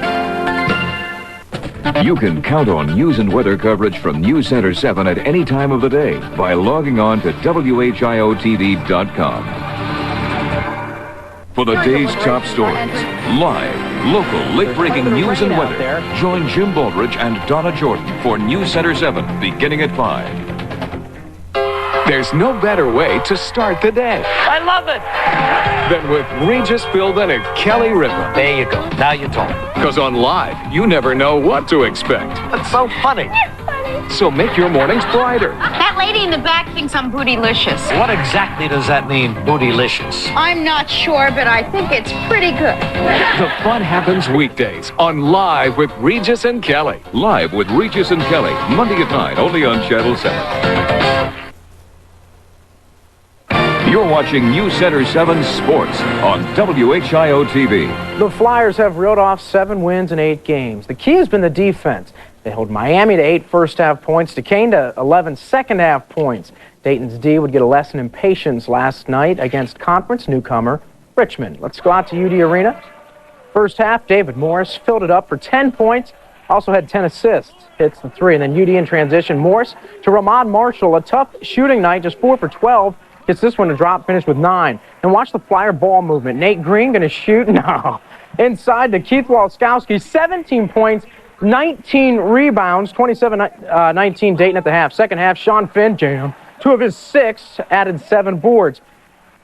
[SPEAKER 4] You can count on news and weather coverage from News Center 7 at any time of the day by logging on to WHIOTV.com. For the day's top stories, live, local, late-breaking news and weather, join Jim Baldridge and Donna Jordan for News Center 7, beginning at 5.
[SPEAKER 7] There's no better way to start the day
[SPEAKER 8] I love it!
[SPEAKER 7] than with Regis Philbin and Kelly Ripa.
[SPEAKER 8] There you go. Now you talk.
[SPEAKER 7] Because on Live, you never know what to expect.
[SPEAKER 8] That's so funny.
[SPEAKER 7] So make your mornings brighter.
[SPEAKER 15] That lady in the back thinks I'm bootylicious.
[SPEAKER 8] What exactly does that mean, bootylicious?
[SPEAKER 15] I'm not sure, but I think it's pretty good.
[SPEAKER 7] The fun happens weekdays on Live with Regis and Kelly.
[SPEAKER 4] Live with Regis and Kelly, Monday at 9, only on Channel 7. You're watching News Center 7 Sports on WHIO-TV.
[SPEAKER 9] The Flyers have reeled off 7 wins in 8 games. The key has been the defense. They hold Miami to 8 first-half points, Duquesne to 11 second-half points. Dayton's D would get a lesson in patience last night against conference newcomer Richmond. Let's go out to UD Arena. First half, David Morris filled it up for 10 points, also had 10 assists, hits the 3, and then UD in transition. Morris to Ramon Marshall, a tough shooting night, just 4 for 12. Gets this one to drop, finished with 9. And watch the Flyer ball movement. Nate Green going to shoot? No. Inside to Keith Walskowski, 17 points, 19 rebounds, 27-19 Dayton at the half. Second half, Sean Finn, 2 of his 6, added 7 boards.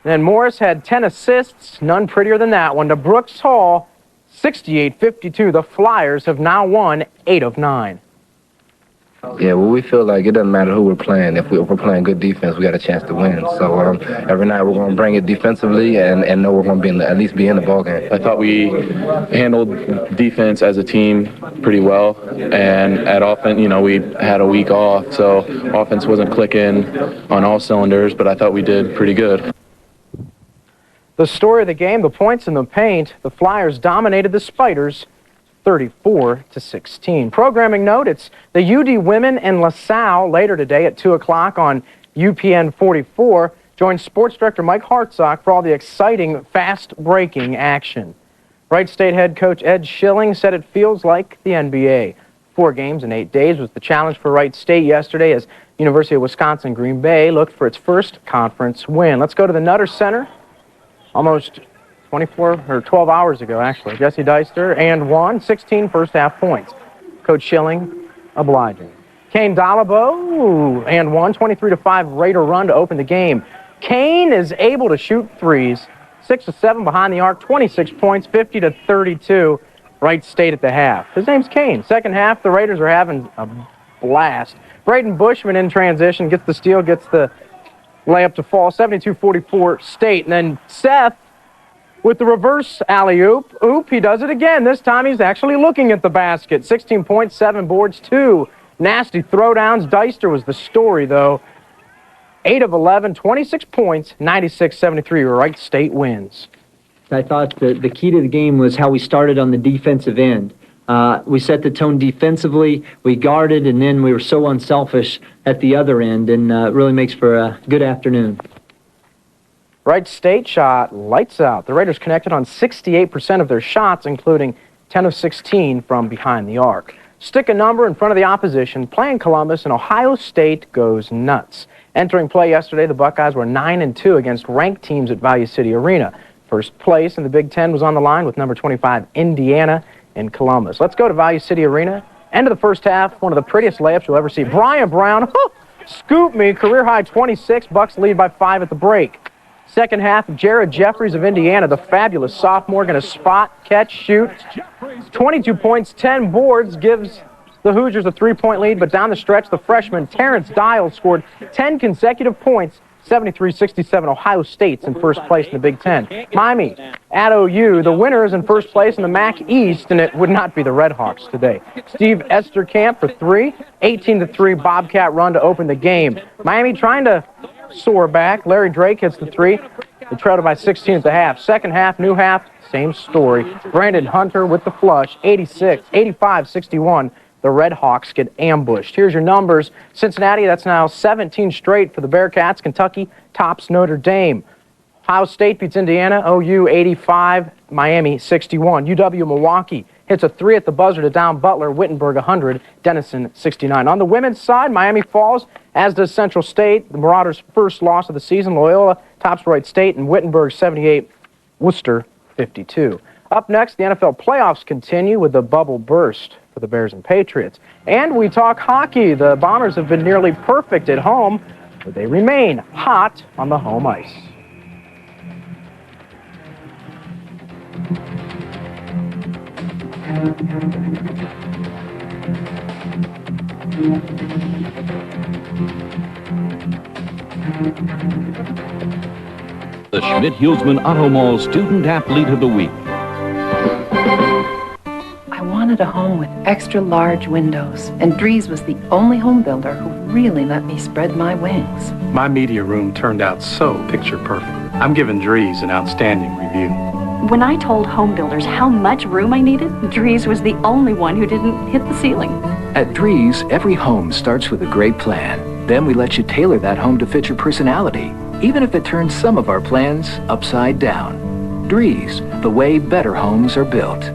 [SPEAKER 9] Then Morris had 10 assists, none prettier than that one, to Brooks Hall, 68-52. The Flyers have now won 8 of 9.
[SPEAKER 11] Yeah, well, we feel like it doesn't matter who we're playing. If we're playing good defense, we got a chance to win. So every night we're going to bring it defensively and know we're going to at least be in the ballgame.
[SPEAKER 16] I thought we handled defense as a team pretty well, and at offense, we had a week off, so offense wasn't clicking on all cylinders, but I thought we did pretty good.
[SPEAKER 9] The story of the game, the points in the paint, the Flyers dominated the Spiders 34-16. Programming note, it's the UD Women and LaSalle later today at 2 o'clock on UPN 44. Join Sports Director Mike Hartsock for all the exciting, fast-breaking action. Wright State head coach Ed Schilling said it feels like the NBA. 4 games in 8 days was the challenge for Wright State yesterday as University of Wisconsin-Green Bay looked for its first conference win. Let's go to the Nutter Center. Almost 12 hours ago, actually. Jesse Deister and won 16 first-half points. Coach Schilling obliging. Kane Dalabo and won 23-5 Raider run to open the game. Kane is able to shoot threes. 6 of 7 behind the arc, 26 points, 50-32. Wright State at the half. His name's Kane. Second half, the Raiders are having a blast. Braden Bushman in transition gets the steal, gets the layup to fall. 72-44 State. And then Seth with the reverse alley-oop. He does it again. This time he's actually looking at the basket. 16 points, 7 boards, 2 nasty throwdowns. Deister was the story, though. 8 of 11, 26 points, 96-73. Wright State wins.
[SPEAKER 20] I thought the key to the game was how we started on the defensive end. We set the tone defensively, we guarded, and then we were so unselfish at the other end, and really makes for a good afternoon.
[SPEAKER 9] Wright State shot lights out. The Raiders connected on 68% of their shots, including 10 of 16 from behind the arc. Stick a number in front of the opposition, playing Columbus, and Ohio State goes nuts. Entering play yesterday, the Buckeyes were 9-2 against ranked teams at Value City Arena. First place in the Big Ten was on the line with number 25, Indiana, and Columbus. Let's go to Value City Arena. End of the first half, one of the prettiest layups you'll ever see. Brian Brown, scoop me, career high 26. Bucks lead by 5 at the break. Second half, Jared Jeffries of Indiana, the fabulous sophomore, going to spot, catch, shoot. 22 points, 10 boards, gives the Hoosiers a 3-point lead, but down the stretch, the freshman Terrence Dial scored 10 consecutive points 73-67, Ohio State's in first place in the Big Ten. Miami at OU, the winners in first place in the MAC East, and it would not be the Redhawks today. Steve Esterkamp for 3, 18-3 Bobcat run to open the game. Miami trying to soar back. Larry Drake hits the 3. They trailed by 16 at the half. Second half, new half, same story. Brandon Hunter with the flush, 85-61. The Redhawks get ambushed. Here's your numbers. Cincinnati, that's now 17 straight for the Bearcats. Kentucky tops Notre Dame. Ohio State beats Indiana. OU 85, Miami 61. UW Milwaukee hits a 3 at the buzzer to down Butler. Wittenberg 100, Denison 69. On the women's side, Miami falls, as does Central State. The Marauders' first loss of the season. Loyola tops Wright State, and Wittenberg 78, Worcester 52. Up next, the NFL playoffs continue with the bubble burst for the Bears and Patriots. And we talk hockey. The Bombers have been nearly perfect at home, but they remain hot on the home ice.
[SPEAKER 6] The Schmidt-Hulsman Auto Mall Student Athlete of the Week.
[SPEAKER 2] I wanted a home with extra large windows, and Dries was the only home builder who really let me spread my wings.
[SPEAKER 3] My media room turned out so picture perfect. I'm giving Dries an outstanding review.
[SPEAKER 5] When I told home builders how much room I needed, Dries was the only one who didn't hit the ceiling.
[SPEAKER 12] At Dries, every home starts with a great plan. Then we let you tailor that home to fit your personality, even if it turns some of our plans upside down. Dries, the way better homes are built.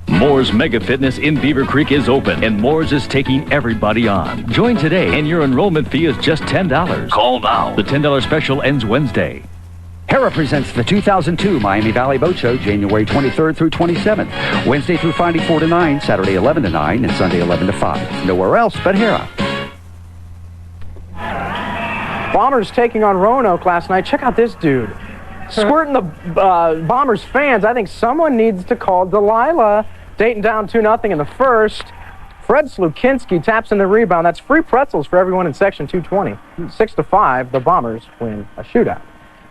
[SPEAKER 26] Moore's Mega Fitness in Beaver Creek is open, and Moore's is taking everybody on. Join today, and your enrollment fee is just $10. Call now. The $10 special ends Wednesday.
[SPEAKER 14] Hera presents the 2002 Miami Valley Boat Show, January 23rd through 27th. Wednesday through Friday, 4 to 9, Saturday, 11 to 9, and Sunday, 11 to 5. Nowhere else but Hera.
[SPEAKER 9] Bombers taking on Roanoke last night. Check out this dude. Squirting the Bombers fans. I think someone needs to call Delilah. Dayton down 2-0 in the first. Fred Slukinski taps in the rebound. That's free pretzels for everyone in Section 220. 6-5, the Bombers win a shootout.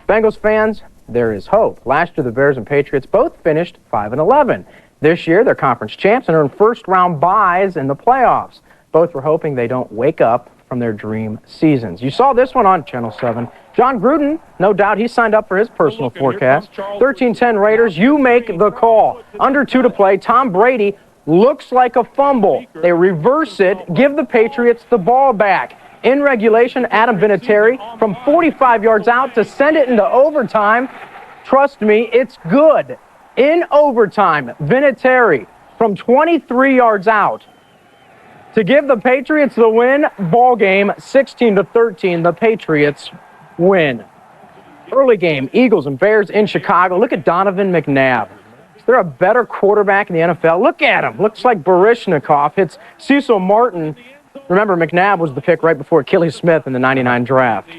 [SPEAKER 9] Bengals fans, there is hope. Last year, the Bears and Patriots both finished 5-11. This year, they're conference champs and earned first-round byes in the playoffs. Both were hoping they don't wake up from their dream seasons. You saw this one on Channel 7. John Gruden, no doubt he signed up for his personal forecast. 13-10 Raiders, you make the call. Under 2 to play, Tom Brady looks like a fumble. They reverse it, give the Patriots the ball back. In regulation, Adam Vinatieri from 45 yards out to send it into overtime. Trust me, it's good. In overtime, Vinatieri from 23 yards out to give the Patriots the win. Ball game 16-13. The Patriots win. Early game, Eagles and Bears in Chicago. Look at Donovan McNabb. Is there a better quarterback in the NFL? Look at him. Looks like Baryshnikov. Hits Cecil Martin. Remember, McNabb was the pick right before Achilles Smith in the 99 draft.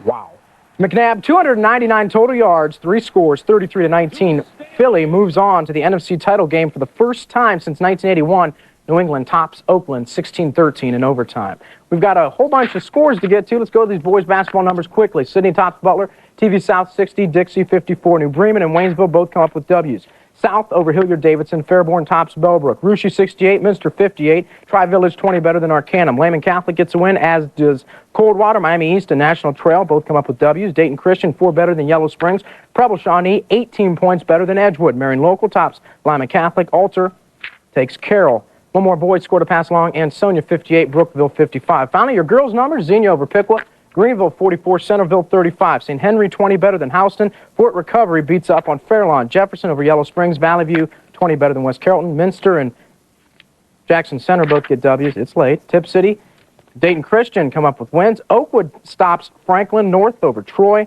[SPEAKER 9] Wow. McNabb, 299 total yards, 3 scores, 33-19. Philly moves on to the NFC title game for the first time since 1981. New England tops Oakland 16-13 in overtime. We've got a whole bunch of scores to get to. Let's go to these boys' basketball numbers quickly. Sydney tops Butler, TV South 60, Dixie 54. New Bremen and Waynesville both come up with W's. South over Hilliard-Davidson, Fairborn tops Bellbrook. Russia 68, Minster 58. Tri-Village 20 better than Arcanum. Lehman Catholic gets a win, as does Coldwater. Miami East and National Trail both come up with W's. Dayton Christian 4 better than Yellow Springs. Preble Shawnee 18 points better than Edgewood. Marion Local tops Lima Catholic. Alter takes Carroll. One more boys scored a pass along, and Sonia 58, Brookville 55. Finally, your girls' numbers, Xenia over Piqua, Greenville 44, Centerville 35. St. Henry 20 better than Houston. Fort Recovery beats up on Fairlawn. Jefferson over Yellow Springs. Valley View 20 better than West Carrollton. Minster and Jackson Center both get W's. It's late. Tip City, Dayton Christian come up with wins. Oakwood stops Franklin. North over Troy.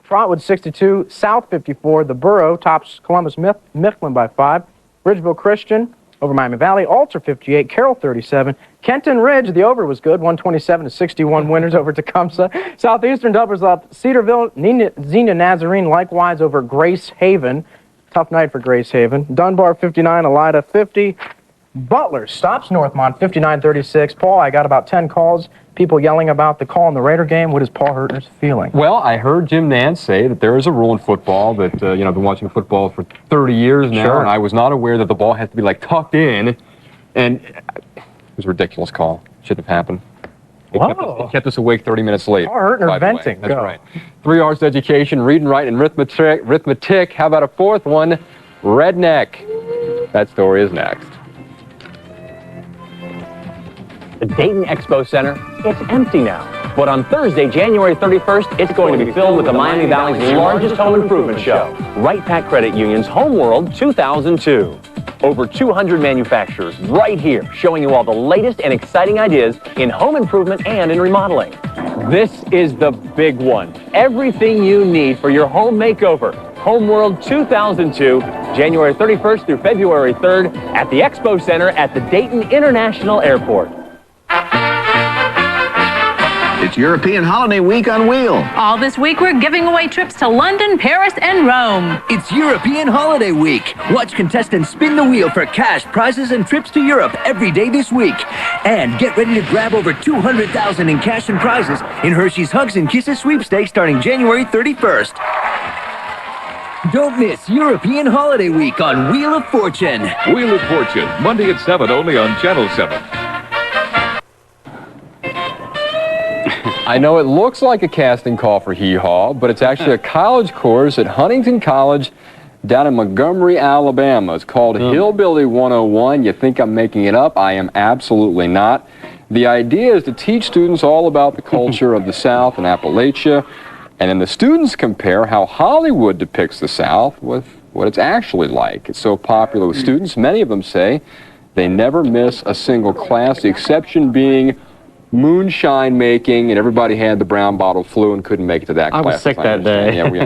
[SPEAKER 9] Trotwood 62, South 54. The Borough tops Columbus Mifflin by 5. Bridgeville Christian over Miami Valley. Alter 58, Carroll 37. Kenton Ridge, the over was good, 127-61 winners over Tecumseh. Southeastern doubles up Cedarville. Xenia Nazarene likewise over Grace Haven. Tough night for Grace Haven. Dunbar 59, Elida 50. Butler stops Northmont 59-36. Paul, I got about 10 calls, people yelling about the call in the Raider game. What is Paul Hurtner's feeling?
[SPEAKER 13] Well, I heard Jim Nantz say that there is a rule in football that, I've been watching football for 30 years now,
[SPEAKER 9] Sure.
[SPEAKER 13] and I was not aware that the ball has to be, like, tucked in, and it was a ridiculous call. Shouldn't have happened. It kept us awake 30 minutes late.
[SPEAKER 9] Paul Hurtner
[SPEAKER 13] by the way.
[SPEAKER 9] venting.
[SPEAKER 13] That's
[SPEAKER 9] Go.
[SPEAKER 13] right. 3 R's to education, reading, writing, and arithmetic. How about a fourth one? Redneck. That story is next.
[SPEAKER 10] The Dayton Expo Center, it's empty now. But on Thursday, January 31st, it's going to be filled with the Miami Valley's largest home improvement show, Right Pac Credit Union's Home World 2002. Over 200 manufacturers right here showing you all the latest and exciting ideas in home improvement and in remodeling. This is the big one. Everything you need for your home makeover. Home World 2002, January 31st through February 3rd at the Expo Center at the Dayton International Airport.
[SPEAKER 17] It's European Holiday Week on Wheel.
[SPEAKER 18] All this week, we're giving away trips to London, Paris, and Rome.
[SPEAKER 21] It's European Holiday Week. Watch contestants spin the wheel for cash, prizes, and trips to Europe every day this week. And get ready to grab over $200,000 in cash and prizes in Hershey's Hugs and Kisses sweepstakes starting January 31st. Don't miss European Holiday Week on Wheel of Fortune.
[SPEAKER 4] Wheel of Fortune, Monday at 7, only on Channel 7.
[SPEAKER 13] I know it looks like a casting call for Hee Haw, but it's actually a college course at Huntington College down in Montgomery, Alabama. It's called Hillbilly 101. You think I'm making it up? I am absolutely not. The idea is to teach students all about the culture of the South and Appalachia, and then the students compare how Hollywood depicts the South with what it's actually like. It's so popular with students. Many of them say they never miss a single class, the exception being moonshine making, and everybody had the brown bottle flu and couldn't make it to that class.
[SPEAKER 1] I was sick that day.
[SPEAKER 13] Yeah, we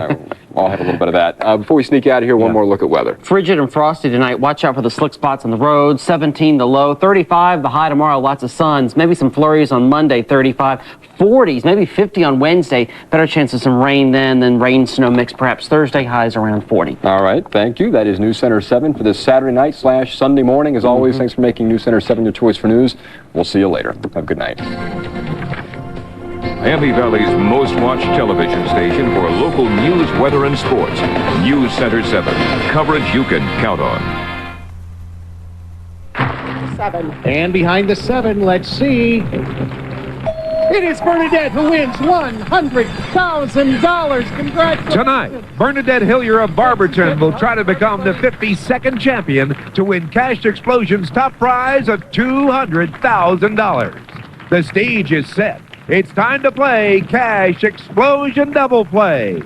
[SPEAKER 13] all had a little bit of that. Before we sneak out of here, one more look at weather.
[SPEAKER 1] Frigid and frosty tonight. Watch out for the slick spots on the road. 17 the low, 35 the high tomorrow. Lots of suns. Maybe some flurries on Monday, 35. 40s, maybe 50 on Wednesday. Better chance of some rain then rain snow mix perhaps Thursday. Highs around 40.
[SPEAKER 13] All right, thank you. That is News Center 7 for this Saturday night / Sunday morning. As always, thanks for making News Center 7 your choice for news. We'll see you later. Have a good night.
[SPEAKER 4] Miami Valley's most watched television station for local news, weather, and sports. News Center 7. Coverage you can count on.
[SPEAKER 22] 7. And behind the 7, let's see. It is Bernadette who wins $100,000. Congratulations.
[SPEAKER 23] Tonight, Bernadette Hillier of Barberton will try to become the 52nd champion to win Cash Explosion's top prize of $200,000. The stage is set. It's time to play Cash Explosion Double Play.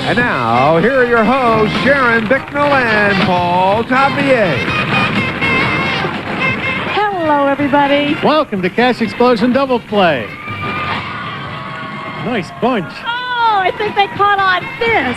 [SPEAKER 23] And now, here are your hosts, Sharon Bicknell and Paul Tavier.
[SPEAKER 18] Hello, everybody.
[SPEAKER 22] Welcome to Cash Explosion Double Play. Nice bunch.
[SPEAKER 18] Oh, I think they caught on this.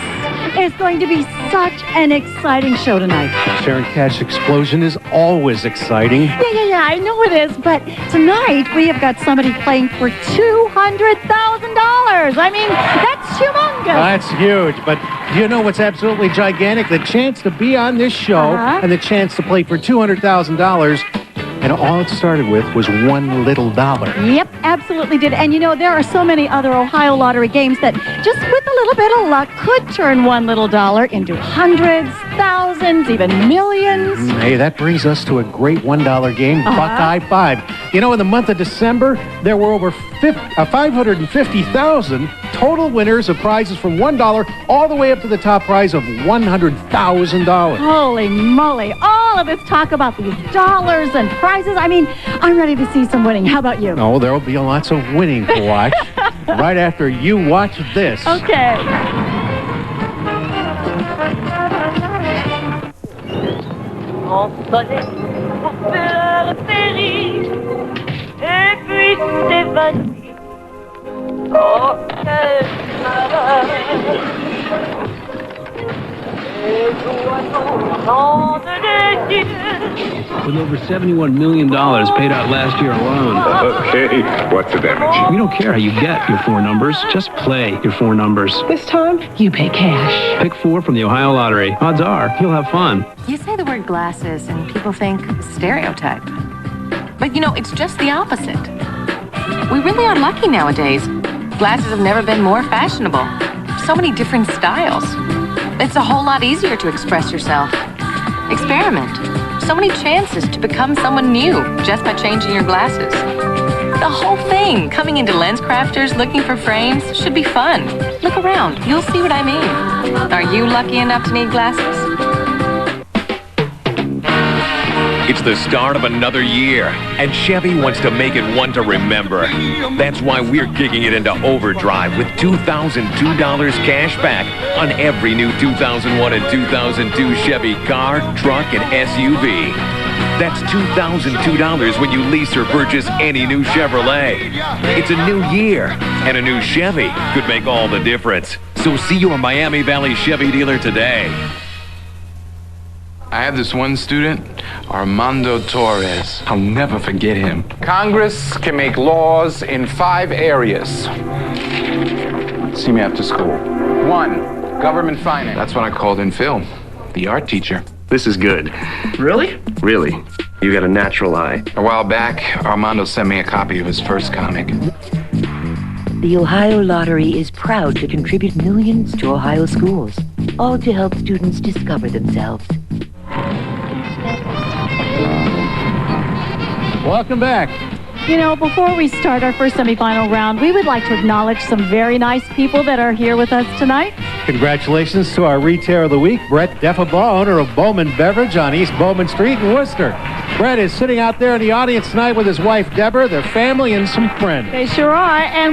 [SPEAKER 18] It's going to be such an exciting show tonight.
[SPEAKER 22] Sharon, Cash Explosion is always exciting.
[SPEAKER 18] Yeah, I know it is, but tonight we have got somebody playing for $200,000. I mean, that's humongous.
[SPEAKER 22] That's huge, but do you know what's absolutely gigantic? The chance to be on this show and the chance to play for $200,000. And all it started with was $1 little.
[SPEAKER 18] Yep, absolutely did. And you know, there are so many other Ohio lottery games that just with a little bit of luck could turn $1 little into hundreds, thousands, even millions.
[SPEAKER 22] Hey, that brings us to a great $1 game, Buckeye 5. You know, in the month of December, there were over 550,000 total winners of prizes from $1 all the way up to the top prize of $100,000.
[SPEAKER 18] Holy moly. All of this talk about these dollars and prizes. I mean, I'm ready to see some winning. How about you?
[SPEAKER 22] Oh, there will be lots of winning to watch right after you watch this.
[SPEAKER 18] Okay.
[SPEAKER 24] Et puis s'évanouit. Oh, quel malheur.
[SPEAKER 3] With over $71 million paid out last year alone.
[SPEAKER 23] Okay, what's the damage?
[SPEAKER 3] We don't care how you get your four numbers. Just play your four numbers.
[SPEAKER 2] This time, you pay cash.
[SPEAKER 3] Pick 4 from the Ohio Lottery. Odds are you'll have fun.
[SPEAKER 7] You say the word glasses and people think stereotype. But you know, it's just the opposite. We really are lucky nowadays. Glasses have never been more fashionable. So many different styles. It's a whole lot easier to express yourself. Experiment. So many chances to become someone new just by changing your glasses. The whole thing, coming into Lens Crafters looking for frames, should be fun. Look around. You'll see what I mean. Are you lucky enough to need glasses?
[SPEAKER 8] It's the start of another year, and Chevy wants to make it one to remember. That's why we're kicking it into overdrive with $2,002 cash back on every new 2001 and 2002 Chevy car, truck, and SUV. That's $2,002 when you lease or purchase any new Chevrolet. It's a new year, and a new Chevy could make all the difference. So see your Miami Valley Chevy dealer today.
[SPEAKER 16] I have this one student, Armando Torres. I'll never forget him. Congress can make laws in 5 areas. See me after school. 1, government finance. That's what I called in Phil, the art teacher.
[SPEAKER 10] This is good. Really? Really. You got a natural eye.
[SPEAKER 16] A while back, Armando sent me a copy of his first comic.
[SPEAKER 11] The Ohio Lottery is proud to contribute millions to Ohio schools, all to help students discover themselves.
[SPEAKER 22] Welcome back.
[SPEAKER 18] You know, before we start our first semifinal round, we would like to acknowledge some very nice people that are here with us tonight.
[SPEAKER 22] Congratulations to our Retailer of the Week, Brett Deffabaugh, owner of Bowman Beverage on East Bowman Street in Worcester. Brett is sitting out there in the audience tonight with his wife, Deborah, their family, and some friends.
[SPEAKER 18] They sure are. And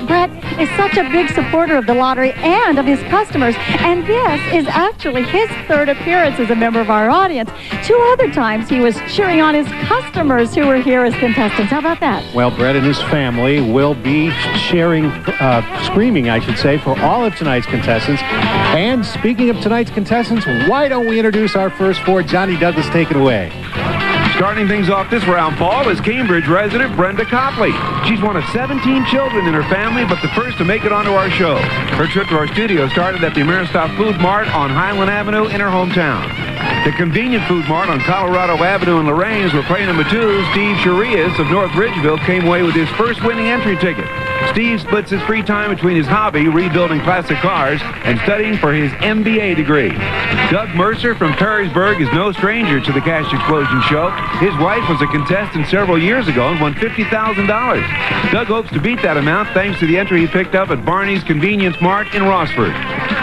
[SPEAKER 18] Brett is such a big supporter of the lottery and of his customers. And this is actually his 3rd appearance as a member of our audience. 2 other times he was cheering on his customers who were here as contestants. How about that?
[SPEAKER 22] Well, Brett and his family will be screaming, I should say, for all of tonight's contestants. And speaking of tonight's contestants, why don't we introduce our first 4? Johnny Douglas, take it away.
[SPEAKER 23] Starting things off this round, Paul, is Cambridge resident Brenda Copley. She's one of 17 children in her family, but the first to make it onto our show. Her trip to our studio started at the Ameristop Food Mart on Highland Avenue in her hometown. The convenient food mart on Colorado Avenue in Lorain, where play number 2, Steve Charias of North Ridgeville, came away with his first winning entry ticket. Steve splits his free time between his hobby, rebuilding classic cars, and studying for his MBA degree. Doug Mercer from Perrysburg is no stranger to the Cash Explosion show. His wife was a contestant several years ago and won $50,000. Doug hopes to beat that amount thanks to the entry he picked up at Barney's Convenience Mart in Rossford.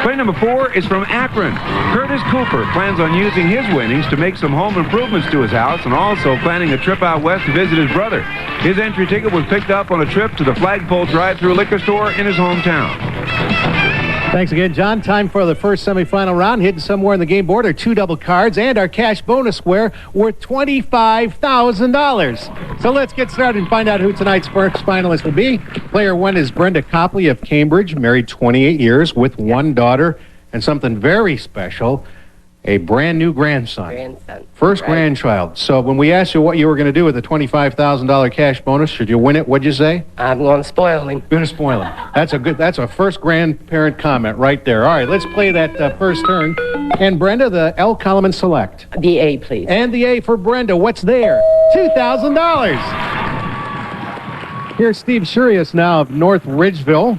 [SPEAKER 23] Play number 4 is from Akron. Curtis Cooper plans on using his winnings to make some home improvements to his house and also planning a trip out west to visit his brother. His entry ticket was picked up on a trip to the Flagpole drive-thru liquor store in his hometown.
[SPEAKER 22] Thanks again, John. Time for the first semifinal round. Hidden somewhere in the game board are 2 double cards and our cash bonus square worth $25,000. So let's get started and find out who tonight's first finalist will be. Player 1 is Brenda Copley of Cambridge, married 28 years with 1 daughter and something very special, a brand new grandson. First grandchild. So when we asked you what you were going to do with the $25,000 cash bonus, should you win it, what'd you say?
[SPEAKER 15] I'm going to spoil him.
[SPEAKER 22] Going to spoil him. That's a first grandparent comment right there. All right, let's play that first turn. And Brenda, the L column and select.
[SPEAKER 15] The A, please.
[SPEAKER 22] And the A for Brenda. What's there? $2,000. Here's Steve Charias now of North Ridgeville.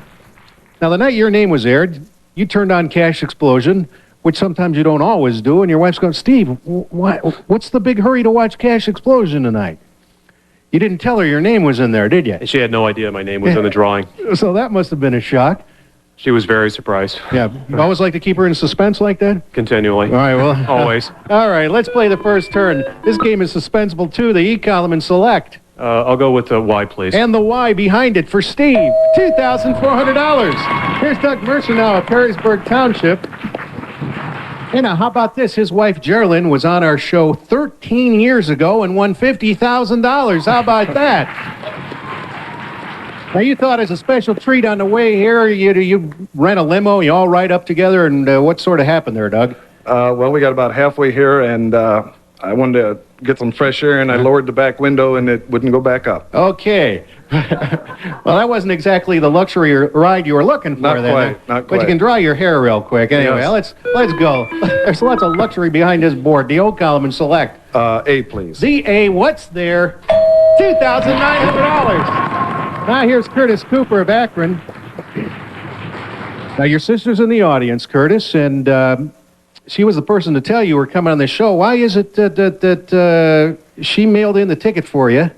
[SPEAKER 22] Now, the night your name was aired, you turned on Cash Explosion, which sometimes you don't always do, and your wife's going, Steve, what's the big hurry to watch Cash Explosion tonight? You didn't tell her your name was in there, did you?
[SPEAKER 19] She had no idea my name was in the drawing.
[SPEAKER 22] So that must have been a shock.
[SPEAKER 19] She was very surprised.
[SPEAKER 22] Yeah, you always like to keep her in suspense like that?
[SPEAKER 19] Continually.
[SPEAKER 22] All right, well.
[SPEAKER 19] Always.
[SPEAKER 22] All right, let's play the first turn. This game is suspenseful too, the E column and select.
[SPEAKER 19] I'll go with the Y, please.
[SPEAKER 22] And the Y behind it for Steve, $2,400. Here's Doug Mercer now of Perrysburg Township. And now, how about this? His wife, Geraldine, was on our show 13 years ago and won $50,000. How about that? Now, you thought as a special treat on the way here, you rent a limo, you all ride up together, and what sort of happened there, Doug?
[SPEAKER 3] Well, we got about halfway here, and I wanted to get some fresh air, and I lowered the back window, and it wouldn't go back up.
[SPEAKER 22] Okay. Well, that wasn't exactly the luxury ride you were looking for.
[SPEAKER 3] Not
[SPEAKER 22] then,
[SPEAKER 3] quite,
[SPEAKER 22] huh?
[SPEAKER 3] not
[SPEAKER 22] But you
[SPEAKER 3] quite.
[SPEAKER 22] can dry your hair real quick. Anyway,
[SPEAKER 3] Yes.
[SPEAKER 22] let's go. There's lots of luxury behind this board. The O column and select.
[SPEAKER 3] A, please.
[SPEAKER 22] The A, what's there? $2,900. Now here's Curtis Cooper of Akron. Now your sister's in the audience, Curtis, and she was the person to tell you we're coming on the show. Why is it that she mailed in the ticket for you?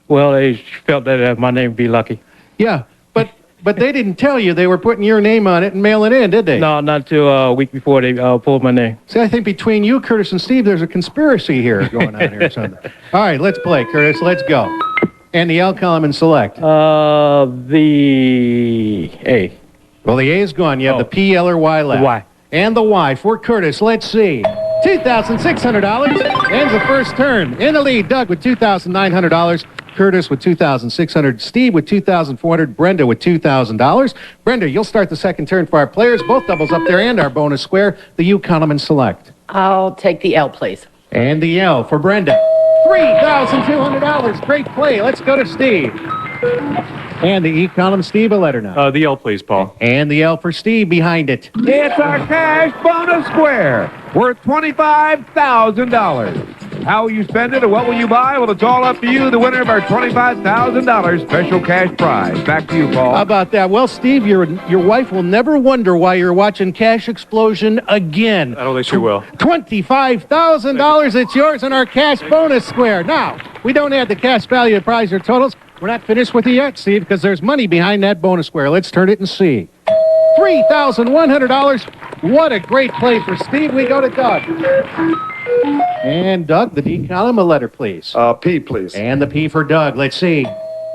[SPEAKER 5] Well, they felt that my name would be lucky.
[SPEAKER 22] Yeah, but they didn't tell you they were putting your name on it and mailing it in, did they?
[SPEAKER 5] No, not until a week before they pulled my name.
[SPEAKER 22] See, I think between you, Curtis, and Steve, there's a conspiracy here going on here or something. All right, let's play, Curtis. Let's go. And the L column and select.
[SPEAKER 5] The A.
[SPEAKER 22] Well, the A is gone. You have the P, L, or Y left.
[SPEAKER 5] The Y.
[SPEAKER 22] And the Y for Curtis. Let's see. $2,600. Ends the first turn. In the lead, Doug with $2,900. Curtis with $2,600. Steve with $2,400. Brenda with $2,000. Brenda, you'll start the second turn for our players. Both doubles up there and our bonus square. The U column and select.
[SPEAKER 15] I'll take the L, please.
[SPEAKER 22] And the L for Brenda. $3,200. Great play. Let's go to Steve. And the E column, Steve, a letter now.
[SPEAKER 19] The L, please, Paul.
[SPEAKER 22] And the L for Steve behind it.
[SPEAKER 23] It's our cash bonus square worth $25,000. How will you spend it or what will you buy? Well, it's all up to you, the winner of our $25,000 special cash prize. Back to you, Paul.
[SPEAKER 22] How about that? Well, Steve, your wife will never wonder why you're watching Cash Explosion again.
[SPEAKER 19] I don't think she will.
[SPEAKER 22] $25,000. It's yours in our cash bonus square. Now, we don't add the cash value of prize or totals. We're not finished with you yet, Steve, because there's money behind that bonus square. Let's turn it and see. $3,100. What a great play for Steve. We go to Doug. And Doug, the D column, a letter, please.
[SPEAKER 3] P, please.
[SPEAKER 22] And the P for Doug. Let's see.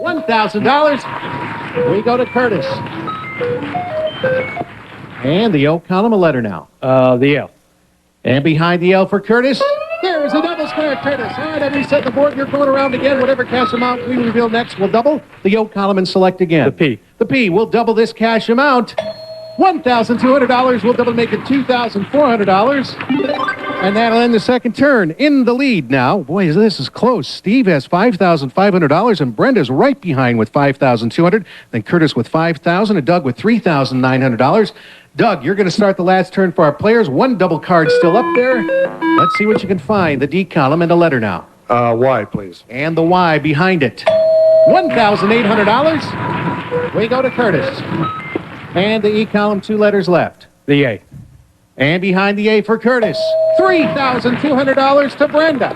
[SPEAKER 22] $1,000. We go to Curtis. And the O column, a letter now.
[SPEAKER 5] The L.
[SPEAKER 22] And behind the L for Curtis, there's a double square, Curtis. All right, every set the board. You're going around again. Whatever cash amount we reveal next, we'll double the O column and select again.
[SPEAKER 5] The P.
[SPEAKER 22] The P. We'll double this cash amount. $1,200. We'll double to make it $2,400. And that'll end the second turn. In the lead now. Boy, this is close. Steve has $5,500, and Brenda's right behind with $5,200. Then Curtis with $5,000, and Doug with $3,900. Doug, you're going to start the last turn for our players. One double card still up there. Let's see what you can find. The D column and a letter now.
[SPEAKER 3] Y, please.
[SPEAKER 22] And the Y behind it. $1,800. We go to Curtis. And the E column, two letters left.
[SPEAKER 5] The A.
[SPEAKER 22] And behind the A for Curtis, $3,200 to Brenda.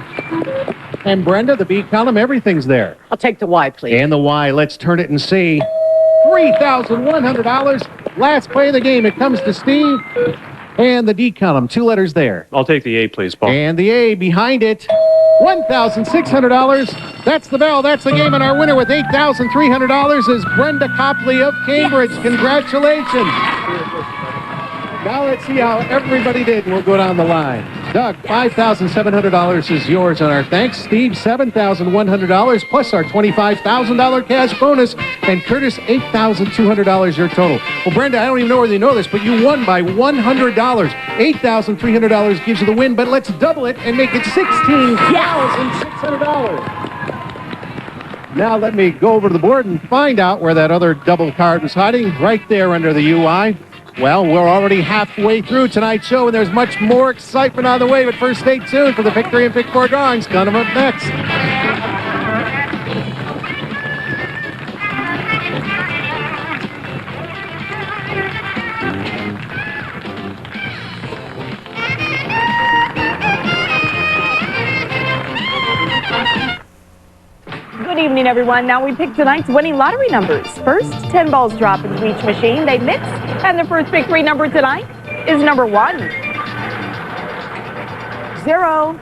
[SPEAKER 22] And Brenda, the B column, everything's there.
[SPEAKER 15] I'll take the Y, please.
[SPEAKER 22] And the Y, let's turn it and see. $3,100. Last play of the game, it comes to Steve. And the D column, two letters there.
[SPEAKER 19] I'll take the A, please, Paul.
[SPEAKER 22] And the A behind it, $1,600. That's the bell. That's the game. And our winner with $8,300 is Brenda Copley of Cambridge. Congratulations. Now let's see how everybody did, and we'll go down the line. Doug, $5,700 is yours on our thanks. Steve, $7,100 plus our $25,000 cash bonus. And Curtis, $8,200 your total. Well, Brenda, I don't even know whether you know this, but you won by $100. $8,300 gives you the win, but let's double it and make it $16,600. Now let me go over to the board and find out where that other double card was hiding. Right there under the UI. Well, we're already halfway through tonight's show, and there's much more excitement on the way. But first, stay tuned for the Pick 3 and Pick 4 drawings coming up next.
[SPEAKER 24] Good evening, everyone. Now we pick tonight's winning lottery numbers. First, 10 balls drop into each machine. They mix, and the first Pick 3 number tonight is number 1. 0.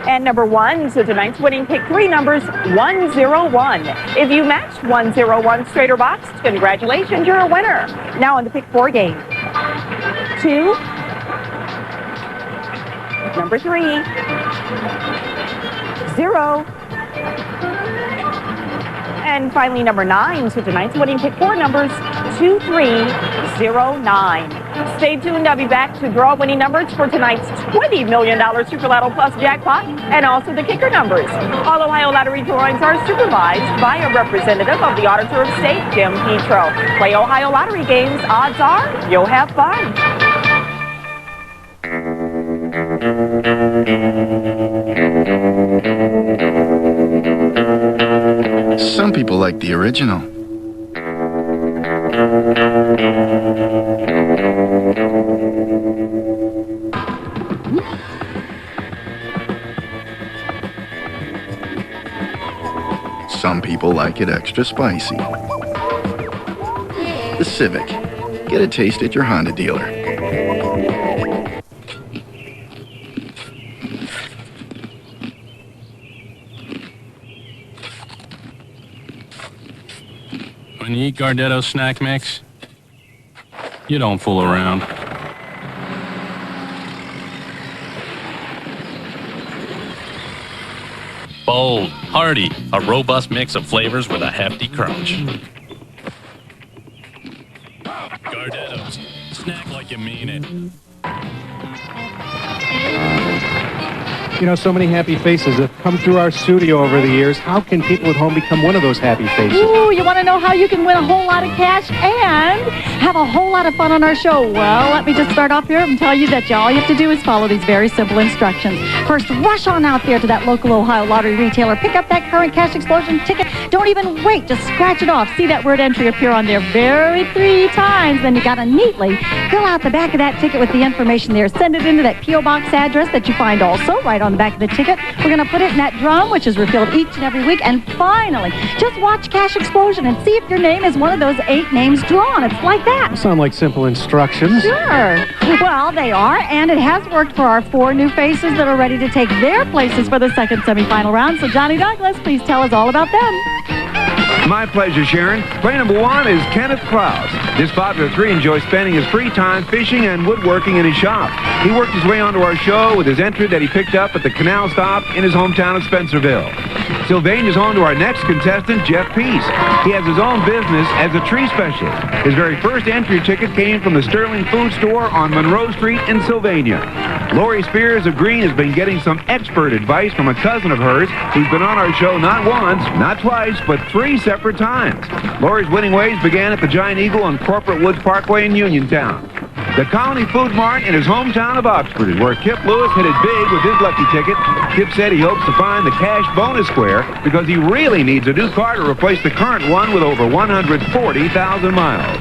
[SPEAKER 24] And number 1, so tonight's winning Pick 3 numbers 101. If you matched 101 straight or boxed, congratulations, you're a winner. Now on the Pick 4 game. 2. Number 3. 0. And finally, number 9. So tonight's winning pick 4 numbers 2309. Stay tuned. I'll be back to draw winning numbers for tonight's $20 million Super Lotto Plus jackpot and also the kicker numbers. All Ohio Lottery drawings are supervised by a representative of the Auditor of State, Jim Petro. Play Ohio Lottery games. Odds are you'll have fun.
[SPEAKER 6] Some people like the original. Some people like it extra spicy. The Civic. Get a taste at your Honda dealer.
[SPEAKER 12] When you eat Gardetto's snack mix, you don't fool around. Bold, hearty, a robust mix of flavors with a hefty crunch. Gardetto's, snack like you mean it.
[SPEAKER 22] You know, so many happy faces have come through our studio over the years. How can people at home become one of those happy faces?
[SPEAKER 18] Ooh, you want to know how you can win a whole lot of cash and have a whole lot of fun on our show? Well, let me just start off here and tell you that all you have to do is follow these very simple instructions. First, rush on out there to that local Ohio Lottery retailer. Pick up that current Cash Explosion ticket. Don't even wait. Just scratch it off. See that word entry appear on there 3 times. Then you got to neatly fill out the back of that ticket with the information there. Send it into that P.O. Box address that you find also right on the back of the ticket. We're going to put it in that drum, which is refilled each and every week. And finally, just watch Cash Explosion and see if your name is one of those 8 names drawn. It's like that.
[SPEAKER 22] Sound like simple instructions.
[SPEAKER 18] Sure. Well, they are, and it has worked for our 4 new faces that are ready to take their places for the second semifinal round. So, Johnny Douglas, please tell us all about them.
[SPEAKER 23] My pleasure, Sharon. Play number 1 is Kenneth Klaus. This father of 3 enjoys spending his free time fishing and woodworking in his shop. He worked his way onto our show with his entry that he picked up at the canal stop in his hometown of Spencerville. Sylvania's on to our next contestant, Jeff Peace. He has his own business as a tree specialist. His very first entry ticket came from the Sterling Food Store on Monroe Street in Sylvania. Lori Spears of Green has been getting some expert advice from a cousin of hers who's been on our show not once, not twice, but 3 separate times. Lori's winning ways began at the Giant Eagle on Corporate Woods Parkway in Uniontown. The Colony Food Mart in his hometown of Oxford is where Kip Lewis hit it big with his lucky ticket. Kip said he hopes to find the cash bonus square because he really needs a new car to replace the current one with over 140,000 miles.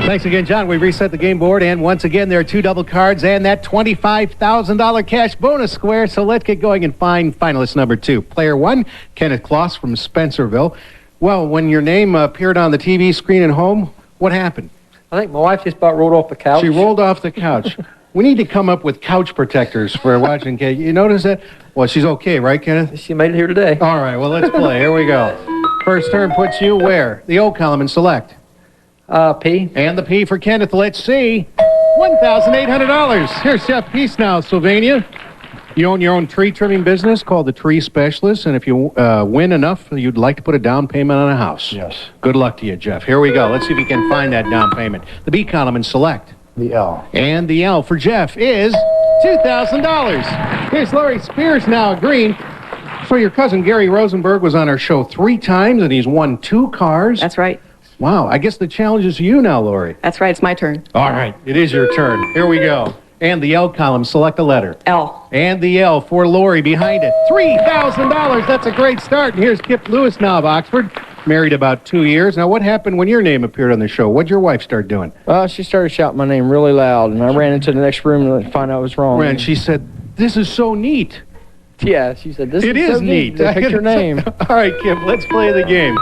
[SPEAKER 22] Thanks again, John. We reset the game board, and once again, there are 2 double cards and that $25,000 cash bonus square. So let's get going and find finalist number 2. Player 1, Kenneth Kloss from Spencerville. Well, when your name appeared on the TV screen at home, what happened?
[SPEAKER 14] I think my wife just about rolled off the couch.
[SPEAKER 22] She rolled off the couch. We need to come up with couch protectors for watching Kate. You notice that? Well, she's okay, right, Kenneth?
[SPEAKER 14] She made it here today.
[SPEAKER 22] All right, well, let's play. Here we go. First turn puts you where? The O column and select.
[SPEAKER 14] P.
[SPEAKER 22] And the P for Kenneth. Let's see. $1,800. Here's Chef Peace now, Sylvania. You own your own tree trimming business called The Tree Specialist, and if you win enough, you'd like to put a down payment on a house.
[SPEAKER 14] Yes.
[SPEAKER 22] Good luck to you, Jeff. Here we go. Let's see if we can find that down payment. The B column and select.
[SPEAKER 14] The L.
[SPEAKER 22] And the L for Jeff is $2,000. Here's Lori Spears now, green. So your cousin Gary Rosenberg was on our show 3 times, and he's won 2 cars.
[SPEAKER 20] That's right.
[SPEAKER 22] Wow, I guess the challenge is you now, Lori.
[SPEAKER 20] That's right. It's my turn.
[SPEAKER 22] All right, it is your turn. Here we go. And the L column, select a letter.
[SPEAKER 20] L.
[SPEAKER 22] And the L for Lori behind it. $3,000. That's a great start. And here's Kip Lewis now of Oxford. Married about 2 years. Now, what happened when your name appeared on the show? What'd your wife start doing?
[SPEAKER 14] She started shouting my name really loud, and I ran into the next room to find out what was wrong.
[SPEAKER 22] And she said, "This is so neat."
[SPEAKER 14] Yeah, she said, "This
[SPEAKER 22] It
[SPEAKER 14] is
[SPEAKER 22] is
[SPEAKER 14] so
[SPEAKER 22] neat.
[SPEAKER 14] They picked your name."
[SPEAKER 22] All right, Kip, let's play the game.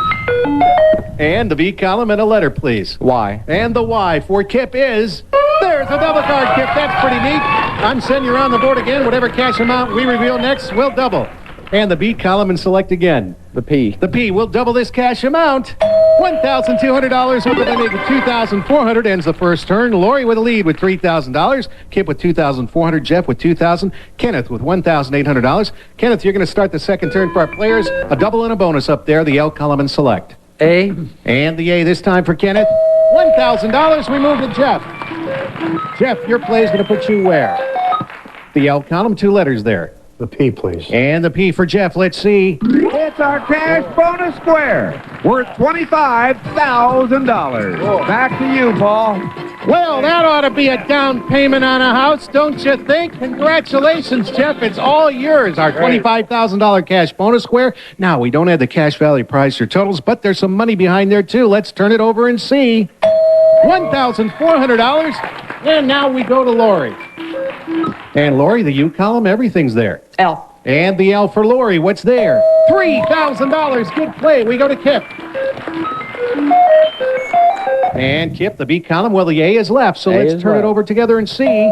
[SPEAKER 22] And the B column and a letter, please.
[SPEAKER 14] Y.
[SPEAKER 22] And the Y for Kip is... There's a double card, Kip. That's pretty neat. I'm sending you around the board again. Whatever cash amount we reveal next, we'll double. And the B column and select again.
[SPEAKER 14] The P.
[SPEAKER 22] The P. We'll double this cash amount. $1,200 over the lead with $2,400. Ends the first turn. Lori with a lead with $3,000. Kip with $2,400. Jeff with $2,000. Kenneth with $1,800. Kenneth, you're going to start the second turn for our players. A double and a bonus up there. The L column and select.
[SPEAKER 5] A.
[SPEAKER 22] And the A this time for Kenneth. $1,000. We move to Jeff. Jeff, your play is going to put you where? The L column, 2 letters there.
[SPEAKER 9] The P, please.
[SPEAKER 22] And the P for Jeff. Let's see.
[SPEAKER 23] It's our cash bonus square, worth $25,000. Back to you, Paul.
[SPEAKER 22] Well, that ought to be a down payment on a house, don't you think? Congratulations, Jeff. It's all yours. Our $25,000 cash bonus square. Now, we don't have the cash value prize or totals, but there's some money behind there, too. Let's turn it over and see. $1,400. And now we go to Lori. And Lori, the U column, everything's there.
[SPEAKER 15] L.
[SPEAKER 22] And the L for Lori, what's there? $3,000. Good play. We go to Kip. And Kip, the B column, well, the A is left, so let's turn it over together and see.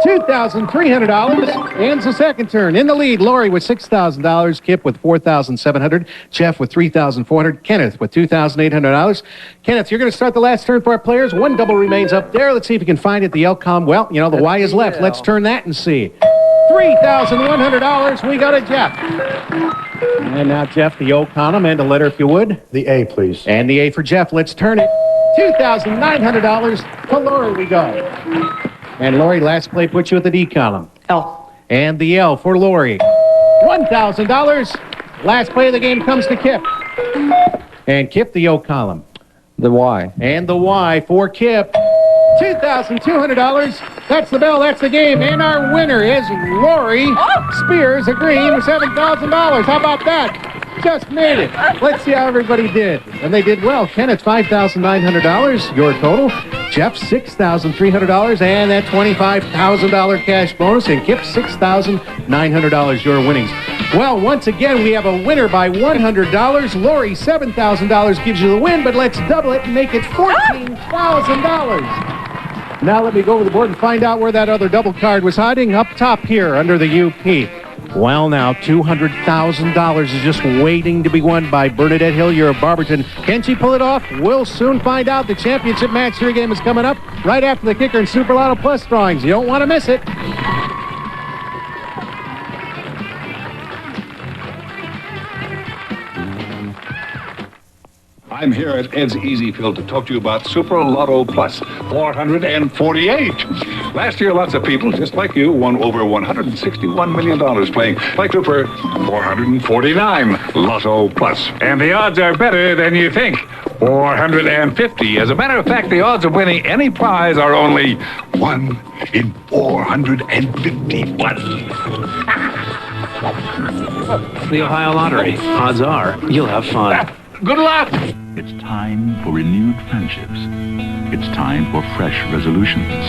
[SPEAKER 22] $2,300. Ends the second turn. In the lead, Lori with $6,000. Kip with $4,700. Jeff with $3,400. Kenneth with $2,800. Kenneth, you're going to start the last turn for our players. 1 double remains up there. Let's see if you can find it. The L column, well, you know, the Y is left. Let's turn that and see. $3,100. We go to Jeff. And now, Jeff, the O column and a letter, if you would.
[SPEAKER 9] The A, please.
[SPEAKER 22] And the A for Jeff. Let's turn it. $2,900. To Lori we go. And Lori, last play puts you at the D column.
[SPEAKER 15] L.
[SPEAKER 22] And the L for Lori. $1,000. Last play of the game comes to Kip. And Kip, the O column.
[SPEAKER 14] The Y.
[SPEAKER 22] And the Y for Kip. $2,200. That's the bell. That's the game. And our winner is Lori Spears, a green, $7,000. How about that? Just made it. Let's see how everybody did. And they did well. Kenneth, $5,900, your total. Jeff, $6,300, and that $25,000 cash bonus. And Kip, $6,900, your winnings. Well, once again, we have a winner by $100. Lori, $7,000 gives you the win, but let's double it and make it $14,000. Now let me go over the board and find out where that other double card was hiding. Up top here under the UP. Well, now, $200,000 is just waiting to be won by Bernadette Hillier of Barberton. Can she pull it off? We'll soon find out. The championship match 3 game is coming up right after the Kicker and Super Lotto Plus drawings. You don't want to miss it.
[SPEAKER 17] I'm here at Ed's Easy Fill to talk to you about Super Lotto Plus 448. Last year, lots of people, just like you, won over $161 million playing like Super 449 Lotto Plus. And the odds are better than you think. 450. As a matter of fact, the odds of winning any prize are only 1 in 451.
[SPEAKER 10] The Ohio Lottery. Odds are you'll have fun.
[SPEAKER 17] Good luck!
[SPEAKER 20] It's time for renewed friendships. It's time for fresh resolutions.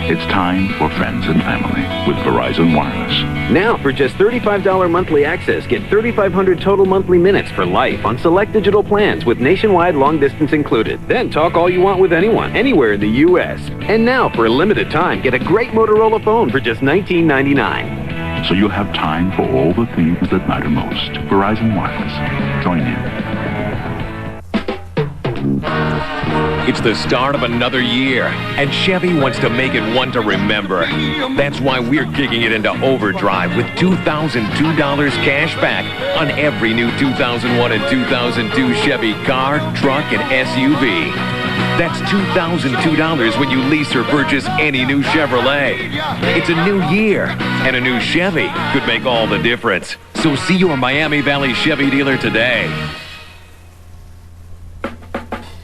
[SPEAKER 20] It's time for friends and family with Verizon Wireless.
[SPEAKER 10] Now, for just $35 monthly access, get 3,500 total monthly minutes for life on select digital plans with nationwide long distance included. Then talk all you want with anyone, anywhere in the U.S. And now, for a limited time, get a great Motorola phone for just $19.99.
[SPEAKER 20] So you'll have time for all the things that matter most. Verizon Wireless. Join in.
[SPEAKER 8] It's the start of another year, and Chevy wants to make it one to remember. That's why we're kicking it into overdrive with $2,002 cash back on every new 2001 and 2002 Chevy car, truck, and SUV. That's $2,002 when you lease or purchase any new Chevrolet. It's a new year, and a new Chevy could make all the difference. So see your Miami Valley Chevy dealer today.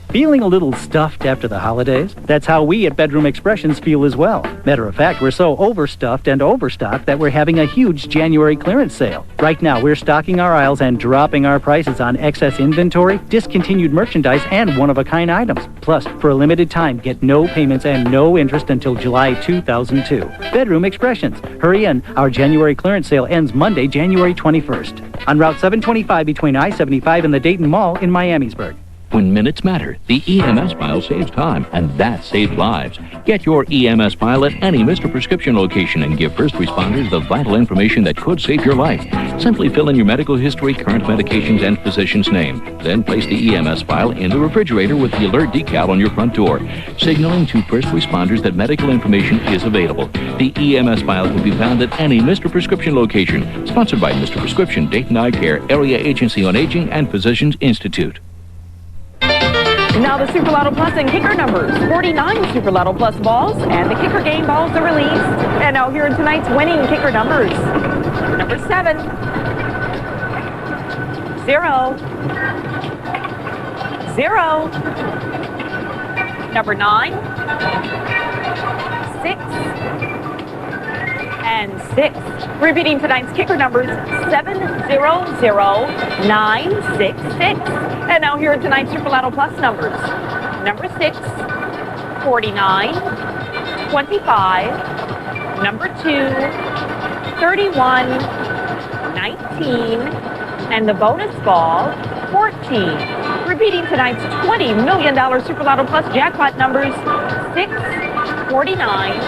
[SPEAKER 21] Feeling a little stuffed after the holidays? That's how we at Bedroom Expressions feel as well. Matter of fact, we're so overstuffed and overstocked that we're having a huge January clearance sale. Right now, we're stocking our aisles and dropping our prices on excess inventory, discontinued merchandise, and one-of-a-kind items. Plus, for a limited time, get no payments and no interest until July 2002. Bedroom Expressions. Hurry in. Our January clearance sale ends Monday, January 21st. On Route 725 between I-75 and the Dayton Mall in Miamisburg.
[SPEAKER 1] When minutes matter, the EMS file saves time, and that saves lives. Get your EMS file at any Mr. Prescription location and give first responders the vital information that could save your life. Simply fill in your medical history, current medications, and physician's name. Then place the EMS file in the refrigerator with the alert decal on your front door, signaling to first responders that medical information is available. The EMS file can be found at any Mr. Prescription location. Sponsored by Mr. Prescription, Dayton Eye Care, Area Agency on Aging, and Physicians Institute.
[SPEAKER 24] Now the Super Lotto Plus and kicker numbers. 49 Super Lotto Plus balls and the kicker game balls are released. And now here are tonight's winning kicker numbers. Number 7, 0, 0. Number 9, 6, and 6. Repeating tonight's kicker numbers, 700966. And now here are tonight's Super Lotto Plus numbers. Number 6, 49, 25, number 2, 31, 19, and the bonus ball, 14. Repeating tonight's $20 million Super Lotto Plus jackpot numbers, 6, 49,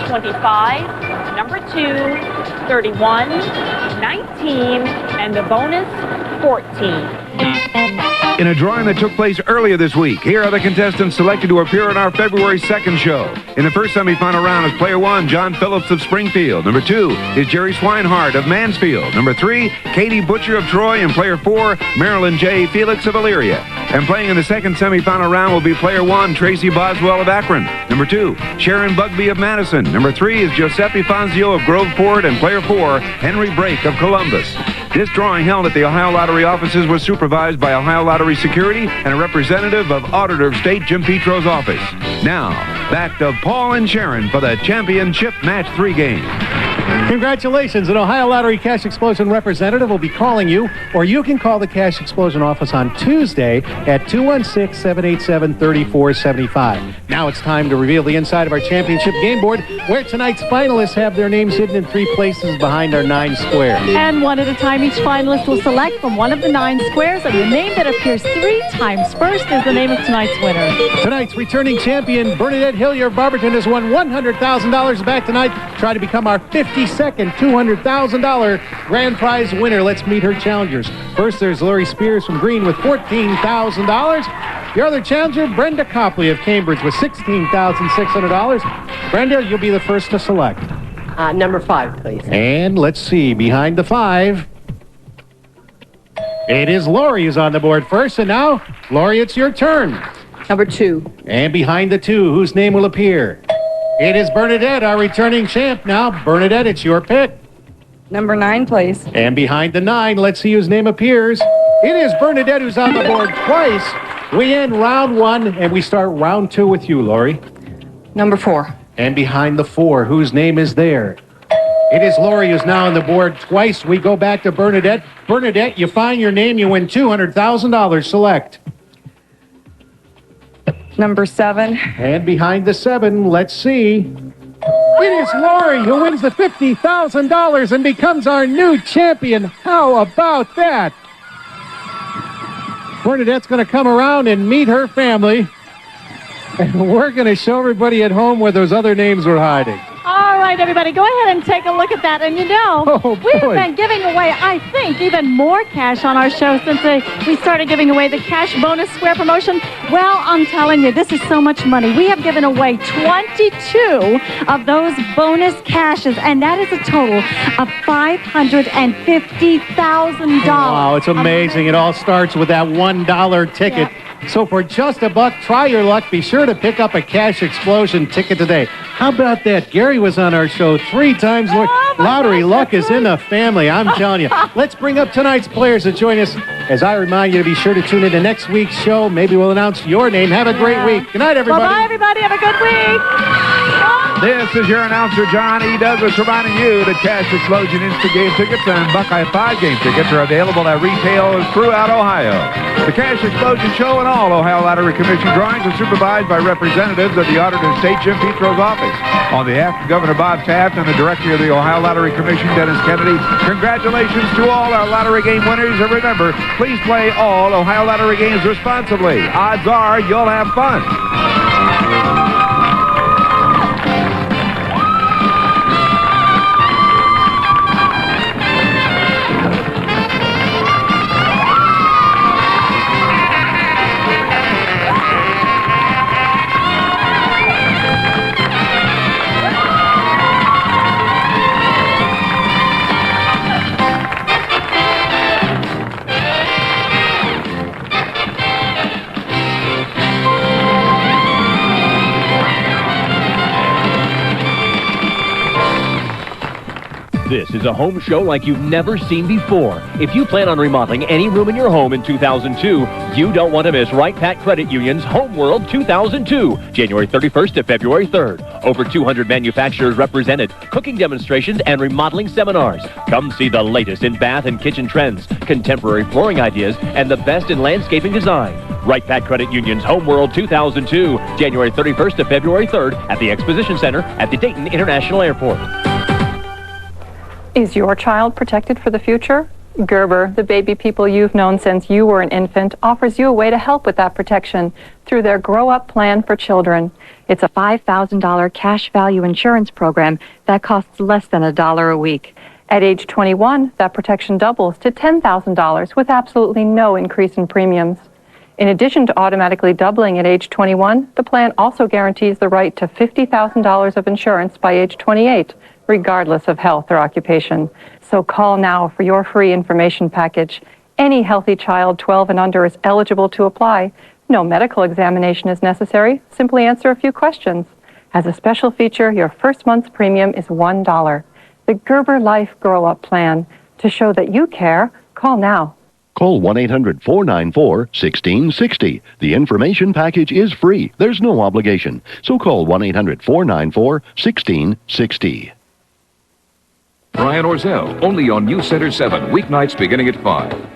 [SPEAKER 24] 25, number 2, 31, 19, and the bonus, 14.
[SPEAKER 23] In a drawing that took place earlier this week, here are the contestants selected to appear in our February 2nd show. In the first semifinal round is player 1, John Phillips of Springfield. Number 2 is Jerry Swinehart of Mansfield. Number 3, Katie Butcher of Troy. And player 4, Marilyn J. Felix of Elyria. And playing in the second semifinal round will be player 1, Tracy Boswell of Akron. Number 2, Sharon Bugby of Madison. Number 3 is Giuseppe Fonzio of Groveport. And player 4, Henry Brake of Columbus. This drawing held at the Ohio Lottery offices was supervised by Ohio Lottery Security and a representative of Auditor of State Jim Petro's office. Now, back to Paul and Sharon for the championship match 3 game.
[SPEAKER 22] Congratulations. An Ohio Lottery Cash Explosion representative will be calling you, or you can call the Cash Explosion office on Tuesday at 216-787-3475. Now it's time to reveal the inside of our championship game board, where tonight's finalists have their names hidden in 3 places behind our 9 squares.
[SPEAKER 18] And one at a time, each finalist will select from one of the 9 squares, and the name that appears 3 times first is the name of tonight's winner.
[SPEAKER 22] Tonight's returning champion, Bernadette Hillier of Barberton, has won $100,000 back tonight. Try to become our 52nd $200,000 grand prize winner. Let's meet her challengers. First, there's Lori Spears from Green with $14,000. Your other challenger, Brenda Copley of Cambridge with $16,600. Brenda, you'll be the first to select.
[SPEAKER 15] Number 5, please.
[SPEAKER 22] And let's see, behind the 5, it is Lori who's on the board first. And now, Lori, it's your turn.
[SPEAKER 15] Number 2.
[SPEAKER 22] And behind the 2, whose name will appear? It is Bernadette, our returning champ. Now, Bernadette, it's your pick.
[SPEAKER 15] Number 9, please.
[SPEAKER 22] And behind the 9, let's see whose name appears. It is Bernadette who's on the board twice. We end round 1, and we start round 2 with you, Lori.
[SPEAKER 15] Number 4.
[SPEAKER 22] And behind the 4, whose name is there? It is Lori who's now on the board twice. We go back to Bernadette. Bernadette, you find your name, you win $200,000. Select.
[SPEAKER 15] Number 7.
[SPEAKER 22] And behind the 7, let's see. It is Lori who wins the $50,000 and becomes our new champion. How about that? Bernadette's going to come around and meet her family. And we're going to show everybody at home where those other names were hiding.
[SPEAKER 18] All right, everybody, go ahead and take a look at that. And you know, we've been giving away, I think, even more cash on our show since we started giving away the cash bonus square promotion. Well, I'm telling you, this is so much money. We have given away 22 of those bonus cashes, and that is a total of $550,000.
[SPEAKER 22] Wow, it's amazing. It all starts with that $1 ticket.
[SPEAKER 18] Yeah.
[SPEAKER 22] So for just $1, try your luck. Be sure to pick up a Cash Explosion ticket today. How about that? Gary was on our show 3 times. Lottery luck is in the family, I'm telling you. Let's bring up tonight's players to join us. As I remind you to be sure to tune in to next week's show. Maybe we'll announce your name. Have a great week. Good night, everybody.
[SPEAKER 18] Bye-bye, everybody. Have a good week.
[SPEAKER 23] This is your announcer, John E. Douglas, reminding you that Cash Explosion Instant Game tickets and Buckeye 5 game tickets are available at retailers throughout Ohio. The Cash Explosion Show and all Ohio Lottery Commission drawings are supervised by representatives of the Auditor of State, Jim Petro's office. On behalf of Governor Bob Taft and the Director of the Ohio Lottery Commission, Dennis Kennedy, congratulations to all our lottery game winners. And remember, please play all Ohio Lottery games responsibly. Odds are you'll have fun.
[SPEAKER 10] This is a home show like you've never seen before. If you plan on remodeling any room in your home in 2002, you don't want to miss Wright Pat Credit Union's Home World 2002, January 31st to February 3rd. Over 200 manufacturers represented, cooking demonstrations, and remodeling seminars. Come see the latest in bath and kitchen trends, contemporary flooring ideas, and the best in landscaping design. Wright Pat Credit Union's Home World 2002, January 31st to February 3rd at the Exposition Center at the Dayton International Airport.
[SPEAKER 15] Is your child protected for the future? Gerber, the baby people you've known since you were an infant, offers you a way to help with that protection through their Grow Up Plan for Children. It's a $5,000 cash value insurance program that costs less than $1 a week. At age 21, that protection doubles to $10,000 with absolutely no increase in premiums. In addition to automatically doubling at age 21, the plan also guarantees the right to $50,000 of insurance by age 28. Regardless of health or occupation. So call now for your free information package. Any healthy child 12 and under is eligible to apply. No medical examination is necessary. Simply answer a few questions. As a special feature, your first month's premium is $1. The Gerber Life Grow Up Plan. To show that you care, call now.
[SPEAKER 2] Call 1-800-494-1660. The information package is free. There's no obligation. So call 1-800-494-1660.
[SPEAKER 4] Brian Orzel, only on News Center 7, weeknights beginning at 5.